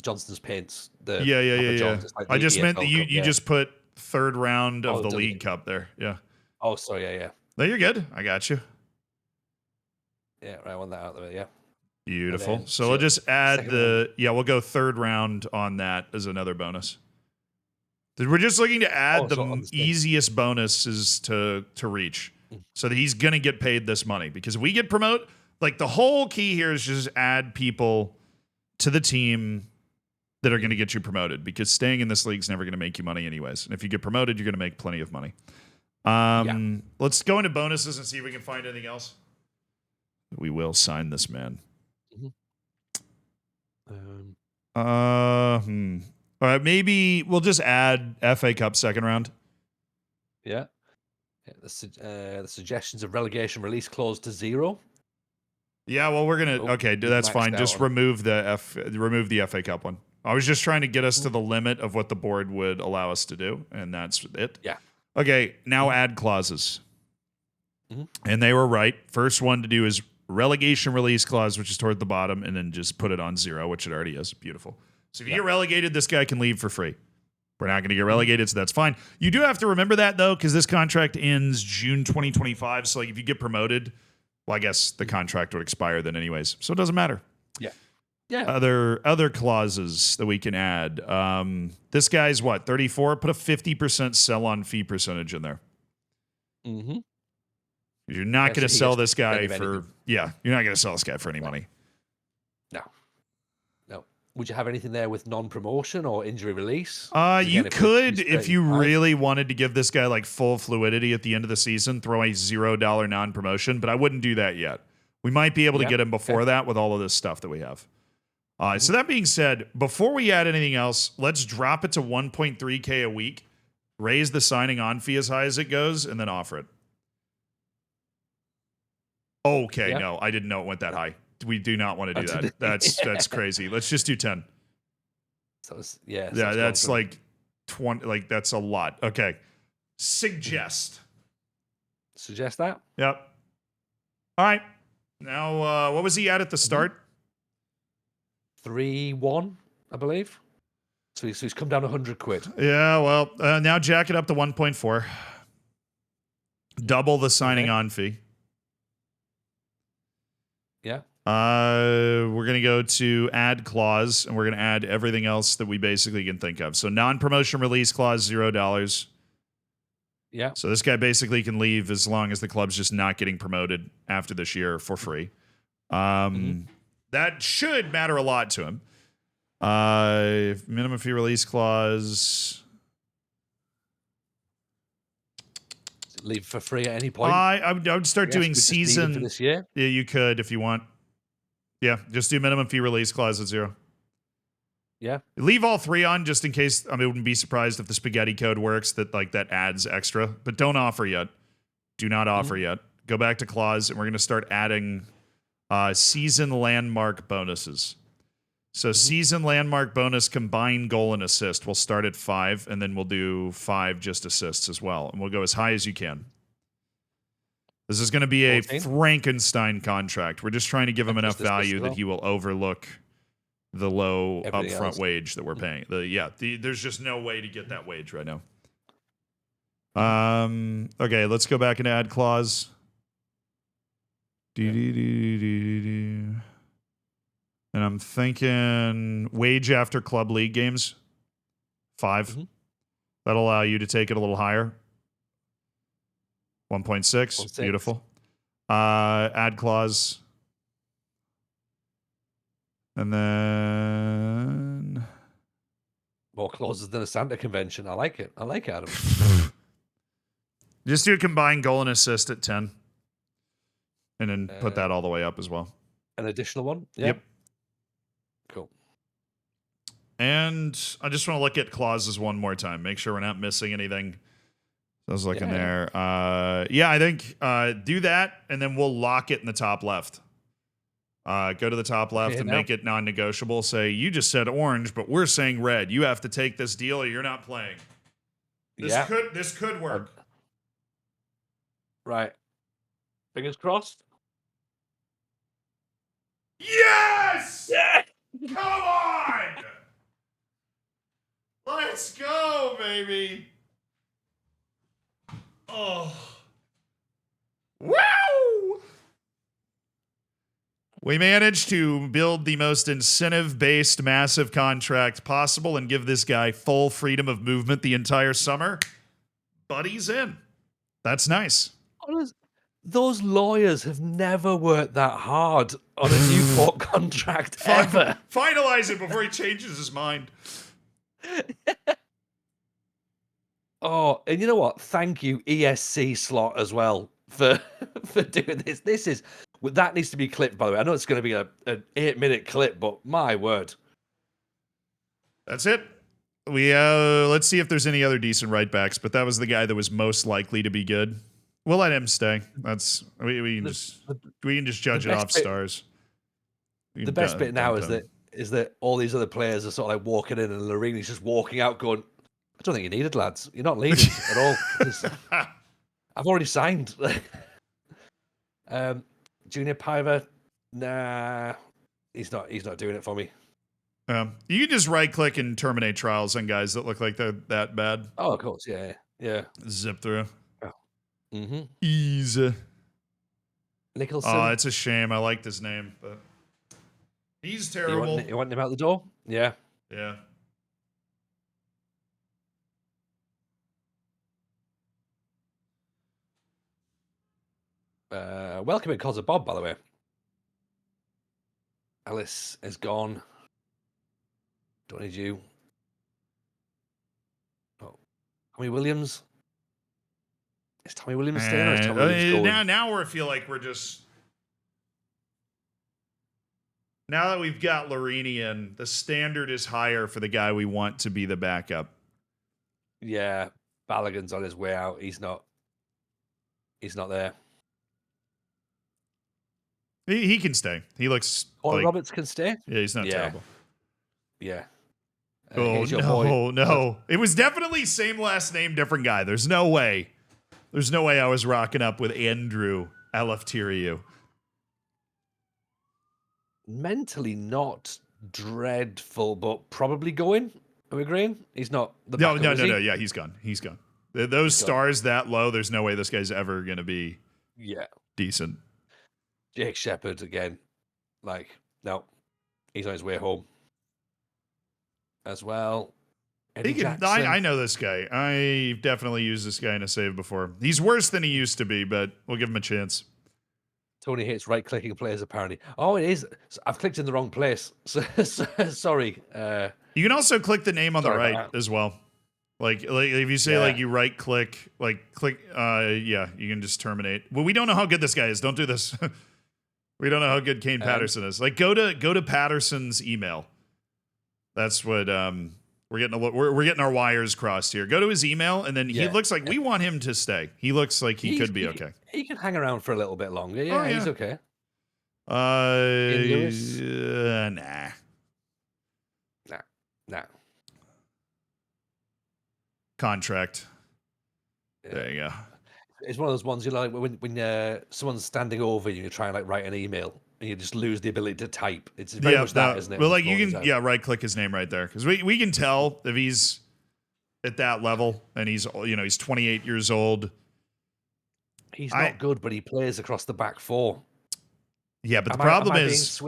Johnston's Paints. Yeah. Like I just meant that you just put 3rd round of the League Cup there. Yeah. Oh, sorry, yeah. No, you're good. I got you. Yeah, right, I want that out there, yeah. Beautiful. So we'll just add we'll go 3rd round on that as another bonus. We're just looking to add the easiest bonuses to reach so that he's going to get paid this money. Because if we get promoted, like the whole key here is just add people to the team that are going to get you promoted, because staying in this league is never going to make you money anyways. And if you get promoted, you're going to make plenty of money. Let's go into bonuses and see if we can find anything else. We will sign this man. All right, maybe we'll just add FA Cup second round. Yeah. The suggestions of relegation release clause to 0. Yeah, well, we're gonna that's fine. Just remove the FA Cup one. I was just trying to get us to the limit of what the board would allow us to do, and that's it. Yeah. Okay, now add clauses. And they were right. First one to do is relegation release clause, which is toward the bottom, and then just put it on 0, which it already is. Beautiful. So if you get relegated, this guy can leave for free. We're not going to get relegated, so that's fine. You do have to remember that, though, because this contract ends June 2025. So like, if you get promoted, well, I guess the contract would expire then anyways. So it doesn't matter. Yeah. Yeah. Other clauses that we can add. This guy's what, 34? Put a 50% sell-on fee percentage in there. You're not going to sell this guy for... Yeah, you're not going to sell this guy for any money. No. Would you have anything there with non-promotion or injury release? You could, if you really wanted to give this guy like full fluidity at the end of the season, throw a $0 non-promotion, but I wouldn't do that yet. We might be able to get him before that with all of this stuff that we have. So that being said, before we add anything else, let's drop it to 1.3K a week, raise the signing on fee as high as it goes, and then offer it. Okay, no, I didn't know it went that high. We do not want to do that. That's crazy. Let's just do 10. So that's like 20. Like that's a lot. Okay, suggest that. Yep. All right. Now, what was he at the start? 3-1, I believe. So he's come down 100 quid. Yeah. Well, now jack it up to 1.4. Double the signing on fee. Yeah. We're going to go to add clause, and we're going to add everything else that we basically can think of. So non-promotion release clause, $0. Yeah. So this guy basically can leave as long as the club's just not getting promoted after this year for free. That should matter a lot to him. Minimum fee release clause. Leave for free at any point. I would start doing season for this year. Yeah, you could if you want. Yeah, just do minimum fee release clause at 0. Yeah. Leave all 3 on just in case. I wouldn't be surprised if the spaghetti code works, that adds extra. But don't offer yet. Do not offer yet. Go back to clause, and we're going to start adding season landmark bonuses. So season landmark bonus combined goal and assist. We'll start at 5, and then we'll do 5 just assists as well. And we'll go as high as you can. This is going to be a 14? Frankenstein contract. We're just trying to give him enough value that he will overlook the low upfront wage that we're paying. There's just no way to get that wage right now. Okay, let's go back and add clause. And I'm thinking wage after club league games, 5. That'll allow you to take it a little higher. 1.6. Beautiful. Add clause. And then more clauses than a Santa convention. I like it, Adam. Just do a combined goal and assist at 10. And then put that all the way up as well. An additional one? Yeah. Yep. Cool. And I just want to look at clauses one more time. Make sure we're not missing anything. I was looking there. I think do that, and then we'll lock it in the top left. Go to the top left and make it non-negotiable. Say, you just said orange, but we're saying red. You have to take this deal or you're not playing. This could work. Right. Fingers crossed. Yes! Yeah! Come on! Let's go, baby! Oh. Wow! We managed to build the most incentive-based massive contract possible and give this guy full freedom of movement the entire summer. Buddy's in. That's nice. Those lawyers have never worked that hard on a Newport contract ever. Finalize it before he changes his mind. Oh, and you know what? Thank you, ESC slot as well for doing this. That needs to be clipped, by the way. I know it's going to be an 8-minute clip, but my word. That's it. We let's see if there's any other decent right backs, but that was the guy that was most likely to be good. We'll let him stay. That's we can just judge it off stars. The best bit now is that all these other players are sort of like walking in, and Lorini's just walking out, going, "I don't think you needed, lads. You're not leaders at all. I've already signed." Junior Piver, nah, he's not doing it for me. You can just right click and terminate trials on guys that look like they're that bad. Oh, of course, yeah. Zip through. Oh. Mm-hmm. Easy. Nicholson. Oh, it's a shame. I liked his name, but he's terrible. You want him out the door? Yeah. Yeah. Welcome in, Cos of Bob, by the way. Alice is gone. Don't need you. Oh, Tommy Williams. Is Tommy Williams staying, or is Tommy Williams going? Now I feel like we're just. Now that we've got Larini in, the standard is higher for the guy we want to be the backup. Yeah, Balogun's on his way out. He's not there. He can stay. He looks. Paul Roberts can stay. Yeah, he's not terrible. Yeah. Oh no! It was definitely same last name, different guy. There's no way. There's no way I was rocking up with Andrew Alaftiriou. Mentally not dreadful, but probably going. Are we agreeing? He's not the No. Yeah, He's gone. Those stars that low, there's no way this guy's ever going to be decent. Jake Shepherd again. No. He's on his way home. As well. I know this guy. I've definitely used this guy in a save before. He's worse than he used to be, but we'll give him a chance. Tony hates right-clicking players, apparently. Oh, it is. I've clicked in the wrong place. Sorry. You can also click the name on the right as well. Like if you say you right-click, click, you can just terminate. Well, we don't know how good this guy is. Don't do this. We don't know how good Kane Patterson is. Go to Patterson's email. That's what we're getting our wires crossed here. Go to his email, and then he looks like we want him to stay. He looks like he could be okay. He can hang around for a little bit longer. Yeah, he's okay. Nah. Contract. There you go. It's one of those ones when someone's standing over you, you try and write an email, and you just lose the ability to type. It's very much that, isn't it? Well, you can right click his name right there, because we can tell if he's at that level, and he's 28 years old. He's not good, but he plays across the back four. Yeah, but the problem is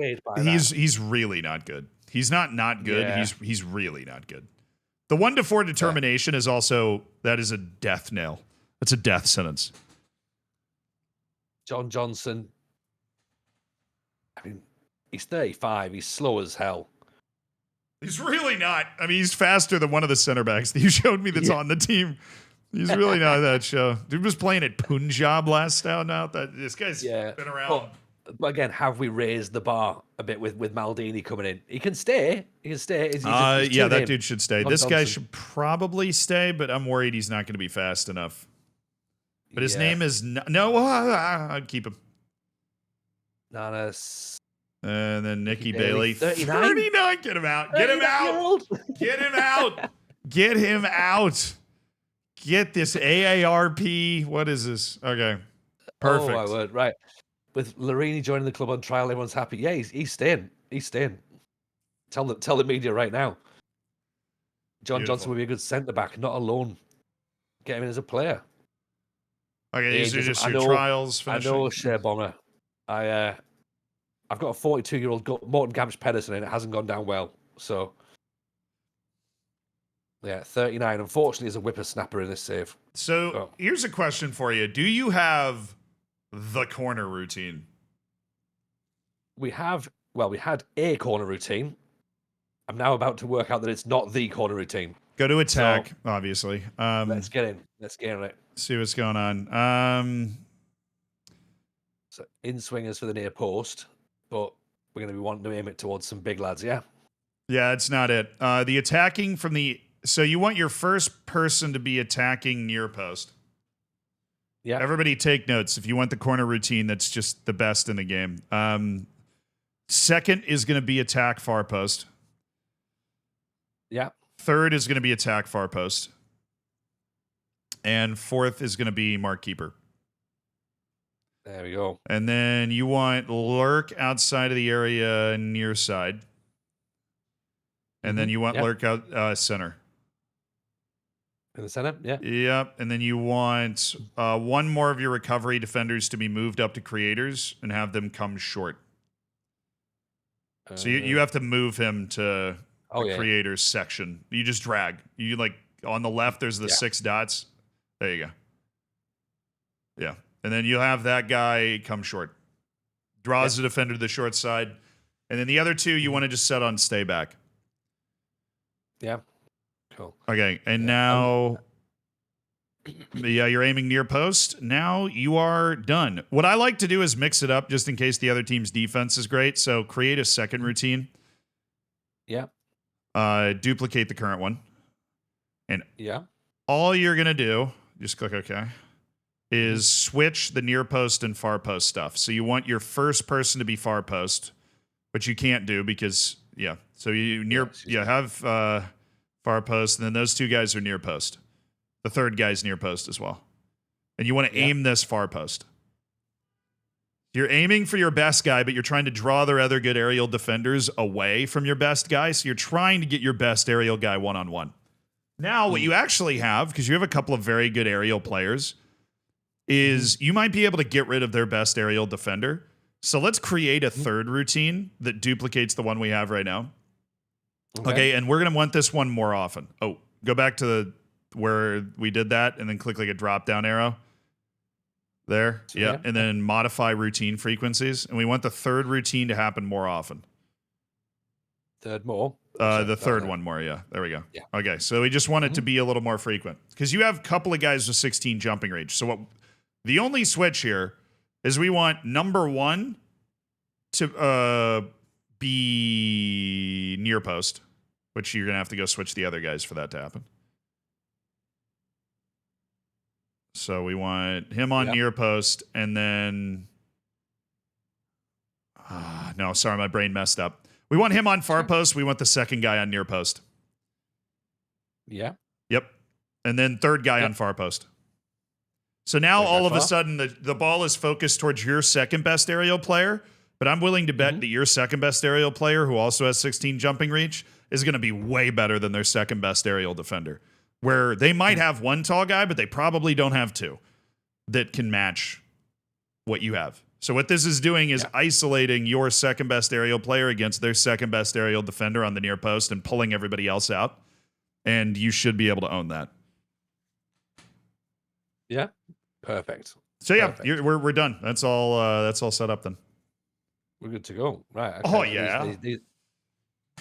he's really not good. He's not good. Yeah. He's really not good. The 1-4 determination is also that is a death nail. That's a death sentence. John Johnson. I mean, he's 35. He's slow as hell. He's really not. I mean, he's faster than one of the center backs that you showed me that's on the team. He's really not that show. Dude was playing at Punjab last time out. This guy's been around. But again, have we raised the bar a bit with Maldini coming in? He can stay. That dude should stay. This guy should probably stay, but I'm worried he's not going to be fast enough. But his name is I'd keep him. Nanas. And then Nicky Bailey. 39. Get him out. Get him out. Get him out. Get him out. Get this AARP. What is this? Okay. Perfect. Oh, my word. Right. With Larini joining the club on trial, everyone's happy. Yeah, he's staying. He's staying. Tell the media right now. John Johnson would be a good centre back, not a loan. Get him in as a player. Okay, these are just your trials finishing. I know, Shea Bomber. I've got a 42-year-old Morton Gamps Pedersen, and it hasn't gone down well. So, yeah, 39. Unfortunately, is a whippersnapper in this save. So here's a question for you: do you have the corner routine. We had a corner routine. I'm now about to work out that it's not the corner routine. Go to attack, obviously. Let's get in. Let's get in it. See what's going on. So in swingers for the near post, but we're going to be wanting to aim it towards some big lads, yeah? Yeah, it's not it. The attacking from the... So you want your first person to be attacking near post. Yeah. Everybody take notes. If you want the corner routine, that's just the best in the game. Second is going to be attack far post. Yeah. Third is going to be attack far post. And fourth is going to be mark keeper. There we go. And then you want lurk outside of the area near side. And then you want lurk out center. In the center, yeah. Yep. And then you want one more of your recovery defenders to be moved up to creators and have them come short. So you have to move him to the creators section. You just drag. You like on the left, there's the 6 dots. There you go. Yeah. And then you'll have that guy come short. Draws the defender to the short side. And then the other 2, you want to just set on stay back. Yeah. Cool. Okay. And now, you're aiming near post. Now you are done. What I like to do is mix it up just in case the other team's defense is great. So create a second routine. Yeah. Duplicate the current one. And all you're going to do, just click OK, is switch the near post and far post stuff. So you want your first person to be far post, but you can't do because, So you have far post, and then those 2 guys are near post. The third guy's near post as well. And you want to aim this far post. You're aiming for your best guy, but you're trying to draw their other good aerial defenders away from your best guy. So you're trying to get your best aerial guy one-on-one. Now, what you actually have, because you have a couple of very good aerial players, is you might be able to get rid of their best aerial defender. So let's create a third routine that duplicates the one we have right now. Okay, and we're going to want this one more often. Oh, go back to where we did that and then click like a drop-down arrow. There, and then modify routine frequencies. And we want the third routine to happen more often. Third more? The third one more, There we go. Yeah. Okay, so we just want it to be a little more frequent. Because you have a couple of guys with 16 jumping range. So the only switch here is we want number 1 to be near post, which you're going to have to go switch the other guys for that to happen. So we want him on near post, and then... no, sorry, my brain messed up. We want him on far post. We want the second guy on near post. Yeah. Yep. And then third guy on far post. So now all of a sudden the ball is focused towards your second best aerial player, but I'm willing to bet that your second best aerial player, who also has 16 jumping reach, is going to be way better than their second best aerial defender. Where they might have one tall guy, but they probably don't have 2 that can match what you have. So what this is doing is isolating your second best aerial player against their second best aerial defender on the near post and pulling everybody else out. And you should be able to own that. Yeah. Perfect. So we're done. That's all set up then. We're good to go. Right. Okay. Oh yeah.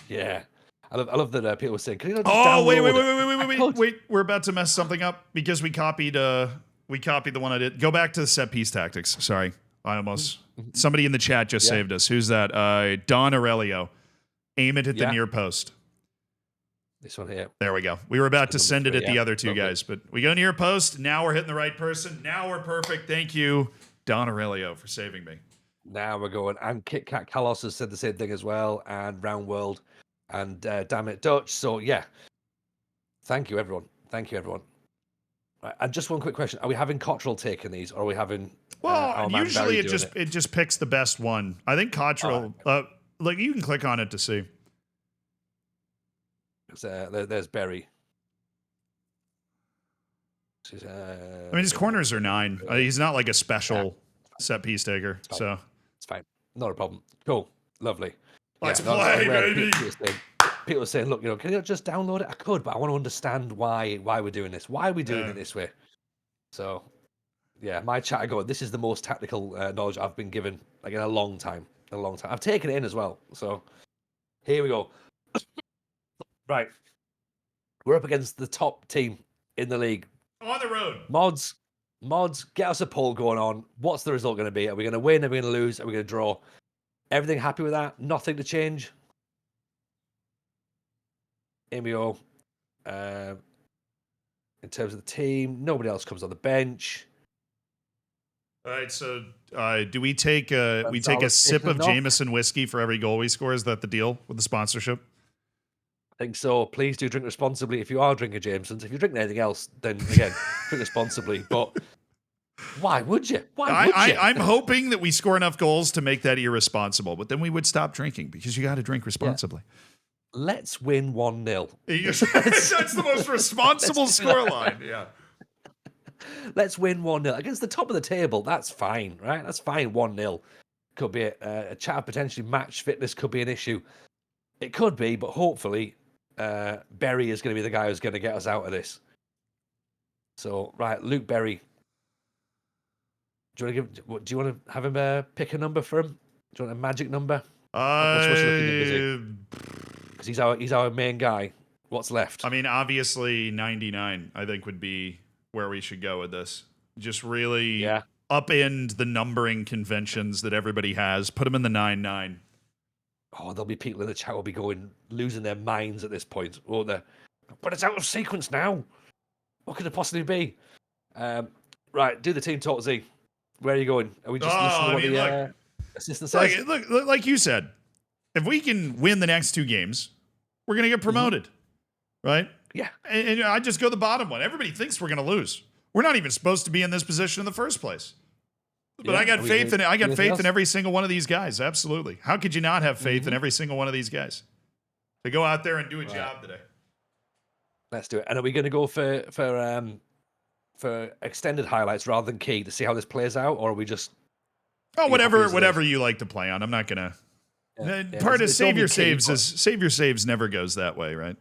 Yeah. I love that people were saying, can you not just wait. We're about to mess something up because we copied the one I did. Go back to the set piece tactics. Sorry. Somebody in the chat just saved us. Who's that? Don Aurelio. Aim it at the near post. This one here. There we go. We were about to send it at the other 2 guys, but we go near post. Now we're hitting the right person. Now we're perfect. Thank you, Don Aurelio, for saving me. Now we're going. And Kit Kat Kalos has said the same thing as well. And Round World. And Damn It Dutch. So yeah. Thank you, everyone. Right, and just one quick question: are we having Cottrell taking these, or are we having? Well, usually it just picks the best one. I think Cottrell. Like you can click on it to see. There's Berry. I mean, his corners are 9. He's not like a special set piece taker, so it's fine. Not a problem. Cool, lovely. Let's play, baby. People are saying, look, can you just download it? I could, but I want to understand why we're doing this. Why are we doing it this way? So, Yeah, my chat are going, this is the most tactical knowledge I've been given like in a long time. A long time. I've taken it in as well. So here we go. Right. We're up against the top team in the league. On the road. Mods, get us a poll going on. What's the result going to be? Are we going to win? Are we going to lose? Are we going to draw? Everything happy with that? Nothing to change? Here we go. In terms of the team, nobody else comes on the bench. All right, so do we take a Gonzalez sip of taking knock. Jameson whiskey for every goal we score? Is that the deal with the sponsorship? I think so. Please do drink responsibly if you are drinking Jameson's. If you're drinking anything else, then again, drink responsibly. But why would you? Why would you? I'm hoping that we score enough goals to make that irresponsible, but then we would stop drinking because you got to drink responsibly. Let's win 1-0. That's the most responsible scoreline. Yeah. Let's win 1-0 against the top of the table. That's fine, right? That's fine. 1-0 could be a chat of potentially match fitness could be an issue. It could be, but hopefully, Berry is going to be the guy who's going to get us out of this. So, right, Luke Berry. Do you want to have him pick a number for him? Do you want a magic number? What's looking because he's our main guy. What's left? I mean, obviously 99, I think, would be where we should go with this. Just really upend the numbering conventions that everybody has. Put him in the 99. Oh, there'll be people in the chat will be losing their minds at this point, won't they? But it's out of sequence now. What could it possibly be? Right, do the team talk, Z. Where are you going? Are we just listening to what the assistant says? Look, like you said, if we can win the next 2 games, we're going to get promoted, right? Yeah. And I just go the bottom one. Everybody thinks we're going to lose. We're not even supposed to be in this position in the first place. But I got faith in it. I got faith in every single one of these guys. Absolutely. How could you not have faith in every single one of these guys to go out there and do a job today? Let's do it. And are we going to go for extended highlights rather than key to see how this plays out, or are we just whatever you like to play on? I'm not gonna. Part of save your saves never goes that way, right?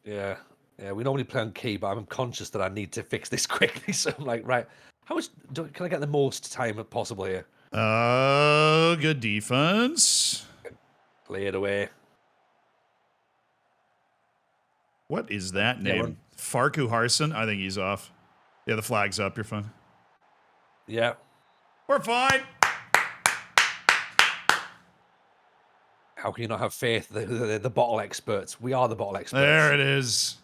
Yeah. We normally play on key, but I'm conscious that I need to fix this quickly. So I'm like, right, can I get the most time possible here? Good defense. Play it away. What is that name? Farku Harson? I think he's off. Yeah, the flag's up. You're fine. Yeah. We're fine. How can you not have faith? The bottle experts. We are the bottle experts. There it is.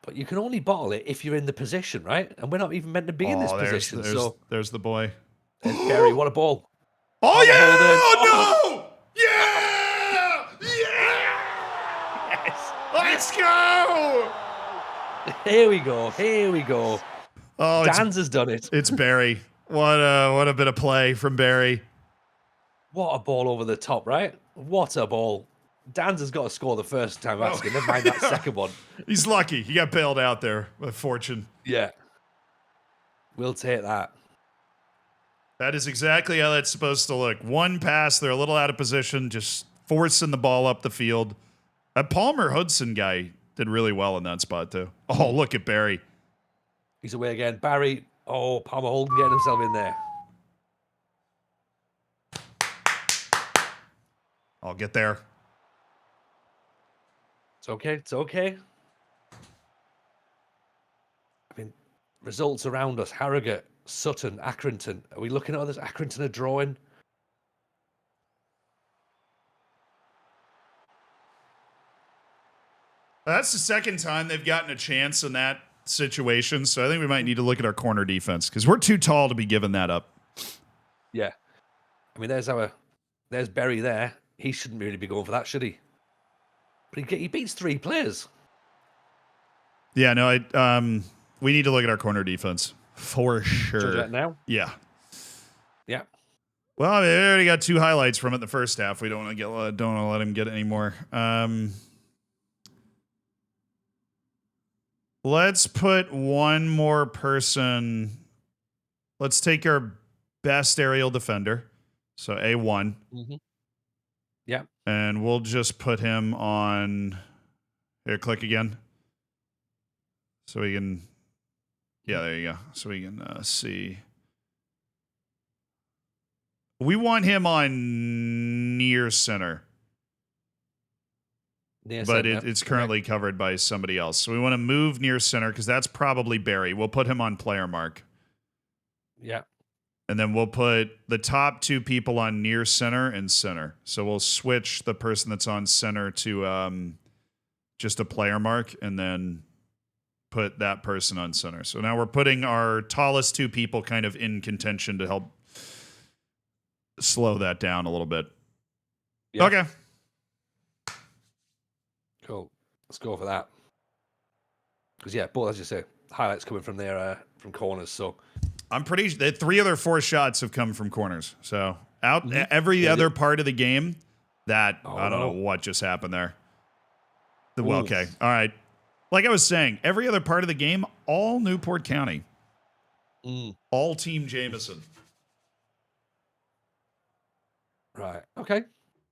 But you can only bottle it if you're in the position, right? And we're not even meant to be in this position. There's the boy. There's Berry. What a ball. Oh, yeah! Oh, no! Yeah! Yeah! Yes. Let's go! Here we go. Oh, Dan's has done it. It's Berry. What a bit of play from Berry. What a ball over the top, right? What a ball. Dan's has got to score the first time asking. Never mind that second one. He's lucky. He got bailed out there by fortune. Yeah. We'll take that. That is exactly how that's supposed to look. One pass, they're a little out of position, just forcing the ball up the field. That Palmer Hudson guy did really well in that spot, too. Oh, look at Barry. He's away again. Barry. Oh, Palmer Holden getting himself in there. I'll get there. It's okay. I mean, results around us. Harrogate, Sutton, Accrington. Are we looking at others? Accrington are drawing. That's the second time they've gotten a chance in that situation, so I think we might need to look at our corner defense because we're too tall to be giving that up. Yeah. I mean, there's Berry there. He shouldn't really be going for that, should he? But he beats 3 players. Yeah, no, we need to look at our corner defense for sure. Do that now? Yeah. Yeah. Well, I mean, we already got 2 highlights from it in the first half. We don't want to let him get any more. Let's put one more person. Let's take our best aerial defender. So A1. Mm-hmm. Yeah. And we'll just put him on. Here, click again. So we can. Yeah, there you go. So we can see. We want him on near center. But it's currently covered by somebody else. So we want to move near center because that's probably Barry. We'll put him on player mark. Yeah. And then we'll put the top two people on near center and center. So we'll switch the person that's on center to just a player mark and then put that person on center. So now we're putting our tallest two people kind of in contention to help slow that down a little bit. Yeah. Okay. Cool. Let's go for that. Because yeah, but as you say, highlights coming from there from corners. So I'm pretty sure that 3 of their 4 shots have come from corners. So every other part of the game, I don't know what just happened there. Well, okay, all right. Like I was saying, every other part of the game, all Newport County, all Team Jameson. Right. Okay.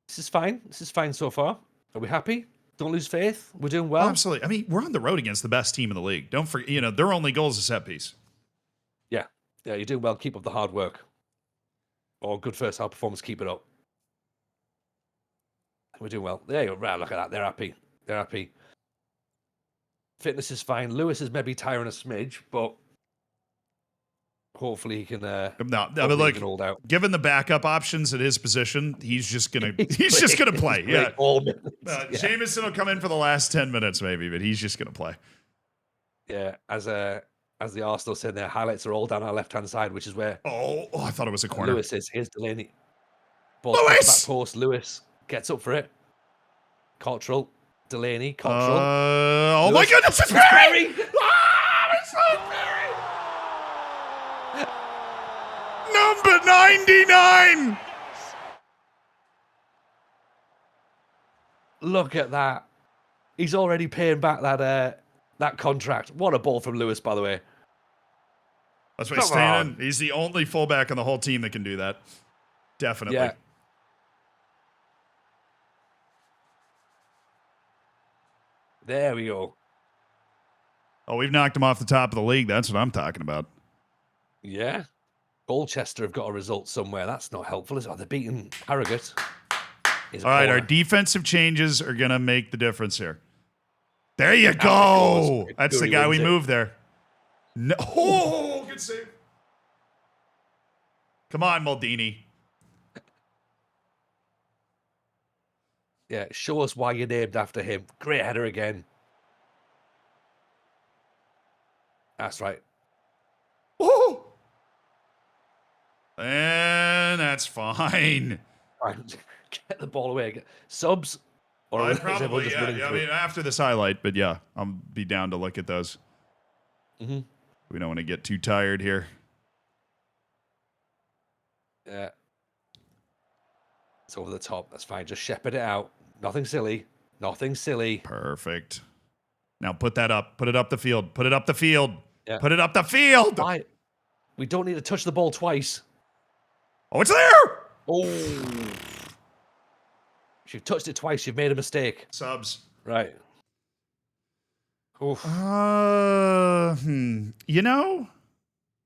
This is fine. This is fine so far. Are we happy? Don't lose faith. We're doing well. Oh, absolutely. I mean, we're on the road against the best team in the league. Don't forget, their only goal is a set piece. Yeah. Yeah, you're doing well. Keep up the hard work. Or good first half performance. Keep it up. We're doing well. There you go. Right, look at that. They're happy. They're happy. Fitness is fine. Lewis is maybe tiring a smidge, but hopefully he can. No, I mean, look, hold out. Given the backup options at his position, he's just gonna play. Yeah. Jameson will come in for the last 10 minutes, maybe, but he's just gonna play. Yeah, as the Arsenal said, their highlights are all down our left hand side, which is where. Oh, I thought it was a corner. Lewis is. Here's Delaney. Ball back post. Lewis gets up for it. Cottrell. Delaney. Cottrell. Oh my goodness, it's Barry! It's not Barry! Number 99! Look at that. He's already paying back that contract. What a ball from Lewis, by the way. That's why he's staying in. He's the only fullback on the whole team that can do that. Definitely. Yeah. There we go. Oh, we've knocked him off the top of the league. That's what I'm talking about. Yeah. Colchester have got a result somewhere. That's not helpful, is it? Oh, they're beating Harrogate. All right, our defensive changes are going to make the difference here. There you go. That's the guy we moved there. No. Oh, good save. Come on, Maldini. Yeah, show us why you're named after him. Great header again. That's right. Oh! And that's fine. Get the ball away. Subs? Or probably, yeah. I mean, after this highlight, but yeah, I'll be down to look at those. Mm-hmm. We don't want to get too tired here. Yeah. It's over the top. That's fine. Just shepherd it out. Nothing silly. Nothing silly. Perfect. Now put that up. Put it up the field. Put it up the field. Yeah. Put it up the field. Why? We don't need to touch the ball twice. Oh, it's there. Oh. If you've touched it twice, you've made a mistake. Subs. Right. Oof. I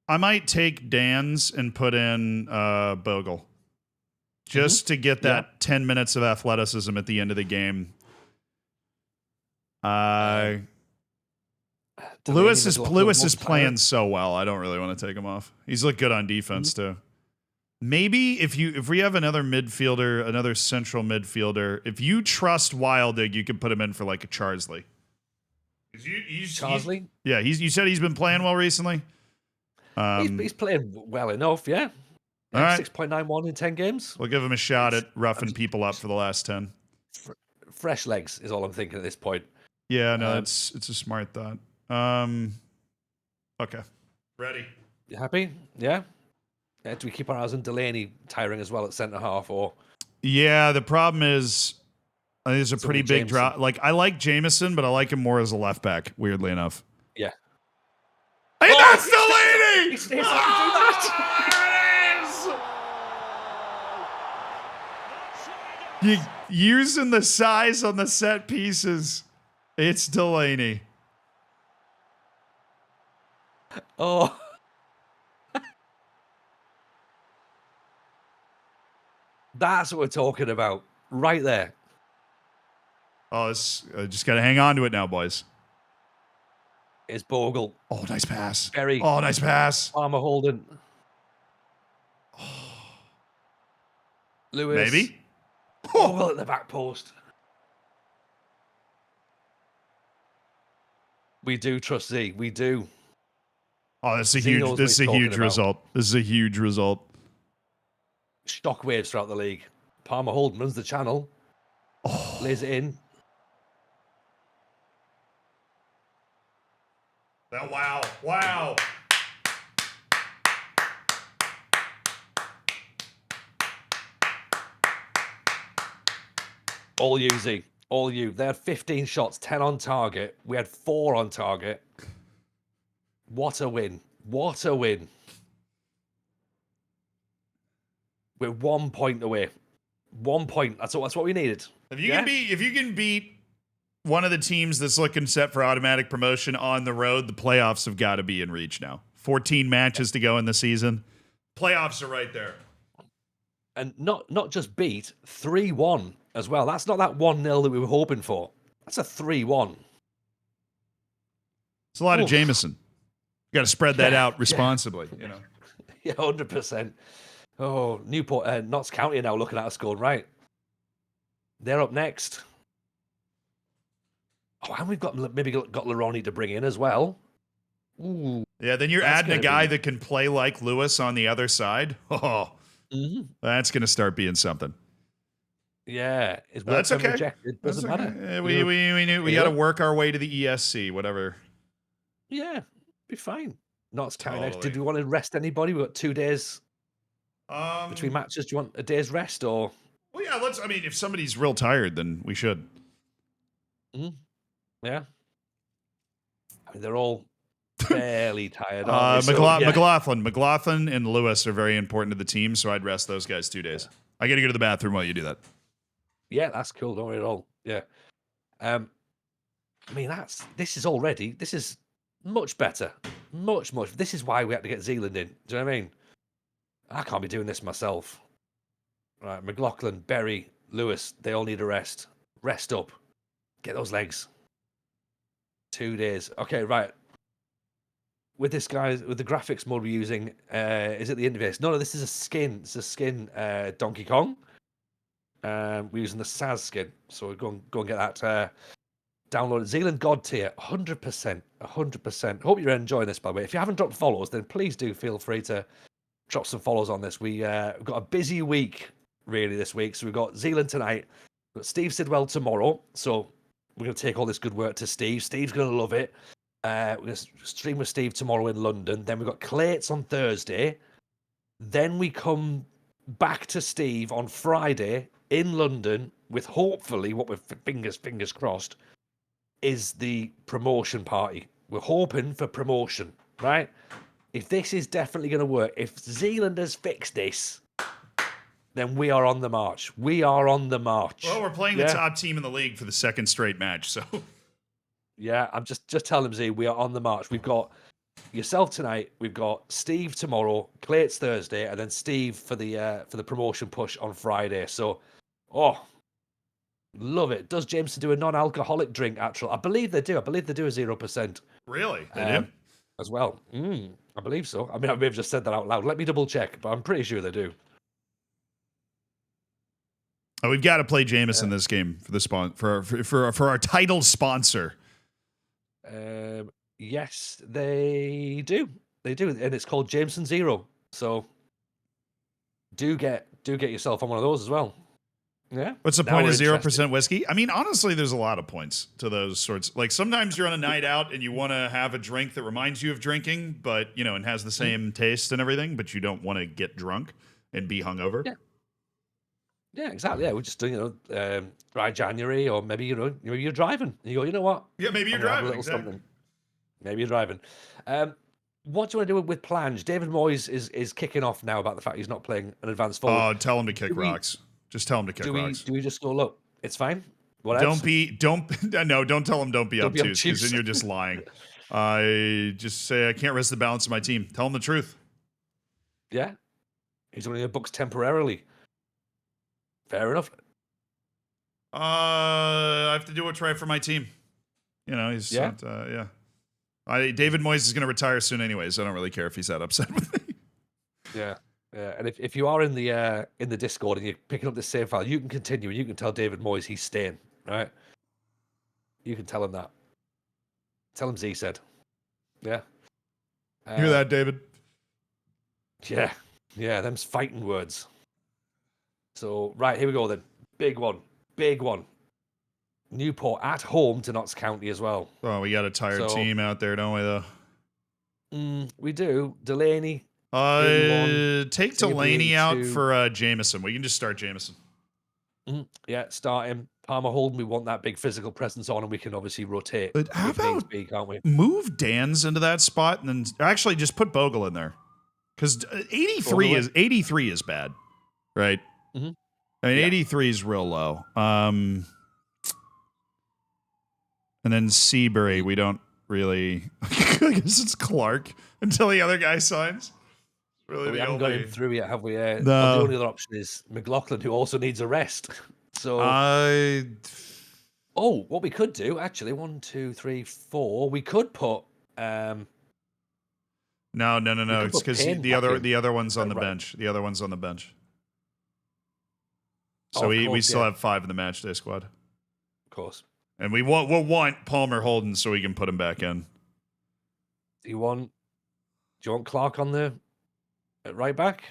might take Dan's and put in Bogle. Just to get that 10 minutes of athleticism at the end of the game. Lewis is playing so well. I don't really want to take him off. He's looked good on defense too. Maybe if we have another midfielder, another central midfielder, if you trust Wildig, you could put him in for like a Charsley. Charsley? Yeah, you said he's been playing well recently. He's playing well enough, yeah. All right. 6.91 in 10 games. We'll give him a shot at roughing people up for the last 10. Fresh legs is all I'm thinking at this point. Yeah, no, it's a smart thought. Okay. Ready. You happy? Yeah? Do we keep our eyes on Delaney tiring as well at centre half? Or yeah, the problem is there's a pretty big drop. Like, I like Jameson, but I like him more as a left back, weirdly enough. Yeah. Hey, that's Delaney! He's able to do that! You using the size on the set pieces. It's Delaney. Oh, that's what we're talking about. Right there. Oh, just got to hang on to it now, boys. It's Bogle. Oh, nice pass. Berry. Oh, nice pass. Palmer Holden. Lewis. Maybe. Bogle at the back post. We do trust Z. We do. Oh, this is a Z knows what this is he's a huge talking about. result. This is a huge result. Shockwaves throughout the league. Palmer Holden runs the channel. Oh. Lays it in. Oh, wow. Wow. All you, Z. All you. They had 15 shots, 10 on target. We had 4 on target. What a win. What a win. We're 1 point away. 1 point. That's what we needed. If you can beat one of the teams that's looking set for automatic promotion on the road, the playoffs have got to be in reach now. 14 matches to go in the season. Playoffs are right there. And not just beat, 3-1 as well. That's not that 1-0 that we were hoping for. That's a 3-1. It's a lot of Jameson. You got to spread that out responsibly, you know. Yeah, 100%. Oh, Newport, Notts County are now looking at us going, right. They're up next. Oh, and we've got Leroni to bring in as well. Ooh. Yeah, then you're adding a guy that can play like Lewis on the other side. Oh, that's going to start being something. Yeah, that's okay. Rejected. Doesn't matter. We knew we got to work our way to the ESC, whatever. Yeah, be fine. Notts County next. Totally. Did we want to rest anybody? We got 2 days between matches. Do you want a day's rest or? Well, yeah. I mean, if somebody's real tired, then we should. Yeah. I mean, they're all fairly tired. McLaughlin and Lewis are very important to the team, so I'd rest those guys 2 days. I got to go to the bathroom while you do that. Yeah, that's cool. Don't worry at all. Yeah. I mean, this is much better. Much. This is why we had to get Zealand in. Do you know what I mean? I can't be doing this myself. Right, McLaughlin, Berry, Lewis, they all need a rest. Rest up. Get those legs. 2 days. Okay, right. With this guy, with the graphics mode we're using, is it the interface? No, this is a skin. It's a skin Donkey Kong. We're using the Saz skin. So we're going to get that downloaded. Zealand God tier, 100%. 100%. Hope you're enjoying this, by the way. If you haven't dropped follows, then please do feel free to drop some follows on this. We've got a busy week, really, this week. So we've got Zealand tonight. We've got Steve Sidwell tomorrow. So we're going to take all this good work to Steve. Steve's going to love it. We're going to stream with Steve tomorrow in London. Then we've got Clates on Thursday. Then we come back to Steve on Friday in London with hopefully, what we're fingers crossed, is the promotion party. We're hoping for promotion, right? If this is definitely going to work, if Zealand has fixed this, then we are on the march. We are on the march. Well, we're playing the top team in the league for the second straight match, so... Yeah, I'm just telling Z, we are on the march. We've got yourself tonight. We've got Steve tomorrow, Clates Thursday, and then Steve for the promotion push on Friday. So, love it. Does Jameson do a non-alcoholic drink? Actual, I believe they do. I believe they do a 0%. Really, they do as well. I believe so. I mean, I may have just said that out loud. Let me double check, but I'm pretty sure they do. Oh, we've got to play Jameson this game for the for our title sponsor. Yes, they do. They do, and it's called Jameson Zero. So do get yourself on one of those as well. Yeah. What's the point of 0% whiskey? I mean, honestly, there's a lot of points to those sorts. Like sometimes you're on a night out and you want to have a drink that reminds you of drinking, but and has the same taste and everything, but you don't want to get drunk and be hungover. Yeah. Yeah, exactly. Yeah, we're just doing, dry January, or maybe you're driving. And you go, you know what? Yeah, maybe you're driving. Exactly. Maybe you're driving. What do you want to do with Plange? David Moyes is kicking off now about the fact he's not playing an advanced forward. Oh, tell him to kick rocks. Just tell him to kick rocks. Do we just go, look, it's fine? What don't tell him don't be obtuse, because then you're just lying. I just say I can't rest the balance of my team. Tell him the truth. Yeah. He's only in the books temporarily. Fair enough. I have to do what's right for my team. You know, he's not, yeah. David Moyes is going to retire soon anyways. I don't really care if he's that upset with me. Yeah. Yeah. And if you are in the Discord and you're picking up this save file, you can continue and you can tell David Moyes he's staying, right? You can tell him that. Tell him Z said. Yeah. Hear that, David? Yeah. Yeah, them's fighting words. So, right, here we go then. Big one. Big one. Newport at home to Notts County as well. Oh, we got a tired team out there, don't we, though? We do. Delaney. Take Delaney out for Jameson. We can just start Jameson. Yeah, start him. Palmer Holden, we want that big physical presence on, and we can obviously rotate. But how about can't we? Move Dan's into that spot and then actually just put Bogle in there? Because 83 is bad, right? Mm-hmm. I mean, 83 is real low. And then Seabury, we don't really. I guess it's Clark until the other guy signs. Really, we haven't got him through yet, have we? No. The only other option is McLaughlin, who also needs a rest. So, what we could do actually, 1, 2, 3, 4. We could put. No. It's because the other one's on the bench. The other one's on the bench. So we still have 5 in the match day squad. Of course. And we'll want Palmer Holden so we can put him back in. Do you want Clark on the at right back?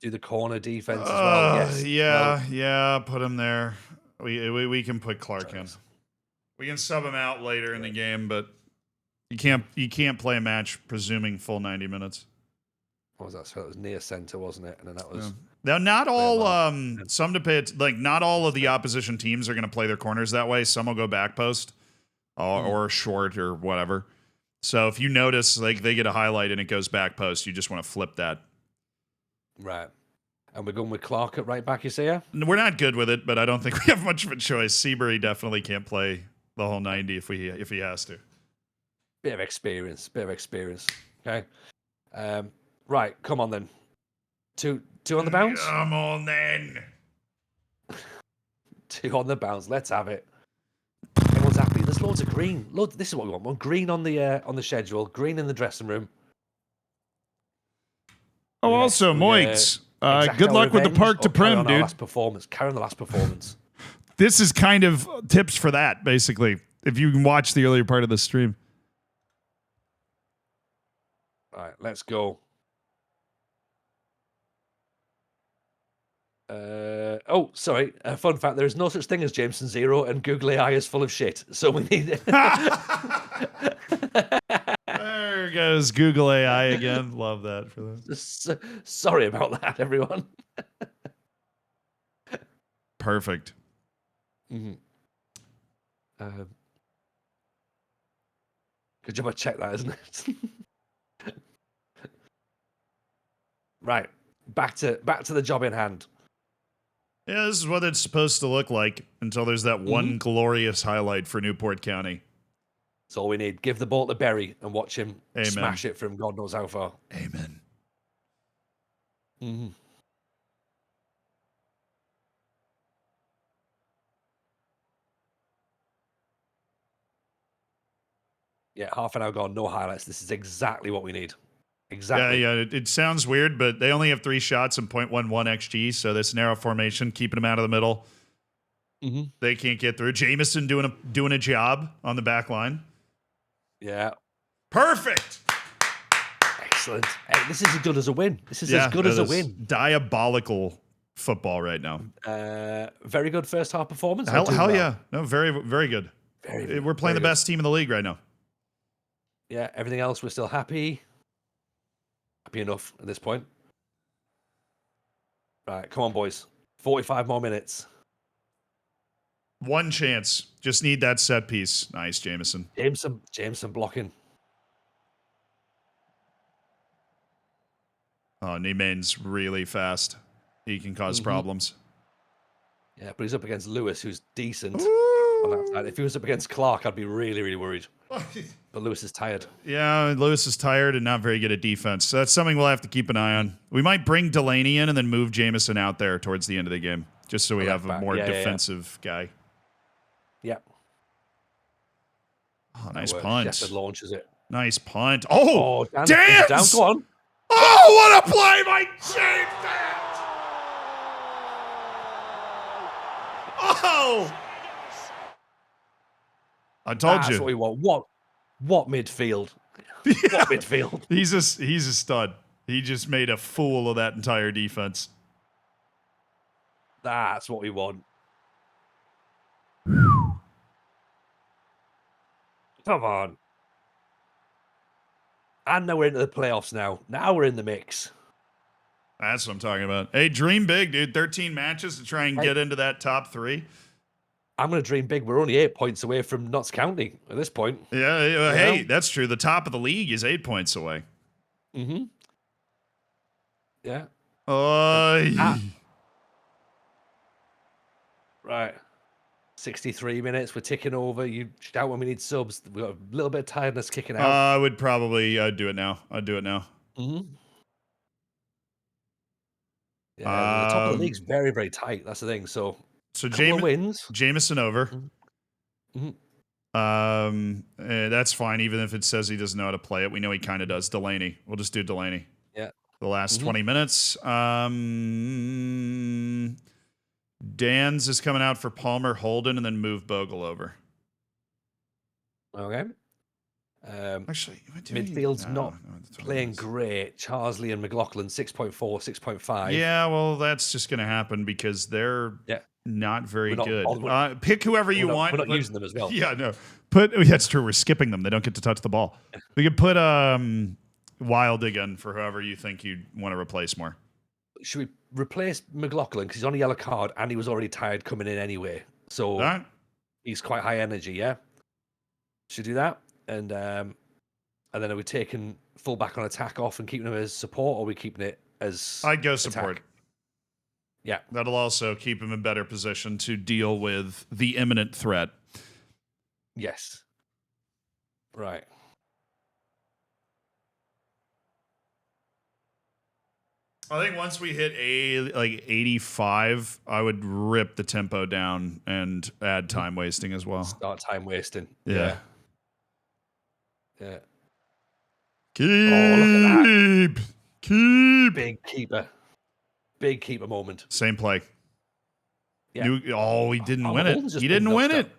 Do the corner defense as well? Yes. Yeah, put him there. We can put Clark in. We can sub him out later in the game, but you can't play a match presuming full 90 minutes. What was that? So it was near center, wasn't it? And then that was. Yeah. Now, not all. Not all of the opposition teams are going to play their corners that way. Some will go back post, or short, or whatever. So if you notice, like they get a highlight and it goes back post, you just want to flip that. Right. And we're going with Clark at right back. You say, yeah? We're not good with it, but I don't think we have much of a choice. Seabury definitely can't play the whole 90 if he has to. Bit of experience. Okay. Right. Come on then. Two on the bounce? Come on then. 2 on the bounce. Let's have it. Everyone's happy. There's loads of green. This is what we want. Green on the schedule. Green in the dressing room. Oh, also, Moix. Good luck with the Park to Prim, dude. Carry on the last performance. This is kind of tips for that, basically. If you can watch the earlier part of the stream. All right, let's go. Sorry. Fun fact: there is no such thing as Jameson Zero, and Google AI is full of shit. So we need. There goes Google AI again. Love that for that. Sorry about that, everyone. Perfect. Mm-hmm. Good job I checked that, isn't it? Right. Back to the job in hand. Yeah, this is what it's supposed to look like until there's that one glorious highlight for Newport County. That's all we need. Give the ball to Berry and watch him smash it from God knows how far. Amen. Mm-hmm. Yeah, half an hour gone, no highlights. This is exactly what we need. Exactly. Yeah. It sounds weird, but they only have 3 shots and 0.11 XG, so this narrow formation, keeping them out of the middle. Mm-hmm. They can't get through. Jameson doing a job on the back line. Yeah. Perfect. Excellent. Hey, this is as good as a win. This is as good as a win. Diabolical football right now. Very good first half performance. Hell yeah. No, very, very good. We're playing the best team in the league right now. Yeah, everything else, we're still happy. Happy enough at this point. Right, come on, boys. 45 more minutes. One chance. Just need that set piece. Nice, Jameson. Jameson blocking. Oh, Niemann's really fast. He can cause problems. Yeah, but he's up against Lewis, who's decent. Ooh. on that side. If he was up against Clark, I'd be really, really worried. But Lewis is tired. Yeah, Lewis is tired and not very good at defense. So that's something we'll have to keep an eye on. We might bring Delaney in and then move Jameson out there towards the end of the game, just so we have a more defensive guy. Yeah. Oh, nice punt. Shepard launches it. Nice punt. Oh, Dan, damn! Down. Go on. Oh, what a play by Shane Fant! Oh! I told you. That's what we want. What midfield? What midfield? He's a stud. He just made a fool of that entire defense. That's what we want. Come on. And now we're into the playoffs now. Now we're in the mix. That's what I'm talking about. Hey, dream big, dude. 13 matches to try and get into that top 3. I'm going to dream big. We're only 8 points away from Notts County at this point. Yeah, hey, that's true. The top of the league is 8 points away. Mm-hmm. Yeah. Right. 63 minutes. We're ticking over. You shout when we need subs. We've got a little bit of tiredness kicking out. I would probably do it now. I'd do it now. Mm-hmm. Yeah, the top of the league's very, very tight. That's the thing. So wins. Jameson over. Mm-hmm. That's fine, even if it says he doesn't know how to play it. We know he kind of does. Delaney. We'll just do Delaney. Yeah. The last 20 minutes. Dan's is coming out for Palmer, Holden, and then move Bogle over. Okay. Actually, midfield's not playing great. Charsley and McLaughlin, 6.4, 6.5. Yeah, well, that's just going to happen because they're not very good. Pick whoever you want. We're not using them as well. Yeah, no. That's true. We're skipping them. They don't get to touch the ball. We could put Wild again for whoever you think you'd want to replace more. Should we replace McLaughlin because he's on a yellow card and he was already tired coming in anyway? So he's quite high energy. Yeah. Should we do that? And then are we taking fullback on attack off and keeping him as support, or are we keeping it as I'd go support. Attack? Yeah. That'll also keep him in better position to deal with the imminent threat. Yes. Right. I think once we hit 85, I would rip the tempo down and add time wasting as well. Start time wasting. Yeah. Yeah. Keep. Big keeper moment. Same play. Yeah. He didn't win it. He didn't win it.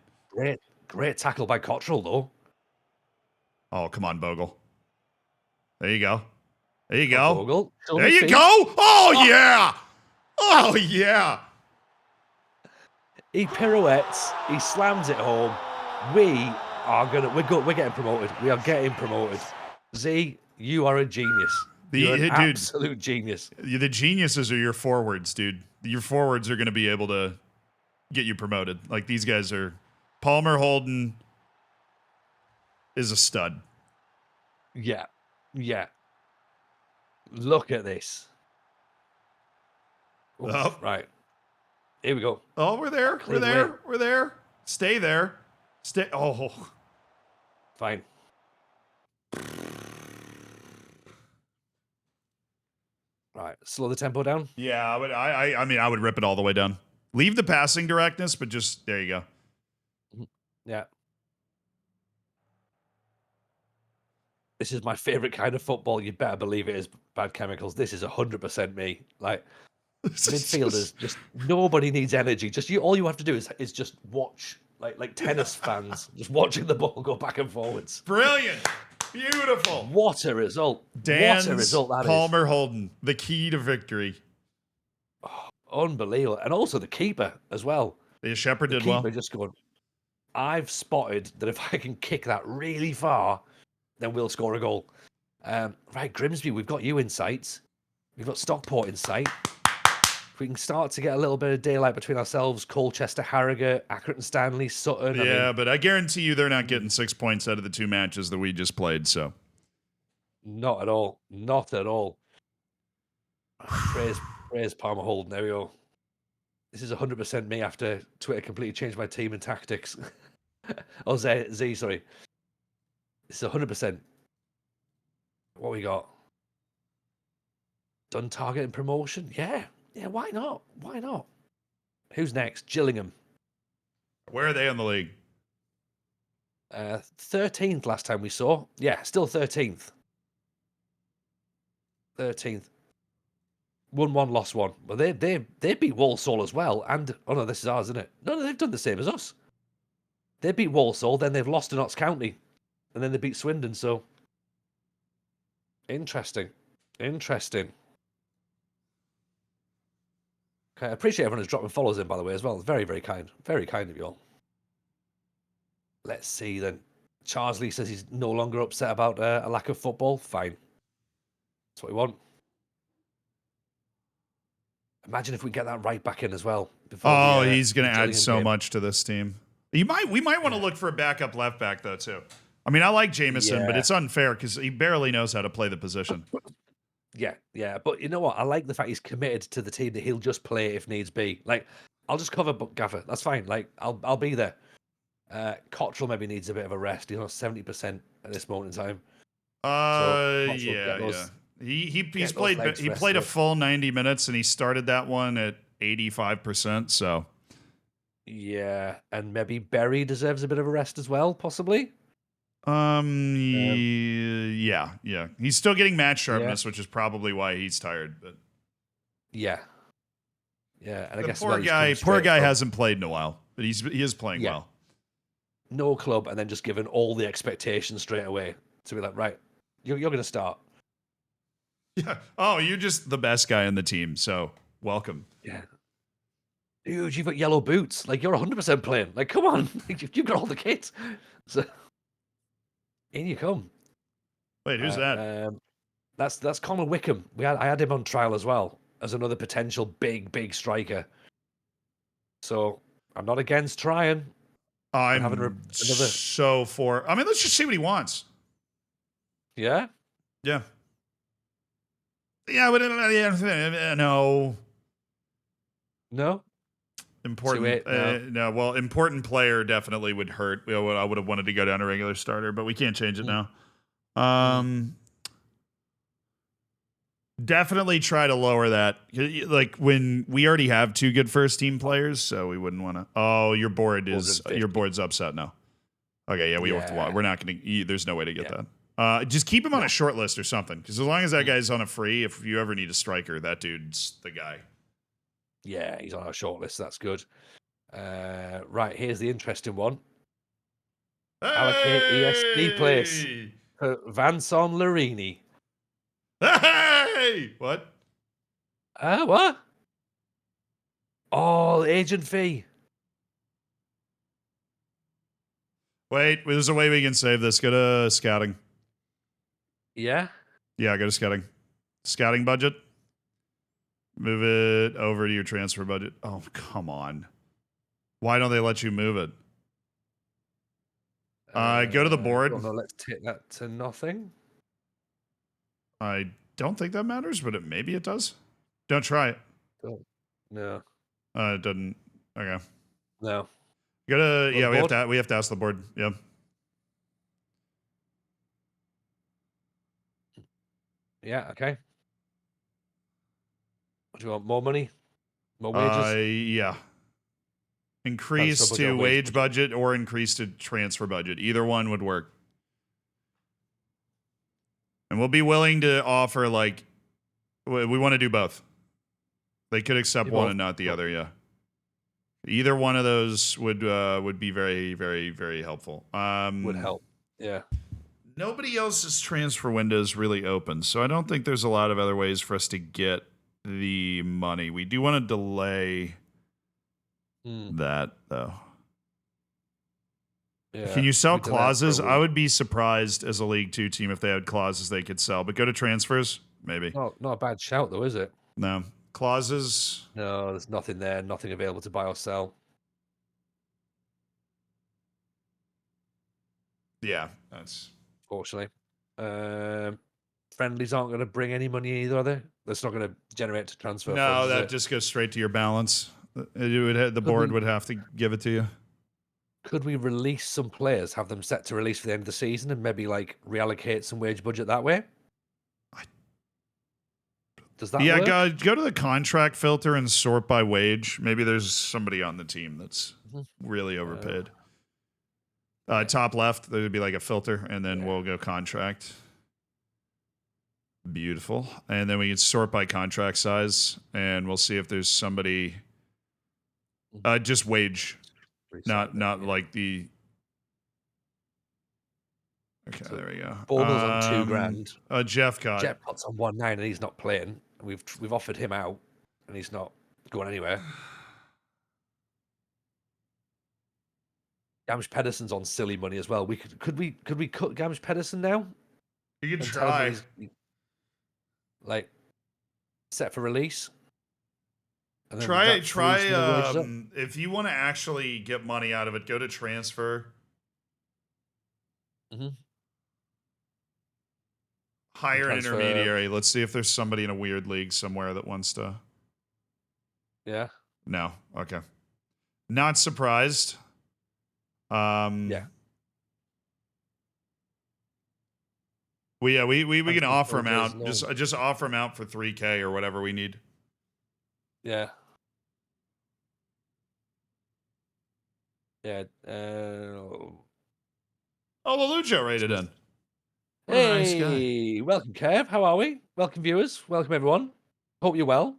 Great tackle by Cottrell, though. Oh, come on, Bogle. There you go. There you go. Bogle. There you go. Oh, yeah. Oh, yeah. He pirouettes. He slams it home. We're getting promoted. We are getting promoted. Z, you are a genius. You're an absolute genius. The geniuses are your forwards, dude. Your forwards are going to be able to get you promoted. Like, these guys are... Palmer, Holden is a stud. Yeah. Look at this. Oh. Right. Here we go. Oh, we're there. We're there. Stay there. Oh. Fine. Right. Slow the tempo down. Yeah, I would rip it all the way down. Leave the passing directness, but just there you go. Yeah. This is my favorite kind of football. You better believe it is Bad Chemicals. This is 100% me. Like, midfielders, just nobody needs energy. Just all you have to do is just watch, like tennis fans, just watching the ball go back and forwards. Brilliant. Beautiful. What a result. Dan's what a result that Palmer, Holden, the key to victory. Oh, unbelievable. And also the keeper as well. The Shepard did well. Keeper just going, I've spotted that if I can kick that really far, then we'll score a goal. Right, Grimsby, we've got you in sight. We've got Stockport in sight. If we can start to get a little bit of daylight between ourselves, Colchester, Harrogate, Accrington, Stanley, Sutton. Yeah, but I guarantee you they're not getting 6 points out of the 2 matches that we just played, so. Not at all. Not at all. Praise Palmer Holden. There we go. This is 100% me after Twitter completely changed my team and tactics. Oh, Z, sorry. This is 100%. What we got? Done target and promotion? Yeah. Yeah, why not? Why not? Who's next? Gillingham. Where are they in the league? 13th last time we saw. Yeah, still 13th. 13th. Won one, lost one. But they beat Walsall as well. And oh no, this is ours, isn't it? No, they've done the same as us. They beat Walsall, then they've lost to Notts County, and then they beat Swindon. So interesting. Okay, I appreciate everyone who's dropping follows in, by the way, as well. Very, very kind. Very kind of you all. Let's see then. Charles Lee says he's no longer upset about a lack of football. Fine. That's what we want. Imagine if we get that right back in as well. Oh, he's going to add Gillingham so game. much to this team. We might want to look for a backup left back though too. I mean, I like Jameson, but Yeah. it's unfair because he barely knows how to play the position. Yeah. But you know what? I like the fact he's committed to the team that he'll just play if needs be. Like, I'll just cover Gaffer. That's fine. Like, I'll be there. Cottrell maybe needs a bit of a rest. He's on 70% at this moment in time. Yeah. He's played a full 90 minutes and he started that one at 85%. So Yeah, and maybe Berry deserves a bit of a rest as well, possibly. Yeah. He's still getting match sharpness, which is probably why he's tired. But yeah, and I guess poor guy hasn't played in a while, but he is playing well. No club, and then just given all the expectations straight away to be like, right, you're going to start. Yeah. Oh, you're just the best guy in the team, so welcome. Yeah. Dude, you've got yellow boots. Like, you're 100% playing. Like, come on. You've got all the kits. So, in you come. Wait, who's that? That's Connor Wickham. I had him on trial as well as another potential big striker. So, I'm not against trying. I'm so for... I mean, let's just see what he wants. Yeah? Yeah. Yeah, but no. No? Important. No. Important player definitely would hurt. I would have wanted to go down to regular starter, but we can't change it now. Definitely try to lower that. Like when we already have two good first team players, so we wouldn't want to. Oh, your board's upset now. Okay, yeah, we have to watch. We're not going to. There's no way to get that. Just keep him on a short list or something, because as long as that guy's on a free, if you ever need a striker, that dude's the guy. Yeah, he's on our short list. That's good. Right, here's the interesting one. Allocate ESD place for Vanson Larini. Hey! What? What? Oh, agent fee. Wait, there's a way we can save this. Go to scouting. Yeah? Yeah, go to scouting. Scouting budget. Move it over to your transfer budget. Oh, come on. Why don't they let you move it? Go to the board. No, let's take that to nothing. I don't think that matters, but maybe it does. Don't try it. No. It doesn't. Okay. No. Go to we have to ask the board. Yeah. Yeah. Okay. What do you want? More money? More wages? Yeah. Increase to wage budget or increase to transfer budget. Either one would work. And we'll be willing to offer, like, we want to do both. They could accept one and not the other, yeah. Either one of those would be very, very, very helpful. Would help, yeah. Nobody else's transfer window is really open, so I don't think there's a lot of other ways for us to get the money. We do want to delay that, though. Yeah, can you sell clauses? I would be surprised as a League 2 team if they had clauses they could sell. But go to transfers, maybe. Not a bad shout, though, is it? No. Clauses? No, there's nothing there. Nothing available to buy or sell. Yeah, that's... Fortunately. Friendlies aren't going to bring any money either, are they? That's not going to generate to transfer. No, that just goes straight to your balance. The board would have to give it to you. Could we release some players, have them set to release for the end of the season, and maybe like reallocate some wage budget that way? Does that work? Go to the contract filter and sort by wage. Maybe there's somebody on the team that's really overpaid. Top left, there would be like a filter, and then we'll go contract. Beautiful. And then we can sort by contract size, and we'll see if there's somebody. Just wage, not like the. Okay, so there we go. Bordel's on $2,000. Jeff got. Jetpot's on 1.9, and he's not playing. We've offered him out, and he's not going anywhere. Gamish Pedersen's on silly money as well. Could we cut Gamish Pedersen now? You can try. Like set for release. Try. If you want to actually get money out of it, go to transfer. Hire an intermediary. Let's see if there's somebody in a weird league somewhere that wants to. Yeah. No. Okay. Not surprised. Yeah. We can offer him out. Just offer him out for $3,000 or whatever we need. Yeah. Yeah. Lelujo rated in. What a nice guy. Welcome, Kev. How are we? Welcome, viewers. Welcome, everyone. Hope you're well.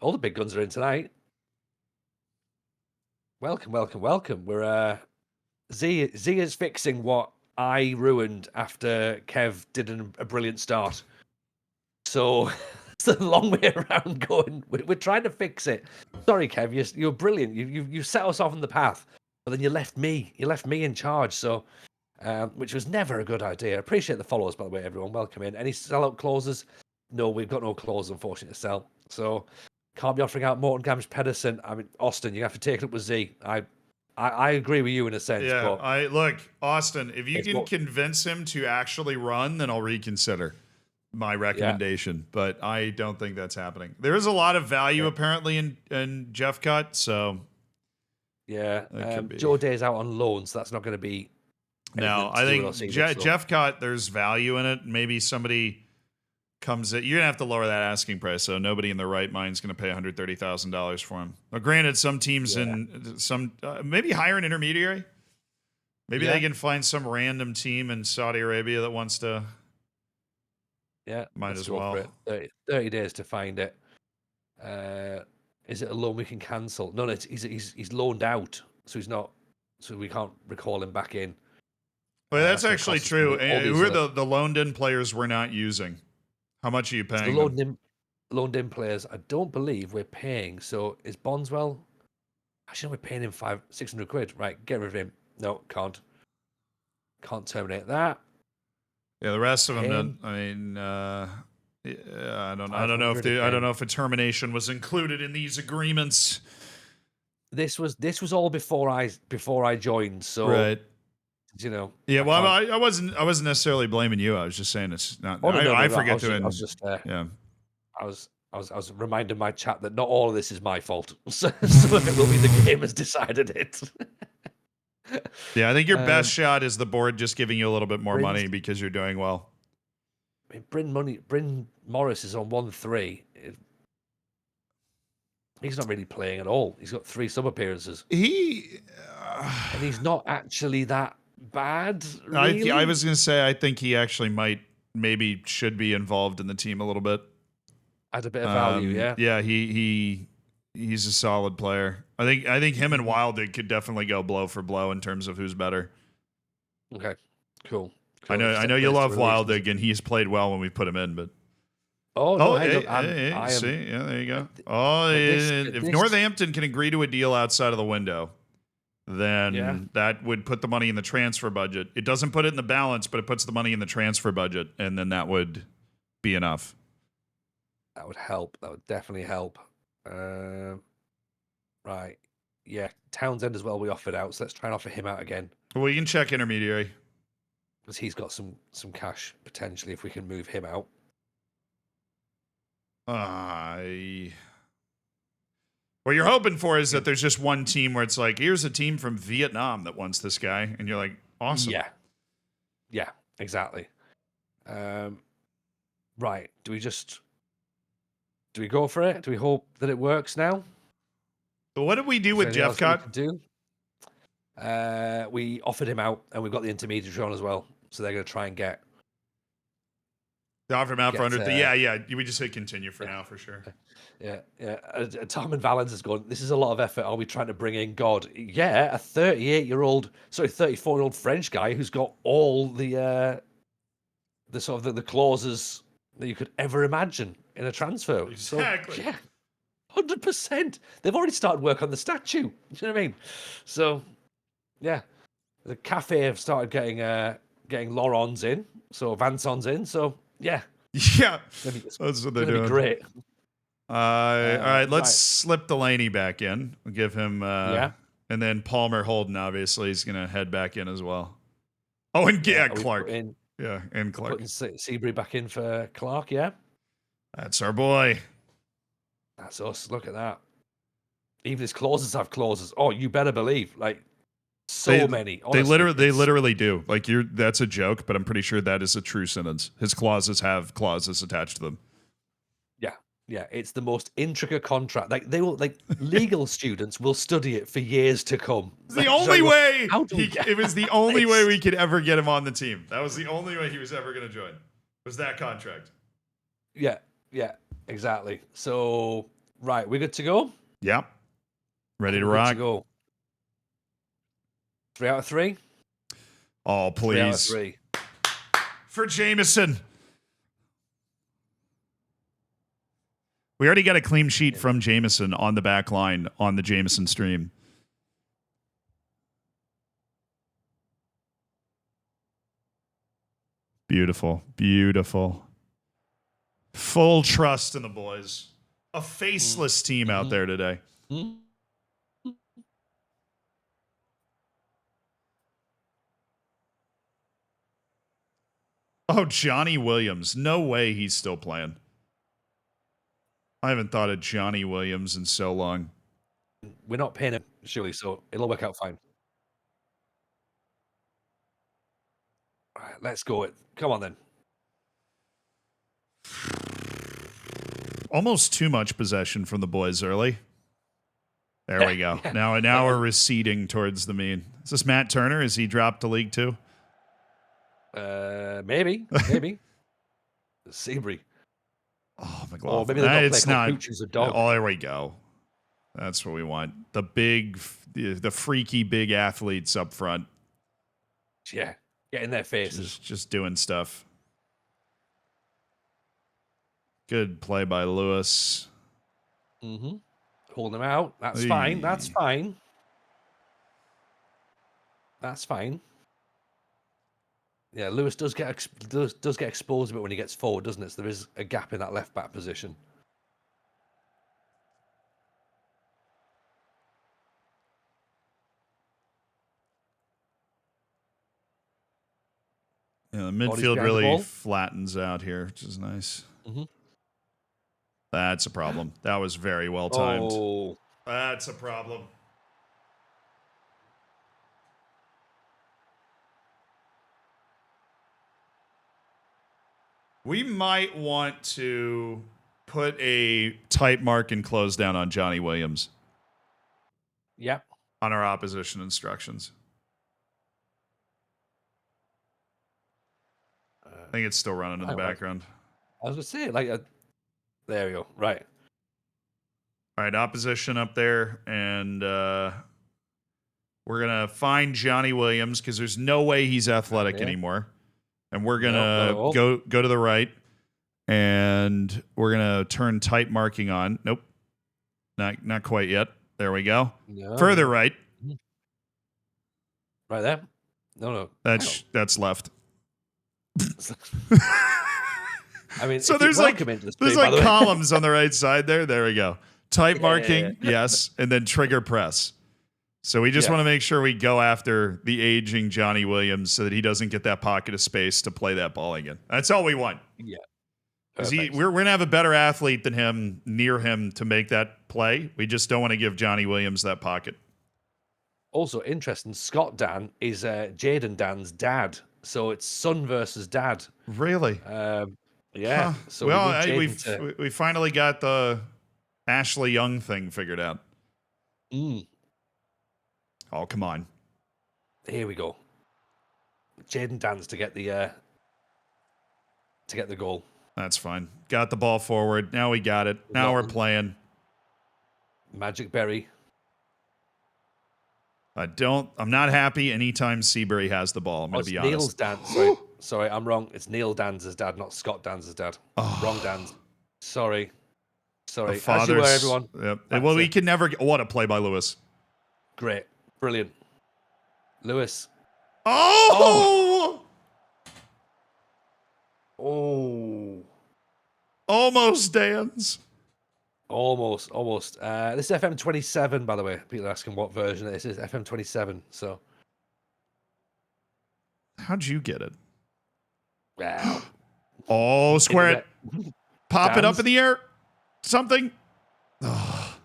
All the big guns are in tonight. Welcome. We're Z is fixing what I ruined after Kev did a brilliant start. So it's a long way around going. We're trying to fix it. Sorry, Kev. You're brilliant. You set us off on the path, but then you left me in charge. So, which was never a good idea. Appreciate the followers, by the way, everyone. Welcome in. Any sellout clauses? No, we've got no clause, unfortunately, to sell. So can't be offering out Morton Gamish Pedersen. I mean, Austin, you have to take it up with Z. I agree with you in a sense. Yeah, but look, Austin, if you can convince him to actually run, then I'll reconsider my recommendation. Yeah. But I don't think that's happening. There is a lot of value apparently in Jeff Cut, so yeah. Joe Day's out on loan, so that's not going to be. No, I think Jeff Cut, there's value in it. Maybe somebody comes in. You're gonna have to lower that asking price, so nobody in their right mind is gonna pay $130,000 for him. Now, granted, some teams and some maybe hire an intermediary. Maybe they can find some random team in Saudi Arabia that wants to. Yeah, might as well. 30 days to find it. Is it a loan we can cancel? No, he's loaned out, so he's not. So we can't recall him back in. Well, that's actually true. Who are the loaned-in players we're not using? How much are you paying? The loaned-in players, I don't believe we're paying. So is Bondswell? Actually, we're paying him £600. Right, get rid of him. No, can't terminate that. Yeah, the rest of them. I mean, I don't know if a termination was included in these agreements. This was all before I joined. So right. You know. Yeah, well, I wasn't necessarily blaming you. I was just saying it's not. I forget to. Yeah. I was reminding my chat that not all of this is my fault. So it will be the game has decided it. Yeah, I think your best shot is the board just giving you a little bit more money because you're doing well. I mean, Bryn Morris is on 1-3. He's not really playing at all. He's got 3 sub appearances. And he's not actually that bad. Really? I was going to say I think he actually maybe should be involved in the team a little bit. Add a bit of value, yeah. Yeah, he's a solid player. I think him and Wildig could definitely go blow for blow in terms of who's better. Okay, cool. I know you love Wildig, and he's played well when we put him in, but see, yeah, there you go. If Northampton can agree to a deal outside of the window, then that would put the money in the transfer budget. It doesn't put it in the balance, but it puts the money in the transfer budget, and then that would be enough. That would help. That would definitely help. Right. Yeah. Townsend as well we offered out, so let's try and offer him out again. Well, you can check intermediary. Because he's got some cash, potentially, if we can move him out. What you're hoping for is that there's just one team where it's like, here's a team from Vietnam that wants this guy, and you're like, awesome. Yeah, exactly. Right. Do we go for it? Do we hope that it works now? But what did we do with Jeff Cott? We offered him out, and we've got the intermediary on as well. So they're going to try and get. They offered him out for 100. Yeah. We just say continue for now, for sure. Yeah. Tom and Valens has gone, this is a lot of effort. Are we trying to bring in God? Yeah, a 34-year-old French guy who's got all the sort of the clauses that you could ever imagine in a transfer. Exactly. So, yeah, 100%. They've already started work on the statue. Do you know what I mean? So, yeah, the cafe have started getting Laurents in, so Vincent's in. So, yeah. Yeah, that's what they're doing. Be great. All right, let's slip Delaney back in. We'll give him, and then Palmer Holden, obviously, is going to head back in as well. Oh, and Clark. And Clark. Putting Seabury back in for Clark, yeah? That's our boy. That's us. Look at that. Even his clauses have clauses. Oh, you better believe. Like, many. Honestly, they literally do. Like, that's a joke, but I'm pretty sure that is a true sentence. His clauses have clauses attached to them. Yeah, it's the most intricate contract. Like legal students will study it for years to come. It's the only way. It was the only way we could ever get him on the team. That was the only way he was ever going to join. Was that contract? Yeah, exactly. So, right, we're good to go. Yep. Ready to rock. Good to go. 3 out of 3. Oh, please. 3 out of 3 for Jameson. We already got a clean sheet from Jameson on the back line on the Jameson stream. Beautiful. Full trust in the boys. A faceless team out there today. Oh, Johnny Williams. No way he's still playing. I haven't thought of Johnny Williams in so long. We're not paying him, surely, so it'll work out fine. All right, let's go. Come on, then. Almost too much possession from the boys early. There we go. Now we're receding towards the mean. Is this Matt Turner? Is he dropped to League 2? Maybe. Seabury. Oh, my God. Or maybe it's not. A dog. Oh, there we go. That's what we want. The freaky big athletes up front. Yeah, get in their faces. Just doing stuff. Good play by Lewis. Holding him out. That's fine. That's fine. Yeah, Lewis does get exposed a bit when he gets forward, doesn't it? So there is a gap in that left back position. Yeah, the midfield really flattens out here, which is nice. That's a problem. That was very well timed. Oh. That's a problem. We might want to put a tight mark and close down on Johnny Williams. Yep. On our opposition instructions. I think it's still running in the background. I was going to say, there we go. Right. All right, opposition up there, and we're going to find Johnny Williams because there's no way he's athletic anymore. And we're going to go to the right, and we're going to turn tight marking on. Nope. Not quite yet. There we go. No. Further right. Right there? No. That's left. I mean, so there's columns on the right side there. There we go. Tight marking, yes, and then trigger press. So we just want to make sure we go after the aging Johnny Williams so that he doesn't get that pocket of space to play that ball again. That's all we want. Yeah. Is Perfect. we're going to have a better athlete than him near him to make that play. We just don't want to give Johnny Williams that pocket. Also interesting, Scott Dan is Jaden Dan's dad. So it's son versus dad. Really? Yeah. Huh. So Well, we need Jaden to... we finally got the Ashley Young thing figured out. Oh, come on. Here we go. Jaden Dan's to get the goal. That's fine. Got the ball forward. Now we got it. Now we're playing. Magic Berry. I'm not happy anytime Seabury has the ball. I'm going to be honest. Neil's Dan. Sorry, I'm wrong. It's Neil Dan's dad, not Scott Dan's dad. Wrong Dan's. Sorry. The As you were, everyone. Yep. Well, we can never get... What a play by Lewis. Great. Brilliant. Lewis. Oh! Almost, Dan's. Almost. This is FM 27, by the way. People are asking what version this is. FM 27. So, how'd you get it? Wow. Oh, square it. Pop Dan's. it up in the air. Something. Oh.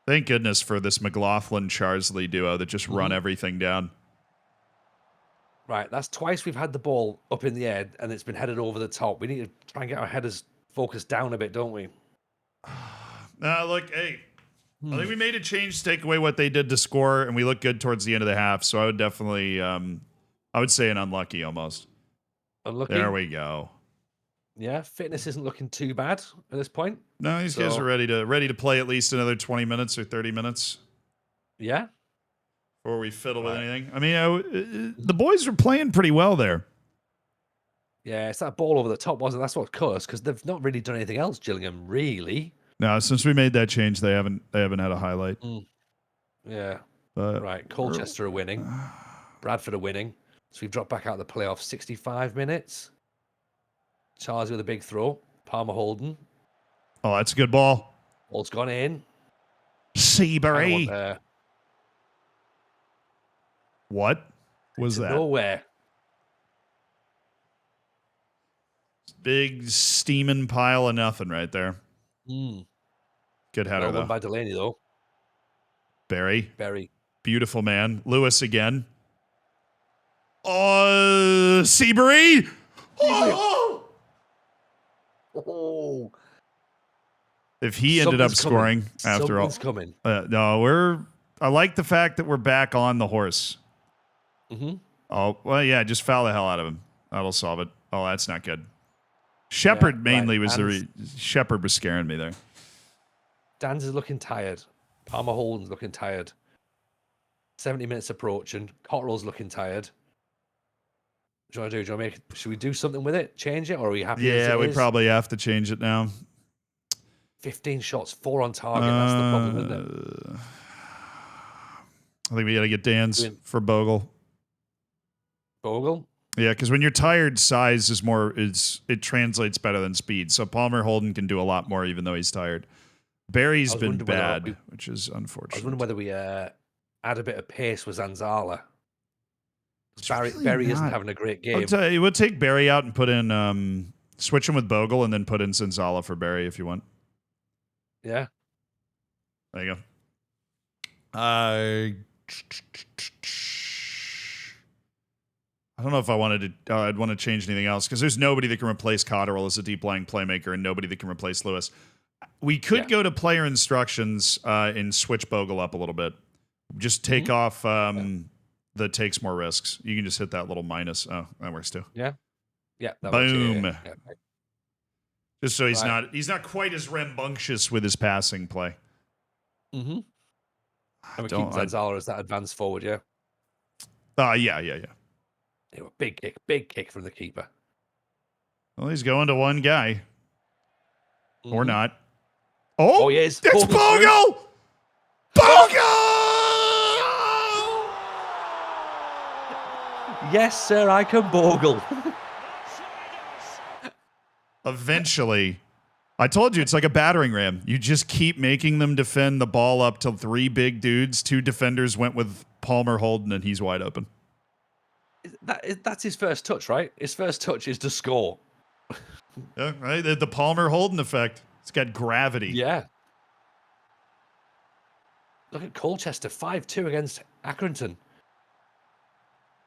Thank goodness for this McLaughlin-Charsley duo that just run everything down. Right, that's twice we've had the ball up in the air and it's been headed over the top. We need to try and get our headers focused down a bit, don't we? Look, hey, I think we made a change to take away what they did to score, and we look good towards the end of the half. So I would definitely, I would say an unlucky almost. Unlucky? There we go. Yeah, fitness isn't looking too bad at this point. No, these guys are ready to play at least another 20 minutes or 30 minutes. Yeah. Before we fiddle with anything. I mean, the boys were playing pretty well there. Yeah, it's that ball over the top, wasn't it? That's what cut us, because they've not really done anything else, Gillingham, really. No, since we made that change, they haven't had a highlight. Yeah. But right, Colchester are winning. Bradford are winning. So we've dropped back out of the playoffs. 65 minutes. Charles with a big throw. Palmer Holden. Oh, that's a good ball. Ball's gone in. Seabury. What was that? Nowhere. Big steaming pile of nothing right there. Good header, though. Won by Delaney, though. Barry. Beautiful man. Lewis again. Oh, Seabury. Oh! If he ended up scoring after all. Coming. No, I like the fact that we're back on the horse. Oh, well, yeah, just foul the hell out of him. That'll solve it. Oh, that's not good. Shepard mainly was Shepard was scaring me there. Dan's is looking tired. Palmer Holden's looking tired. 70 minutes approaching. Cotterell's looking tired. What do you want to do? Do you want to should we do something with it? Change it? Or are we happy? Yeah, we probably have to change it now. 15 shots, 4 on target. That's the problem, isn't it? I think we got to get Dan's for Bogle. Bogle? Yeah, because when you're tired, size it translates better than speed. So Palmer Holden can do a lot more, even though he's tired. Barry's been bad, which is unfortunate. I was wondering whether we add a bit of pace with Zanzala. Barry isn't having a great game. We'll take Barry out and put in switch him with Bogle and then put in Zanzala for Barry if you want. Yeah. There you go. I don't know if I'd want to change anything else because there's nobody that can replace Cotterill as a deep lying playmaker and nobody that can replace Lewis. We could go to player instructions and switch Bogle up a little bit. Just take off the takes more risks. You can just hit that little minus. Oh, that works too. Yeah. Yeah. Boom. Yeah. Just so he's not quite as rambunctious with his passing play. And we keep Zanzala as that advanced forward, yeah? Yeah. Big kick from the keeper. Well, he's going to one guy. Or not. Oh, he is. It's Bogle! Bogle! Yes, sir, I can Bogle. Eventually, I told you it's like a battering ram. You just keep making them defend the ball up to 3 big dudes. 2 defenders went with Palmer Holden, and he's wide open. That's his first touch, right? His first touch is to score. Yeah, right. The Palmer Holden effect. It's got gravity. Yeah. Look at Colchester, 5-2 against Accrington.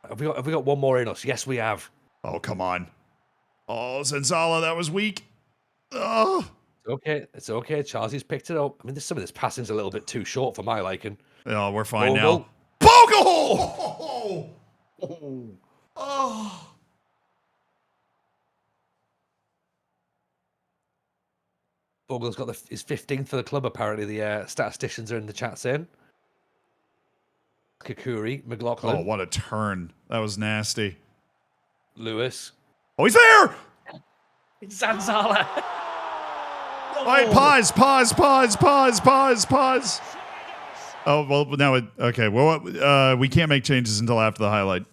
Have we got one more in us? Yes, we have. Oh, come on. Oh, Zenzala, that was weak. Oh. It's okay. Charlie's picked it up. I mean, some of this passing's a little bit too short for my liking. Oh, we're fine Bogle. now. Bogle! Oh. Bogle's got his 15th for the club, apparently. The statisticians are in the chat saying. Kakuri, McLaughlin. Oh, what a turn. That was nasty. Lewis. Oh, he's there! It's Zanzala. All right, pause. Oh, well, now okay. Well, we can't make changes until after the highlight.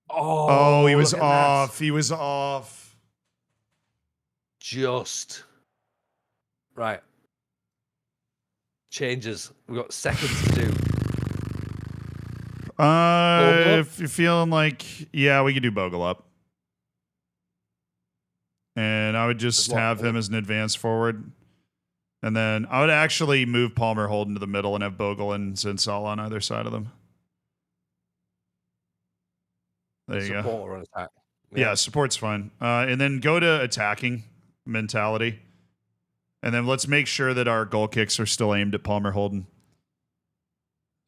Oh, he was off. He was off. Just. Right. Changes. We've got seconds to do. If you're feeling like, yeah, we could do Bogle up. And I would just have him as an advance forward. And then I would actually move Palmer Holden to the middle and have Bogle and Zinsal on either side of them. There you go. Support or an attack. Yeah, support's fine. And then go to attacking mentality. And then let's make sure that our goal kicks are still aimed at Palmer Holden.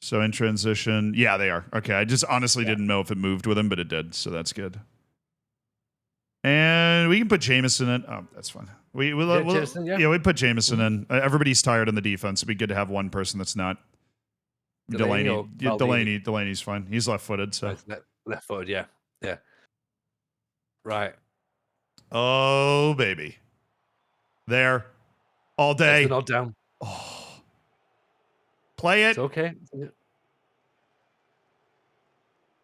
So in transition, yeah, they are. Okay, I just honestly didn't know if it moved with him, but it did, so that's good. And we can put Jameson in. Oh, that's fine. We put Jameson in. Everybody's tired on the defense. It'd be good to have one person that's not. Delaney's fine. He's left-footed, so left-footed, yeah. Right. Oh baby, there, all day. That's the nod down. Oh. Play it. It's okay.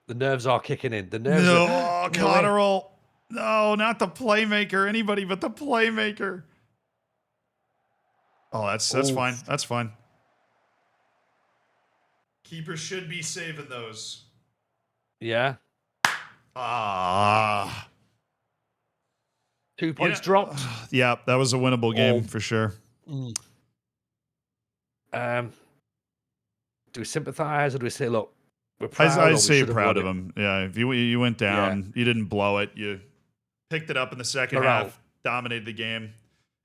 The nerves are kicking in. The nerves. No, Cotterill. No, not the playmaker. Anybody but the playmaker. Oh, that's fine. That's fine. Keeper should be saving those. Yeah. 2 points dropped. Yeah, that was a winnable game for sure. Do we sympathize or do we say, look, we're proud? I say proud of him. Yeah, if you went down, you didn't blow it. You picked it up in the second half, dominated the game,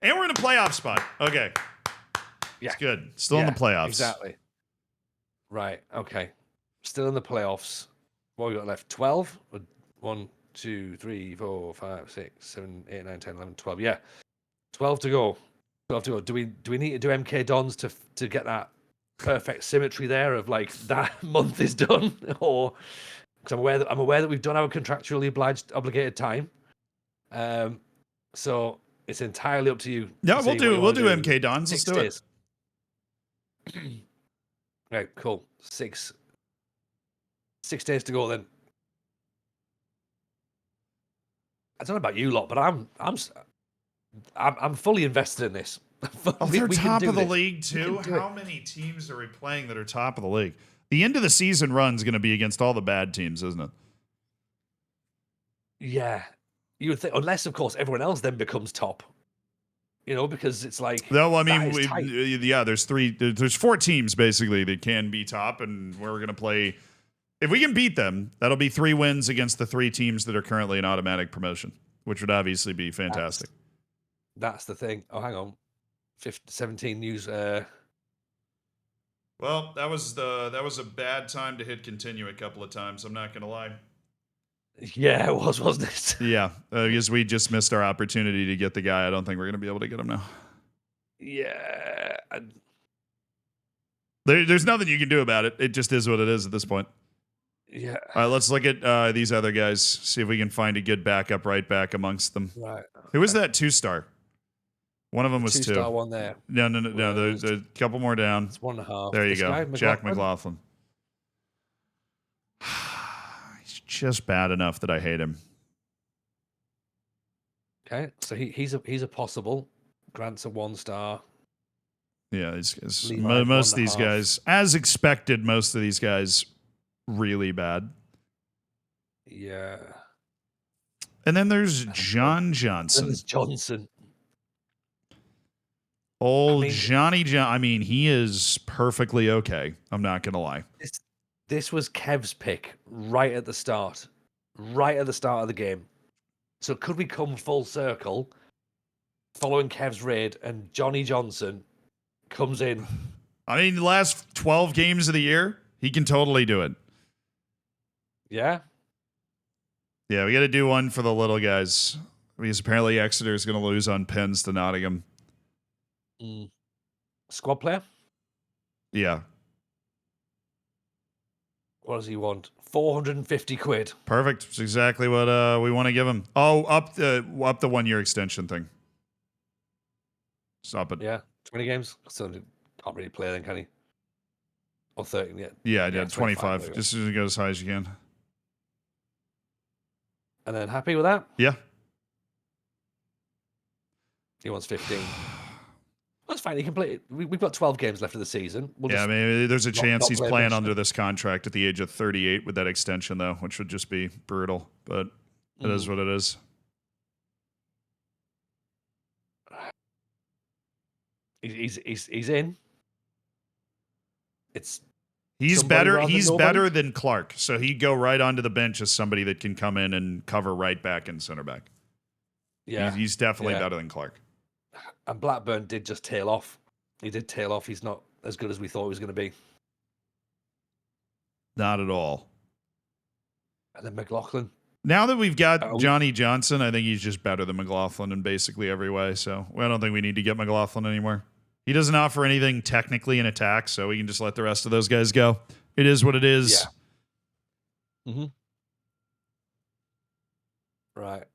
and we're in a playoff spot. Okay, it's good. Still in the playoffs. Exactly. Right. Okay. Still in the playoffs. What we got left? 12. 1, 2, 3, 4, 5, 6, 7, 8, 9, 10, 11, 12. Yeah, 12 to go. 12 to go. Do we need to do MK Dons to get that perfect symmetry there of like that month is done, or because I'm aware that we've done our contractually obligated time, so it's entirely up to you. Yeah, we'll do MK Dons. Let's do it. Right, cool. 6 days to go then. I don't know about you lot, but I'm fully invested in this. They're top of the league too. How many teams are we playing that are top of the league? The end of the season run is going to be against all the bad teams, isn't it? Yeah, you would think, unless of course everyone else then becomes top. You know, because it's like. No, I mean, there's 4 teams basically that can be top, and we're going to play. If we can beat them, that'll be 3 wins against the 3 teams that are currently in automatic promotion, which would obviously be fantastic. That's the thing. Oh, hang on. 17 news. Well, that was a bad time to hit continue a couple of times. I'm not going to lie. Yeah, it was, wasn't it? Yeah, because we just missed our opportunity to get the guy. I don't think we're going to be able to get him now. Yeah. There's nothing you can do about it. It just is what it is at this point. Yeah. All right, let's look at these other guys. See if we can find a good backup right back amongst them. Right. Who was that 2-star? One of them was 2. 2-star one there. No. There's a couple more down. It's 1.5. There you go. Jack McLaughlin. He's just bad enough that I hate him. Okay, so he's a possible. Grant's a 1-star. Yeah, most of these guys, as expected, most of these guys really bad. Yeah. And then there's John And Johnson. there's Johnson. Old I mean, Johnny John. I mean, he is perfectly okay. I'm not going to lie. This was Kev's pick right at the start. Right at the start of the game. So could we come full circle following Kev's raid and Johnny Johnson comes in? I mean, the last 12 games of the year, he can totally do it. Yeah. Yeah, we got to do one for the little guys because apparently Exeter is going to lose on pins to Nottingham. Squad player? Yeah. What does he want? 450 quid. Perfect. It's exactly what we want to give him. Oh, up the 1 year extension thing. Stop it. Yeah. 20 games? So can't really play then, can he? Or 30 yet? Yeah, I did. 25. Just as go as high as you can. And then happy with that? Yeah. He wants 15. That's fine. He can play. We've got 12 games left of the season. Yeah, maybe there's a chance he's play playing next under year. this contract at the age of 38 with that extension, though, which would just be brutal. But it is what it is. He's in. He's somebody better. rather than He's nobody? better than Clark, so he'd go right onto the bench as somebody that can come in and cover right back and center back. Yeah. He's definitely better than Clark. And Blackburn did just tail off. He did tail off. He's not as good as we thought he was going to be. Not at all. And then McLaughlin. Now that we've got Johnny Johnson, I think he's just better than McLaughlin in basically every way. So I don't think we need to get McLaughlin anymore. He doesn't offer anything technically in attack, so we can just let the rest of those guys go. It is what it is. Yeah. Right.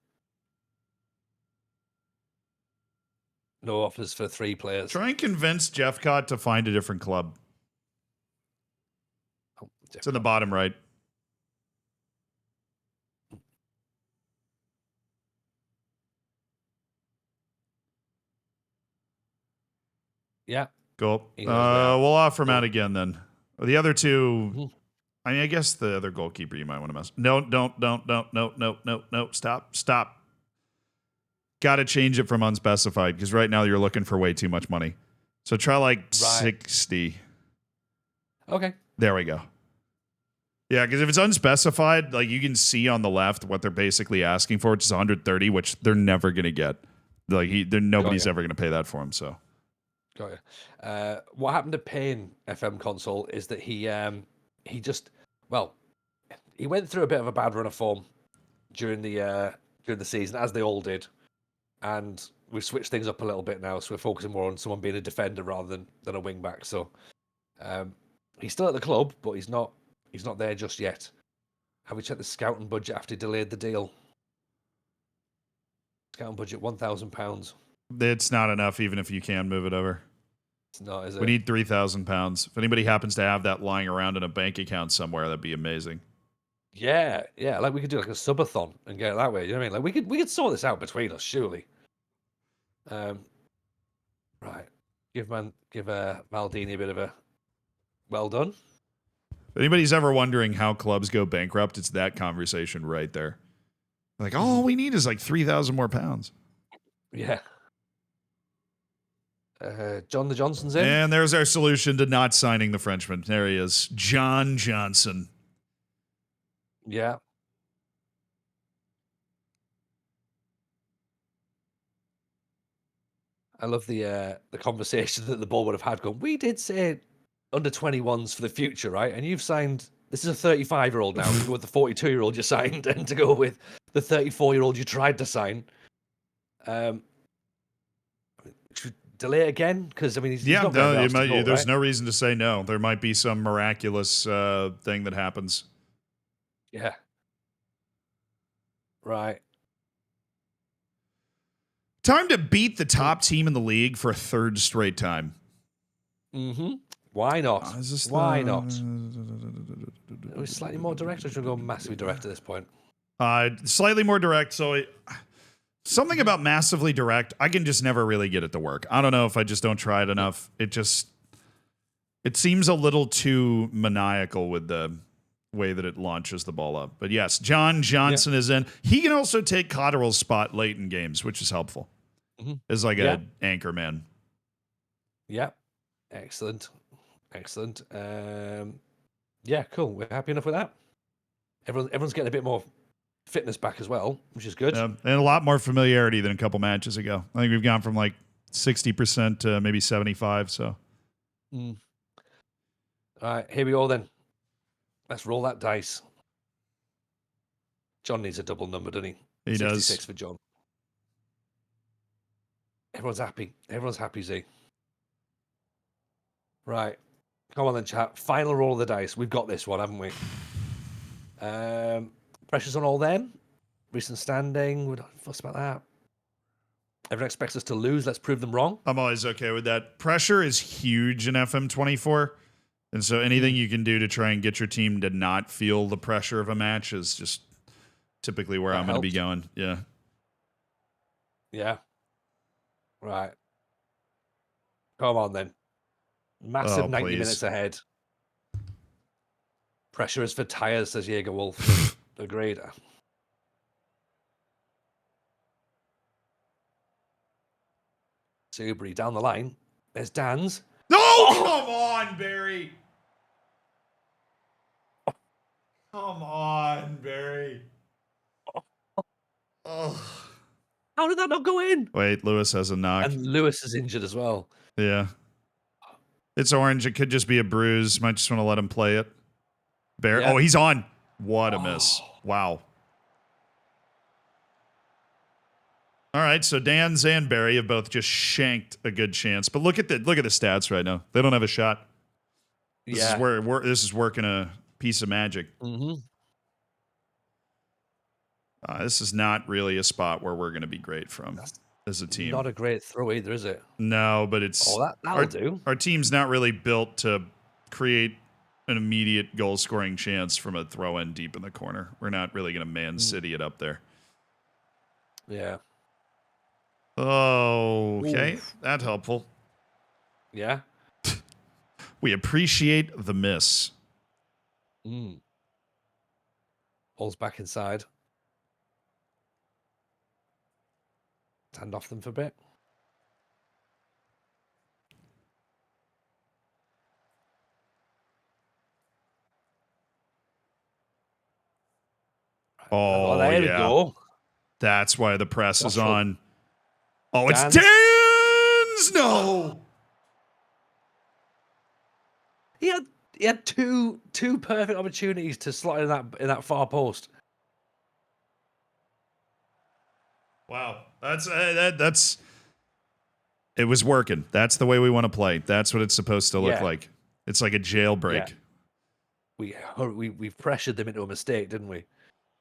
No offers for 3 players. Try and convince Jeff Cott to find a different club. Oh, it's in the bottom right. Yeah. Cool. We'll offer him out again then. The other two, I mean, I guess the other goalkeeper you might want to mess. No, no. Stop. Got to change it from unspecified because right now you're looking for way too much money. So try like 60. Okay. There we go. Yeah, because if it's unspecified, like you can see on the left what they're basically asking for, which is 130, which they're never going to get. Like nobody's ever going to pay that for him. So. Got you. What happened to Payne FM console is that he went through a bit of a bad run of form during the season, as they all did, and we've switched things up a little bit now, so we're focusing more on someone being a defender rather than a wing back. So he's still at the club, but he's not there just yet. Have we checked the scouting budget after he delayed the deal? Scouting budget £1,000. It's not enough, even if you can move it over. It's not, is it? We need £3,000. If anybody happens to have that lying around in a bank account somewhere, that'd be amazing. Yeah. Like we could do like a subathon and get it that way. You know what I mean? Like we could sort this out between us, surely. Right. Give Maldini a bit of a well done. If anybody's ever wondering how clubs go bankrupt, it's that conversation right there. Like, all we need is like 3,000 more pounds. Yeah. John the Johnson's in. And there's our solution to not signing the Frenchman. There he is. John Johnson. Yeah. I love the conversation that the board would have had going, we did say under 21s for the future, right? And you've signed, this is a 35-year-old now, to go with the 42-year-old you signed and to go with the 34-year-old you tried to sign. Should delay it again? Because, I mean, he's not there's no reason to say no. There might be some miraculous thing that happens. Yeah. Right. Time to beat the top team in the league for a third straight time. Why not? Why not? Are we It slightly more direct or should we go massively direct at this point? Slightly more direct. So something about massively direct, I can just never really get it to work. I don't know if I just don't try it enough. It seems a little too maniacal with the way that it launches the ball up. But yes, John Johnson is in. He can also take Cotterill's spot late in games, which is helpful. As like a anchor man. Yeah. Excellent. Excellent. Yeah, cool. We're happy enough with that. Everyone's getting a bit more fitness back as well, which is good. And a lot more familiarity than a couple matches ago. I think we've gone from like 60% to maybe 75. So. All right, here we go then. Let's roll that dice. John needs a double number, doesn't he? He 66 does. for John. Everyone's happy. Everyone's happy, Z. Right. Come on then, chat. Final roll of the dice. We've got this one, haven't we? Pressure's on all them. Recent standing. We don't fuss about that. Everyone expects us to lose. Let's prove them wrong. I'm always okay with that. Pressure is huge in FM24. And so anything you can do to try and get your team to not feel the pressure of a match is just typically where I'm going to be going. Yeah. Yeah. Right. Come on then. Massive 90 minutes ahead. Pressure is for tires, says Jaeger Wolf. Agreed. Subri down the line. There's Dan's. No, come on, Barry. Come on, Barry. Oh. How did that not go in? Wait, Lewis has a knock. And Lewis is injured as well. Yeah. It's orange. It could just be a bruise. Might just want to let him play it. Barry. Yeah. Oh, he's on. What a miss. Wow. All right, so Dan's and Barry have both just shanked a good chance. But look at the stats right now. They don't have a shot. This is where this is working a piece of magic. This is not really a spot where we're going to be great from as a team. Not a great throw either, is it? No, but it's that'll do. Our team's not really built to create an immediate goal scoring chance from a throw in deep in the corner. We're not really going to Man City it up there. Yeah. Oh, okay. That's helpful. Yeah. We appreciate the miss. Ball's back inside. Hand off them for a bit. Oh, there we go. That's why the press is on. Oh, it's Dan's! No! He had two perfect opportunities to slot in that far post. Wow, that's it was working. That's the way we want to play. That's what it's supposed to look like. It's like a jailbreak. Yeah. We've pressured them into a mistake, didn't we?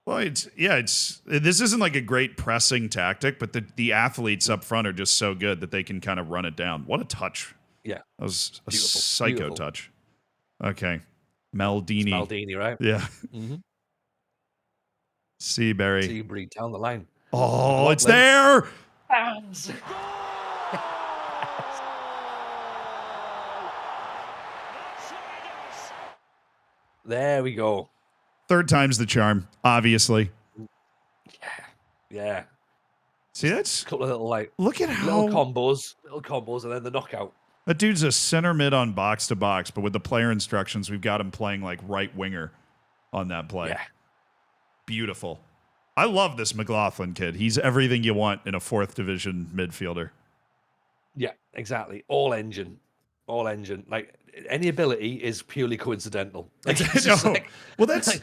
Well, this isn't like a great pressing tactic, but the athletes up front are just so good that they can kind of run it down. What a touch. Yeah. That was a psycho touch. Okay. Maldini. It's Maldini, right? Yeah. Seabury. Seabury down the line. Oh, it's there. There we go. Third time's the charm, obviously. Yeah. See, that's a couple of little look at how little combos, and then the knockout. That dude's a center mid on box to box, but with the player instructions, we've got him playing like right winger on that play. Yeah. Beautiful. I love this McLaughlin kid. He's everything you want in a 4th division midfielder. Yeah, exactly. All engine. Like, any ability is purely coincidental. Like, well, that's like,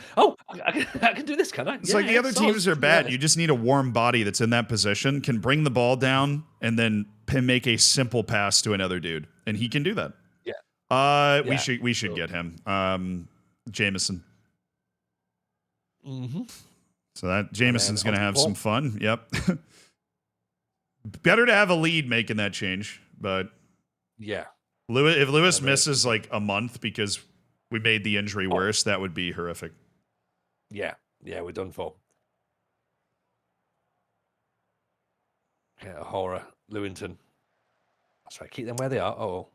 I can do this, can I? It's like the other teams are bad. You just need a warm body that's in that position, can bring the ball down, and then make a simple pass to another dude, and he can do that. Yeah. We should get him. Jameson. So that Jameson's going to have some fun. Yep. Better to have a lead making that change, but yeah. If Lewis misses like a month because we made the injury worse, that would be horrific. Yeah, we're done for. Yeah, horror. Lewington. That's right. Keep them where they are. Oh.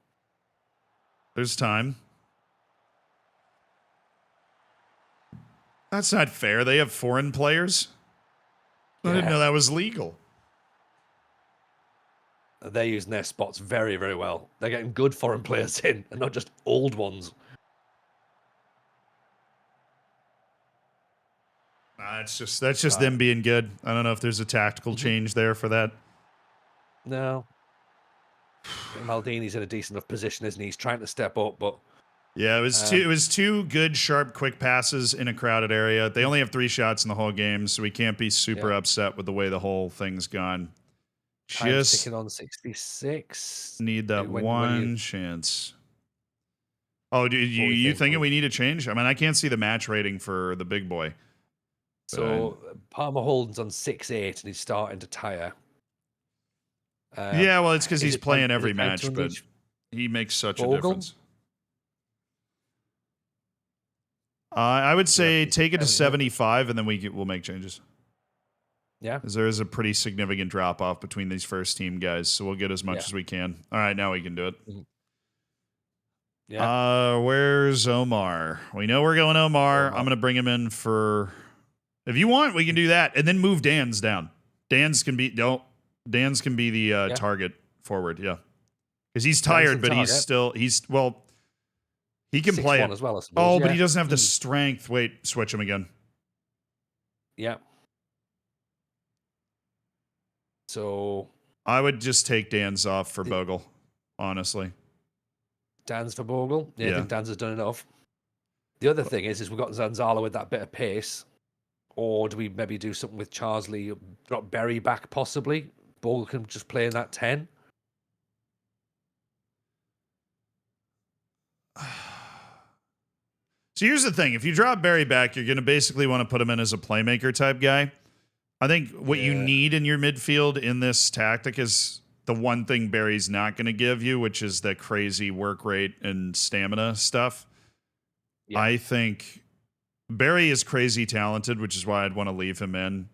There's time. That's not fair. They have foreign players. I didn't know that was legal. They're using their spots very, very well. They're getting good foreign players in, and not just old ones. That's just them being good. I don't know if there's a tactical change there for that. No. Maldini's in a decent enough position, isn't he? He's trying to step up, but yeah, it was two good, sharp, quick passes in a crowded area. They only have 3 shots in the whole game, so we can't be super upset with the way the whole thing's gone. Time's Just ticking on 66. need that When chance. Oh, do you thinking we need a change? I mean, I can't see the match rating for the big boy. So Palmer Holden's on 6-8 and he's starting to tire. Yeah, well, it's because he's playing every match, but each he makes such a Bogle? difference. I would say take it to 75, and then we'll make changes. Yeah. Because there is a pretty significant drop off between these first team guys, so we'll get as much as we can. All right, now we can do it. Yeah. Where's Omar? We know we're going Omar. I'm gonna bring him in for. If you want, we can do that, and then move Dan's down. Dan's can be the target forward. Yeah, because he's tired, but he can play it as well. I suppose. Oh, but he doesn't have the strength. Wait, switch him again. Yeah. So I would just take Dan's off for Bogle, honestly. Dan's for Bogle. Yeah, I think Dan's has done enough. The other thing is we've got Zanzala with that bit of pace. Or do we maybe do something with Charsley, drop Berry back possibly? Bogle can just play in that 10. So here's the thing. If you drop Berry back, you're going to basically want to put him in as a playmaker type guy. I think what you need in your midfield in this tactic is the one thing Berry's not going to give you, which is the crazy work rate and stamina stuff. Yeah. I think Berry is crazy talented, which is why I'd want to leave him in.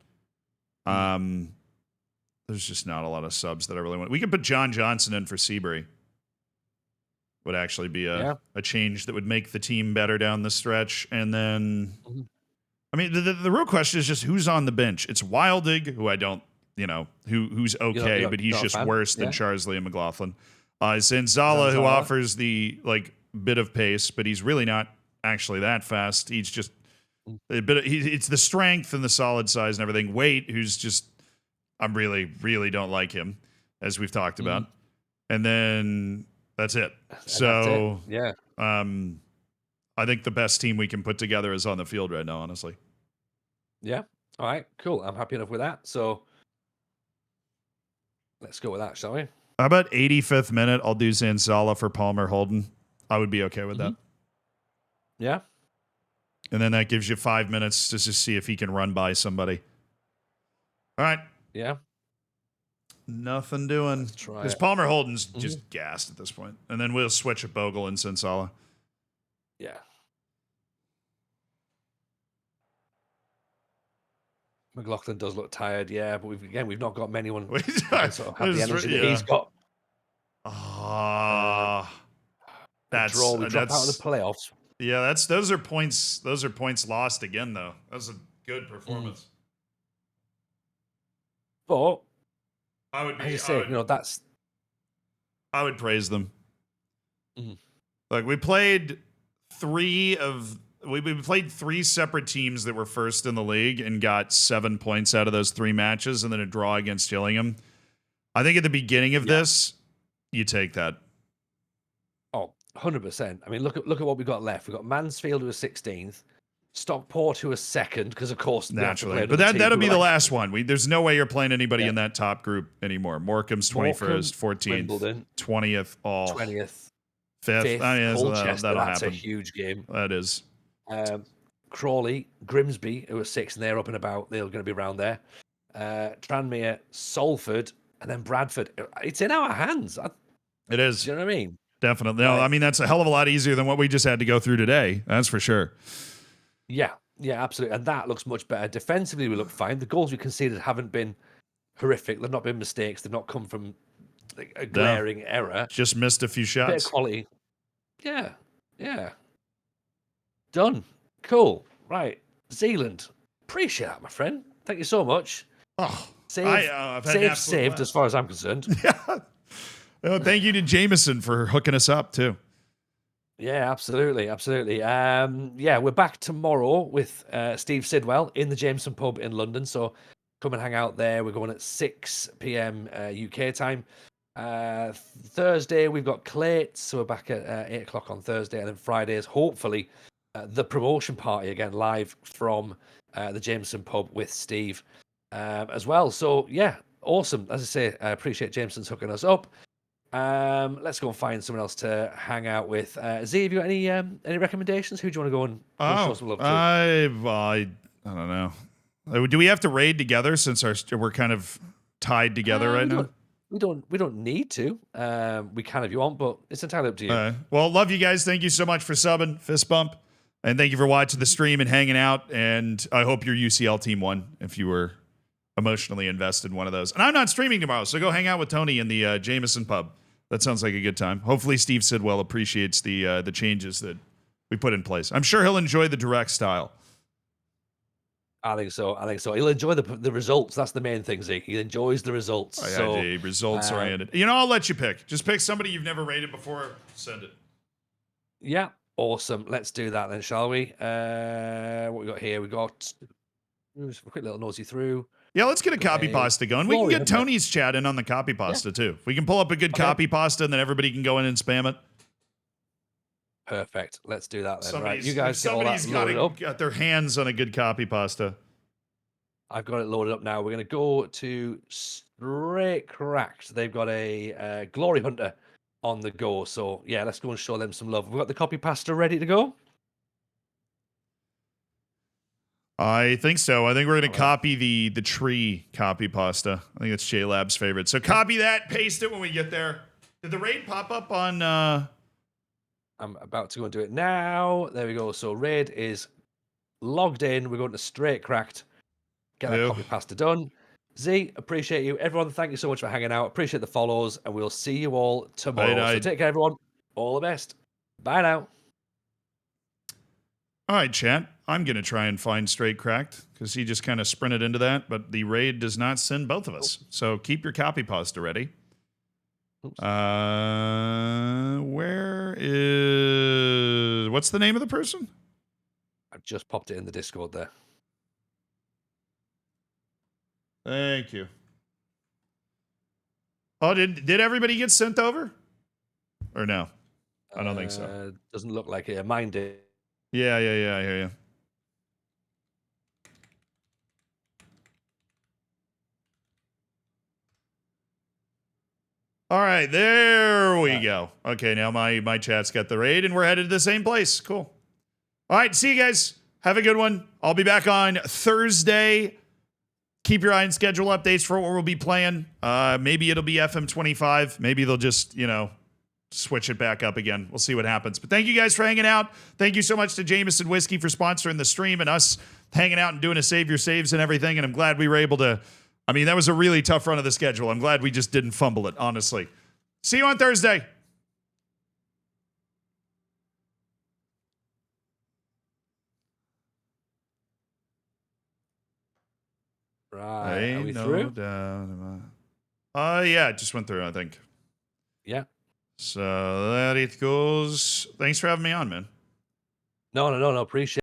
There's just not a lot of subs that I really want. We could put John Johnson in for Seabury. Would actually be a change that would make the team better down the stretch. And then, I mean, the real question is just who's on the bench. It's Wildig, who I don't, who's okay, but he's just worse than Charsley and McLaughlin. Zanzala, who offers the bit of pace, but he's really not actually that fast. He's just a bit. It's the strength and the solid size and everything. Wait, who's just, I really don't like him, as we've talked about. And then that's it. So yeah, I think the best team we can put together is on the field right now, honestly. Yeah. All right. Cool. I'm happy enough with that. So let's go with that, shall we? How about 85th minute? I'll do Zanzala for Palmer Holden. I would be okay with that. Yeah. And then that gives you 5 minutes to just see if he can run by somebody. All right. Yeah. Nothing doing. Because Palmer Holden's just gassed at this point. And then we'll switch at Bogle and Zanzala. Yeah. McLaughlin does look tired, but we've not got many one sort of have the energy that he's got. That's draw. We drop out of the playoffs. Yeah, those are points. Those are points lost again, though. That was a good performance. But I would be. As you say, that's. I would praise them. Like we played three separate teams that were first in the league and got 7 points out of those 3 matches, and then a draw against Gillingham. I think at the beginning of this, you take that. Oh, 100%. I mean, look at what we've got left. We've got Mansfield, who was 16th. Stockport, who was 2nd, because of course naturally, but that'll be the last one. There's no way you're playing anybody in that top group anymore. Morecambe's 21st, 14th, Wimbledon, 20th, 20th, 5th. I mean, Colchester, that'll that's happen. a huge game. That is. Crawley, Grimsby, who are 6th, and they're up and about. They're going to be around there. Tranmere, Salford, and then Bradford. It's in our hands. It is. Do you know what I mean? Definitely. No, I mean, that's a hell of a lot easier than what we just had to go through today. That's for sure. Yeah, absolutely. And that looks much better. Defensively, we look fine. The goals we conceded haven't been horrific. They've not been mistakes. They've not come from a glaring error. Just missed a few shots. Bit of quality. Yeah. Done. Cool. Right. Zealand. Appreciate that, my friend. Thank you so much. Oh, Saved, I've had an absolute saved blast. as far as I'm concerned. Yeah. Oh, thank you to Jameson for hooking us up too. Yeah, absolutely, absolutely. Yeah, we're back tomorrow with Steve Sidwell in the Jameson pub in London. So come and hang out there. We're going at 6 p.m. UK time. Thursday we've got Clates, so we're back at 8 o'clock on Thursday, and then Fridays hopefully the promotion party again live from the Jameson pub with Steve as well. So yeah, awesome. As I say, I appreciate Jameson's hooking us up. Let's go and find someone else to hang out with. Z, have you got any recommendations? Who do you want to go and show some love to? I don't know. Do we have to raid together since we're kind of tied together right now? We don't need to. We can if you want, but it's entirely up to you. Well, love you guys. Thank you so much for subbing. Fist bump. And thank you for watching the stream and hanging out. And I hope your UCL team won if you were emotionally invested in one of those. And I'm not streaming tomorrow, so go hang out with Tony in the Jameson pub. That sounds like a good time. Hopefully Steve Sidwell appreciates the changes that we put in place. I'm sure he'll enjoy the direct style. I think so. He'll enjoy the results. That's the main thing, Zeke. He enjoys the results. Results oriented. I'll let you pick. Just pick somebody you've never rated before. Send it. Yeah, awesome. Let's do that then, shall we? What we got here? We got a quick little nosy through. Yeah, let's get a copy pasta going. We can get Tony's chat in on the copy pasta too. We can pull up a good copy pasta and then everybody can go in and spam it. Perfect. Let's do that then. Right, you guys get all that loaded up. Got their hands on a good copy pasta. I've got it loaded up now. We're going to go to Straight Cracked. They've got a Glory Hunter on the go. So yeah, let's go and show them some love. We've got the copy pasta ready to go. I think so. I think we're going to copy the tree copy pasta. I think it's J-Lab's favorite. So copy that, paste it when we get there. Did the raid pop up on... I'm about to go and do it now. There we go. So raid is logged in. We're going to Straight Cracked. Get that copy pasta done. Z, appreciate you. Everyone, thank you so much for hanging out. Appreciate the follows, and we'll see you all tomorrow. So take care, everyone. All the best. Bye now. All right, chat. I'm going to try and find Straight Cracked because he just kind of sprinted into that, but the raid does not send both of us. So keep your copy pasta ready. Where is... What's the name of the person? I've just popped it in the Discord there. Thank you. Oh, did everybody get sent over? Or no? I don't think so. Doesn't look like it. Mine did. Yeah, I hear you. All right, there we go. Okay, now my chat's got the raid, and we're headed to the same place. Cool. All right, see you guys. Have a good one. I'll be back on Thursday. Keep your eye on schedule updates for what we'll be playing. Maybe it'll be FM25. Maybe they'll just, switch it back up again. We'll see what happens. But thank you guys for hanging out. Thank you so much to Jameson Whiskey for sponsoring the stream and us hanging out and doing a Save Your Saves and everything. And I'm glad we were able to... that was a really tough run of the schedule. I'm glad we just didn't fumble it, honestly. See you on Thursday. Right. Are we through? Yeah, it just went through, I think. Yeah. So that it goes. Thanks for having me on, man. No. Appreciate it.